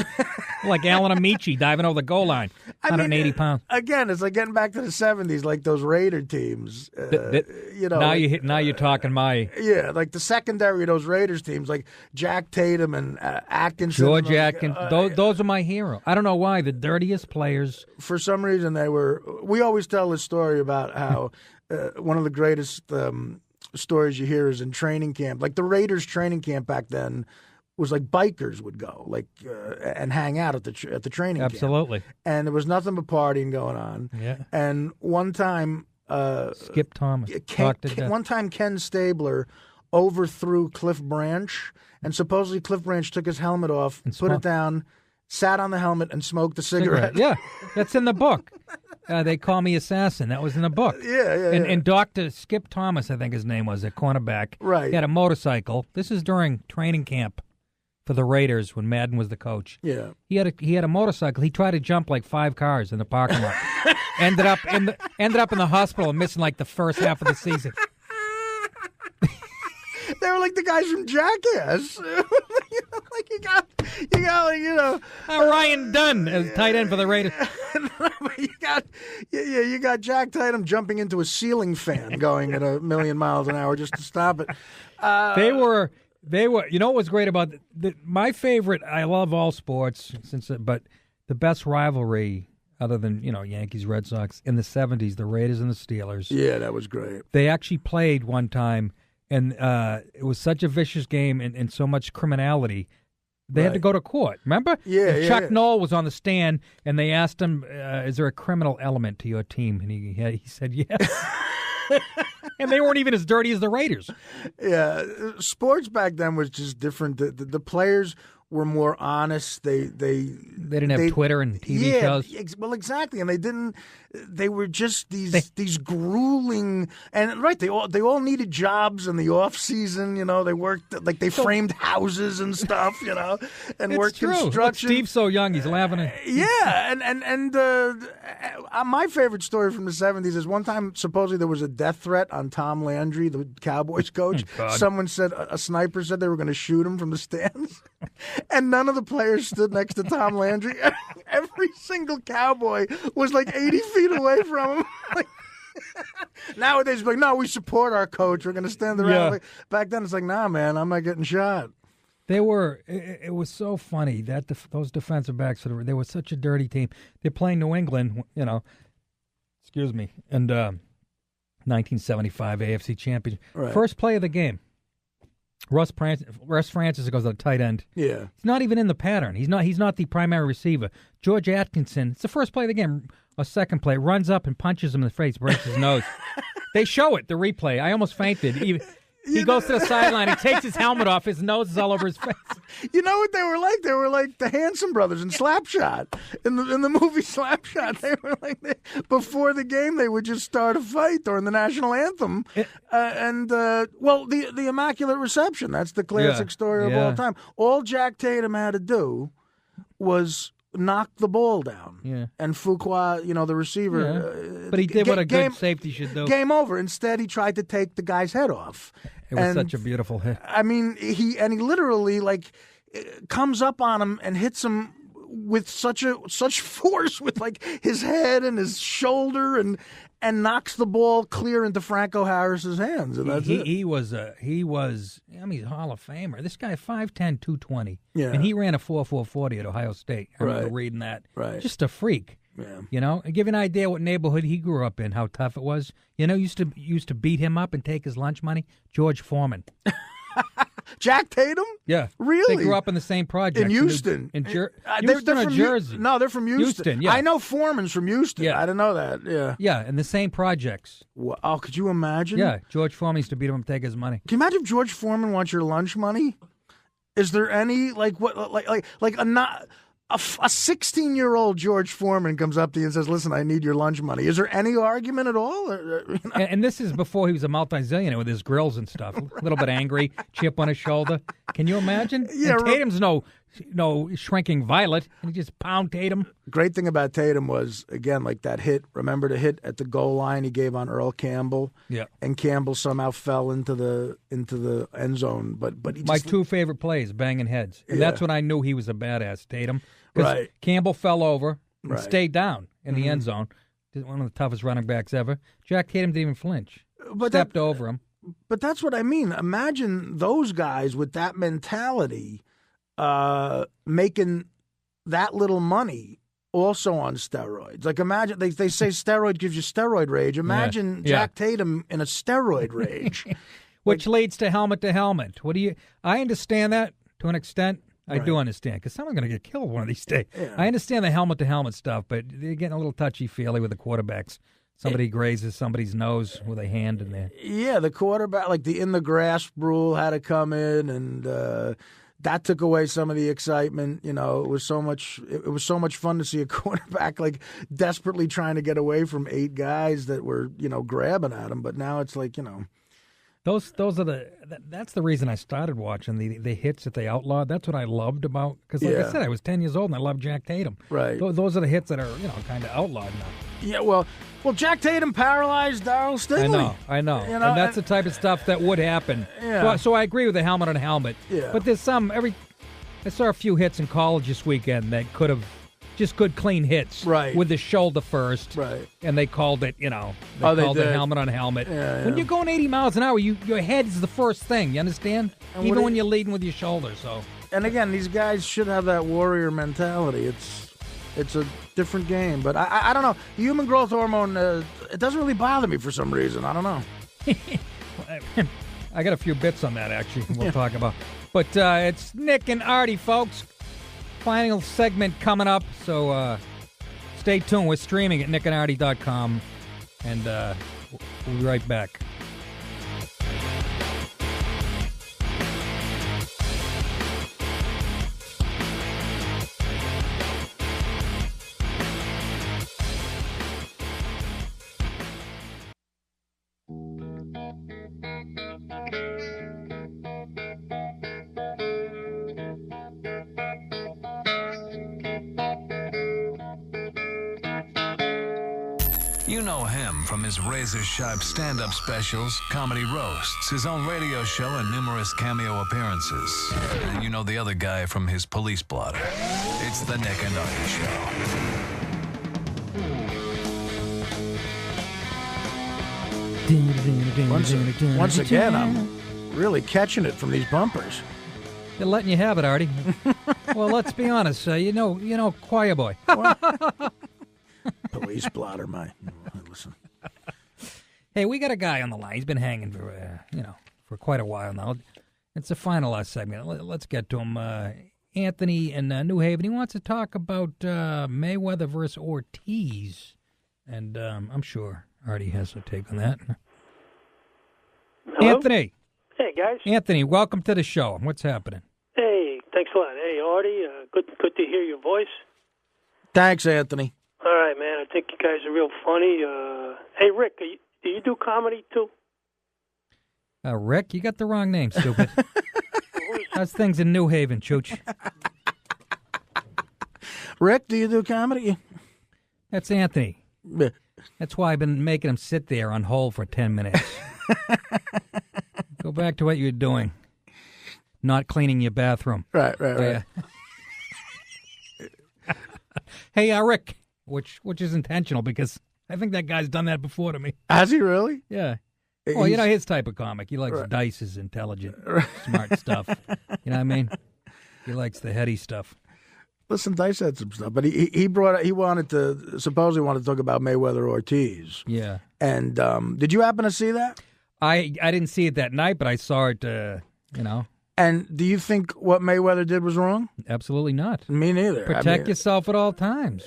like Alan Amici diving over the goal line, 180 pounds. Again, it's like getting back to the 70s, like those Raider teams. Now you're talking my like the secondary of those Raiders teams, like Jack Tatum and Atkinson. George Atkins. Those are my hero. I don't know why the dirtiest players. For some reason, they were. We always tell this story about how one of the greatest stories you hear is in training camp. Like the Raiders training camp back then was like bikers would go and hang out at the training camp. Absolutely. And there was nothing but partying going on. Yeah. And one time Skip Thomas one time Ken Stabler overthrew Cliff Branch, and supposedly Cliff Branch took his helmet off, put it down, sat on the helmet, and smoked a cigarette. Yeah, that's in the book. They Call Me Assassin. That was in the book. Yeah. And Dr. Skip Thomas, I think his name was, a cornerback. Right. He had a motorcycle. This is during training camp for the Raiders when Madden was the coach. Yeah. He had a motorcycle. He tried to jump like 5 cars in the parking lot. ended up in the hospital and missing like the first half of the season. They were like the guys from Jackass. You got Ryan Dunn as tight end for the Raiders. You got Jack Tatum jumping into a ceiling fan going at 1,000,000 miles an hour just to stop it. They were. You know what was great about my favorite? I love all sports, but the best rivalry, other than Yankees Red Sox in the '70s, the Raiders and the Steelers. Yeah, that was great. They actually played one time. and it was such a vicious game and so much criminality. They had to go to court. Remember? Yeah, Chuck Noll was on the stand, and they asked him, "Is there a criminal element to your team?" And he said, "Yes." And they weren't even as dirty as the Raiders. Yeah, sports back then was just different. The players were more honest. They didn't have Twitter and TV shows. Well, exactly, and they were just these grueling and they all needed jobs in the off season. They worked like they framed houses and stuff. And worked construction. Look, Steve's so young, he's laughing at. Yeah, and my favorite story from the 70s is one time supposedly there was a death threat on Tom Landry, the Cowboys coach. Someone said a sniper said they were going to shoot him from the stands. And none of the players stood next to Tom Landry. Every single Cowboy was like 80 feet away from him. Nowadays, it's like, no, we support our coach. We're going to stand around. Yeah. Back then, it's like, nah, man, I'm not getting shot. They were. It was so funny that those defensive backs. They were such a dirty team. They're playing New England. Excuse me. And 1975 AFC Championship. Right. First play of the game. Russ Francis goes to the tight end. Yeah. He's not even in the pattern. He's not the primary receiver. George Atkinson, it's the first play of the game, a second play, runs up and punches him in the face, breaks his nose. They show it, the replay. I almost fainted. He goes to the sideline. He takes his helmet off. His nose is all over his face. You know what they were like? They were like the Hanson brothers in Slapshot. In the movie Slapshot, they were like before the game they would just start a fight during the national anthem. The Immaculate Reception. That's the classic story of all time. All Jack Tatum had to do was knock the ball down. Yeah. And Fuqua, the receiver. But he did what a good safety should do. Game over. Instead, he tried to take the guy's head off. It was such a beautiful hit. I mean, he literally comes up on him and hits him with such force with his head and his shoulder and knocks the ball clear into Franco Harris's hands. And that's it. He was he's a Hall of Famer. This guy 5'10", 220. Yeah. And he ran a 4.40 at Ohio State. I remember reading that. Right. Just a freak. Yeah. And give you an idea what neighborhood he grew up in, how tough it was. Used to beat him up and take his lunch money. George Foreman. Jack Tatum? Yeah. Really? They grew up in the same project. In Houston. Houston or Jersey? No, they're from Houston. Yeah. I know Foreman's from Houston. Yeah. I didn't know that. Yeah. Yeah, in the same projects. Oh, could you imagine? Yeah, George Foreman used to beat him up and take his money. Can you imagine if George Foreman wants your lunch money? Is there any, a 16-year-old George Foreman comes up to you and says, "Listen, I need your lunch money." Is there any argument at all? And this is before he was a multi-zillionaire with his grills and stuff. A little bit angry, chip on his shoulder. Can you imagine? Yeah, and Tatum's no shrinking violet. And he just pound Tatum. Great thing about Tatum was, again, that hit. Remember the hit at the goal line he gave on Earl Campbell? Yeah. And Campbell somehow fell into the end zone. But he just, my two favorite plays, banging heads. And that's when I knew he was a badass, Tatum. Because Campbell fell over and stayed down in the end zone. One of the toughest running backs ever. Jack Tatum didn't even flinch. Stepped over him. But that's what I mean. Imagine those guys with that mentality making that little money also on steroids. Imagine, they say steroid gives you steroid rage. Imagine Jack Tatum in a steroid rage. Which leads to helmet. I understand that to an extent. I do understand, because someone's going to get killed one of these days. Yeah. I understand the helmet-to-helmet stuff, but they're getting a little touchy-feely with the quarterbacks. Somebody grazes somebody's nose with a hand in there. Yeah, the quarterback, the in-the-grasp rule had to come in, and that took away some of the excitement. It was so much fun to see a quarterback desperately trying to get away from 8 guys that were grabbing at him. But now it's Those are that's the reason I started watching the hits that they outlawed. That's what I loved about, because I said, I was 10 years old and I loved Jack Tatum. Right. Those are the hits that are kind of outlawed now. Yeah. Well, Jack Tatum paralyzed Darryl Stingley. I know. And that's the type of stuff that would happen. Yeah. So I agree with the helmet on helmet. Yeah. But there's I saw a few hits in college this weekend that could have. Just good, clean hits. Right. With the shoulder first. Right. And they called it, they called it helmet on helmet. Yeah, when you're going 80 miles an hour, your head is the first thing. You understand? And even when you're leading with your shoulder. So. And again, these guys should have that warrior mentality. It's a different game. But I don't know. The human growth hormone, it doesn't really bother me for some reason. I don't know. I got a few bits on that, actually, we'll talk about. But it's Nick and Artie, folks. Final segment coming up, so stay tuned. We're streaming at nickandartie.com, and we'll be right back. You know him from his razor-sharp stand-up specials, comedy roasts, his own radio show, and numerous cameo appearances. And you know the other guy from his police blotter. It's the Nick and Artie Show. Once again, I'm really catching it from these bumpers. They're letting you have it, Artie. Well, let's be honest. You know, choir boy. Police blotter, listen. Hey, we got a guy on the line. He's been hanging for quite a while now. It's the final segment. Let's get to him. Anthony in New Haven. He wants to talk about Mayweather versus Ortiz, and I'm sure Artie has a take on that. Hello? Anthony. Hey, guys. Anthony, welcome to the show. What's happening? Hey, thanks a lot. Hey, Artie, good to hear your voice. Thanks, Anthony. All right, man. I think you guys are real funny. Hey, Rick, do you do comedy too? Rick, you got the wrong name, stupid. How's things in New Haven, Chooch? Rick, do you do comedy? That's Anthony. That's why I've been making him sit there on hold for 10 minutes. Go back to what you were doing. Not cleaning your bathroom. Right. Hey, Rick, which is intentional because I think that guy's done that before to me. Has he really? Yeah. Well, his type of comic. He likes Dice's intelligent, smart stuff. You know what I mean? He likes the heady stuff. Listen, Dice had some stuff, but he wanted to talk about Mayweather Ortiz. Yeah. And did you happen to see that? I didn't see it that night, but I saw it. And do you think what Mayweather did was wrong? Absolutely not. Me neither. Protect yourself at all times.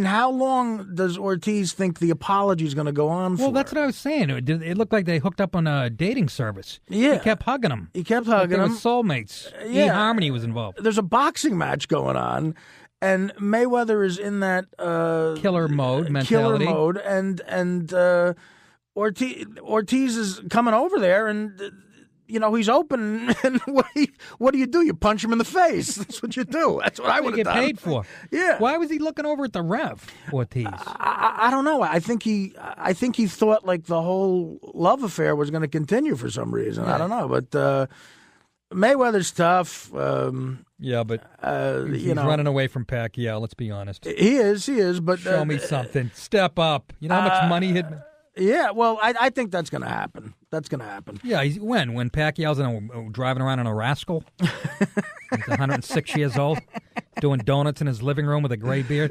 How long does Ortiz think the apology is going to go on for? Well, that's what I was saying. It looked like they hooked up on a dating service. Yeah. He kept hugging him. He kept hugging him. They were soulmates. Yeah. eHarmony was involved. There's a boxing match going on, and Mayweather is in that killer mode mentality. And Ortiz is coming over there, and he's open, and what do? You punch him in the face. That's what you do. That's what I would have done. Get paid for. Yeah. Why was he looking over at the ref, Ortiz? I don't know. I think he thought like the whole love affair was going to continue for some reason. Yeah. I don't know, but Mayweather's tough. Yeah, but he's running away from Pacquiao. Let's be honest. He is. But show me something. Step up. You know how much money he'd. Yeah, well, I think that's going to happen. Yeah, when Pacquiao's driving around in a rascal. He's 106 years old, doing donuts in his living room with a gray beard.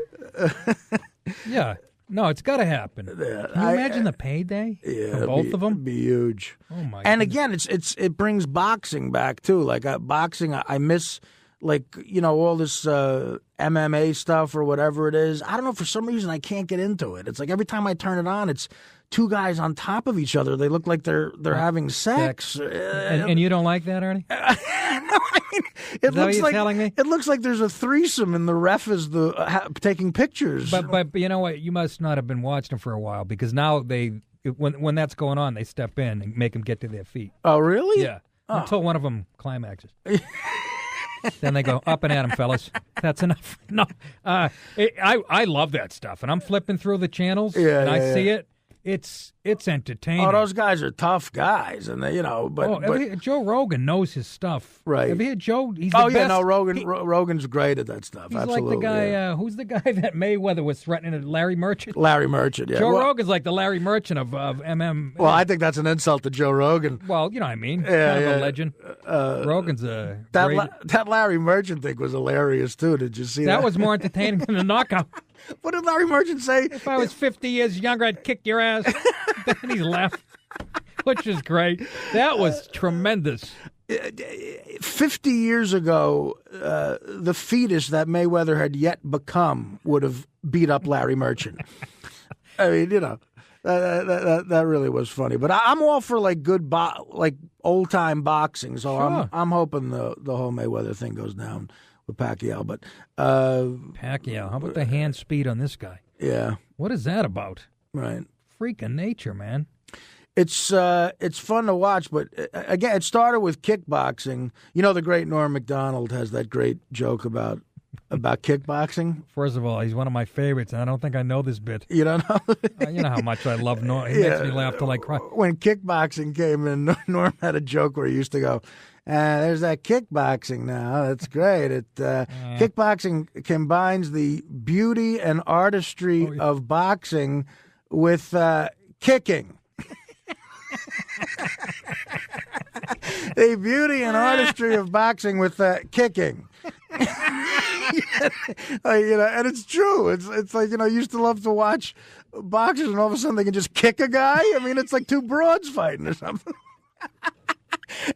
Yeah, no, it's got to happen. Can you imagine the payday for both of them? It'd be huge. Oh my! And goodness. Again, it brings boxing back too. Like boxing, I miss. All this MMA stuff or whatever it is. I don't know, for some reason I can't get into it. It's like every time I turn it on, it's two guys on top of each other. They look like they're having sex. And you don't like that, Artie? No, I mean, is that what you're telling me? It looks like there's a threesome and the ref is taking pictures. But you know what? You must not have been watching them for a while, because now when that's going on, they step in and make them get to their feet. Oh, really? Yeah. Until one of them climaxes. Then they go, up and at him, fellas. That's enough. No, I love that stuff, and I'm flipping through the channels, and I see it. It's entertaining. Oh, those guys are tough guys, and they, but Joe Rogan knows his stuff. Right? Have you heard Joe? He's the best. No, Rogan's great at that stuff. He's absolutely. Like the guy. Yeah. Who's the guy that Mayweather was threatening? Larry Merchant. Larry Merchant. Yeah. Joe Rogan's like the Larry Merchant of MM. Well, I think that's an insult to Joe Rogan. Well, you know what I mean. Yeah, kind of a legend. Rogan's a that Larry Merchant thing was hilarious too. Did you see that? That was more entertaining than the knockout. What did Larry Merchant say? If I was 50 years younger, I'd kick your ass. Then he laughed. which is great. That was tremendous. 50 years ago, the fetus that Mayweather had yet become would have beat up Larry Merchant. I mean, that really was funny. But I'm all for like good, like old time boxing. So Sure. I'm hoping the whole Mayweather thing goes down with Pacquiao. But Pacquiao, how about the hand speed on this guy? Yeah, what is that about? Right, freak of nature, man. It's fun to watch, but again, it started with kickboxing. You know, the great Norm Macdonald has that great joke about kickboxing. First of all, he's one of my favorites, and I don't think I know this bit. You don't know? You know how much I love Norm. He makes me laugh till I cry. When kickboxing came in, Norm had a joke where he used to go, there's that kickboxing now. That's great. Kickboxing combines the beauty and artistry of boxing with kicking. The beauty and artistry of boxing with kicking. And it's true. It's like, you used to love to watch boxers, and all of a sudden they can just kick a guy. I mean, it's like two broads fighting or something.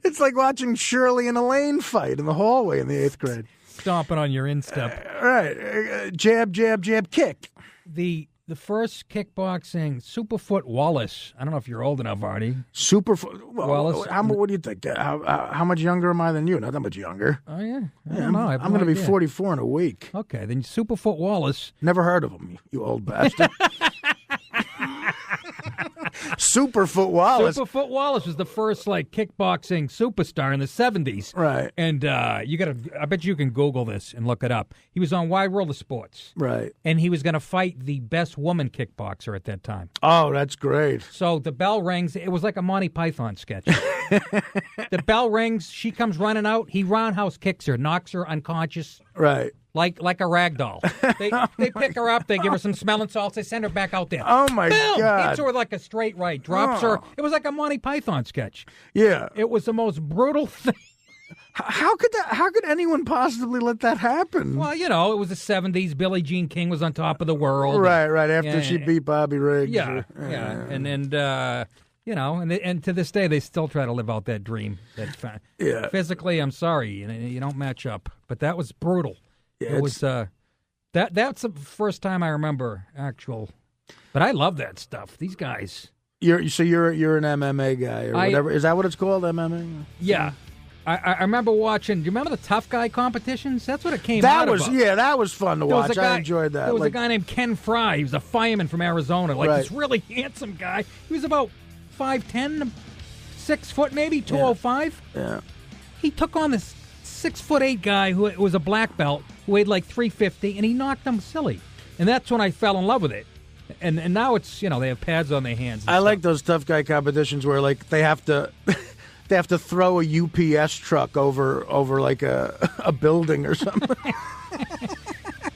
It's like watching Shirley and Elaine fight in the hallway in the 8th grade. Stomping on your instep. Right. Jab, jab, jab, kick. The first kickboxing, Superfoot Wallace. I don't know if you're old enough, Artie. Superfoot Wallace. What do you think? How much younger am I than you? Not that much younger. Oh, yeah. I don't know. I'm going to be 44 in a week. Okay, then Superfoot Wallace. Never heard of him, you old bastard. Superfoot Wallace. Superfoot Wallace was the first kickboxing superstar in the 70s. Right. And I bet you can Google this and look it up. He was on Wide World of Sports. Right. And he was going to fight the best woman kickboxer at that time. Oh, that's great. So the bell rings. It was like a Monty Python sketch. The bell rings. She comes running out. He roundhouse kicks her, knocks her unconscious. Right. Like a rag doll. They pick her up, they give her some smelling salts, they send her back out there. Oh, my Boom! God. Hits her with like a straight right, drops her. It was like a Monty Python sketch. Yeah. It was the most brutal thing. How could anyone possibly let that happen? Well, it was the 70s. Billie Jean King was on top of the world. Right, after she beat Bobby Riggs. Yeah. And to this day, they still try to live out that dream. Physically, I'm sorry, you don't match up. But that was brutal. Yeah, it was that's the first time I remember actual. But I love that stuff. These guys. You're an MMA guy or whatever. Is that what it's called, MMA? Yeah. I remember watching. Do you remember the tough guy competitions? That's what it came out of. That was fun to watch. I enjoyed that. There was a guy named Ken Fry. He was a fireman from Arizona, this really handsome guy. He was about 5'10", 6 foot, maybe 205. Yeah. He took on this 6'8" guy who was a black belt, who weighed like 350, and he knocked him silly. And that's when I fell in love with it. And now it's they have pads on their hands. I like those tough guy competitions where they have to. They have to throw a UPS truck over like a building or something.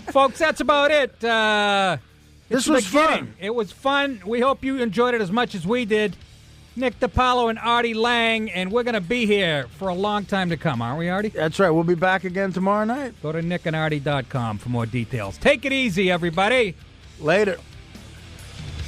Folks, that's about it. This was fun. It was fun. We hope you enjoyed it as much as we did. Nick DiPaolo and Artie Lang, and we're going to be here for a long time to come, aren't we, Artie? That's right. We'll be back again tomorrow night. Go to nickandartie.com for more details. Take it easy, everybody. Later.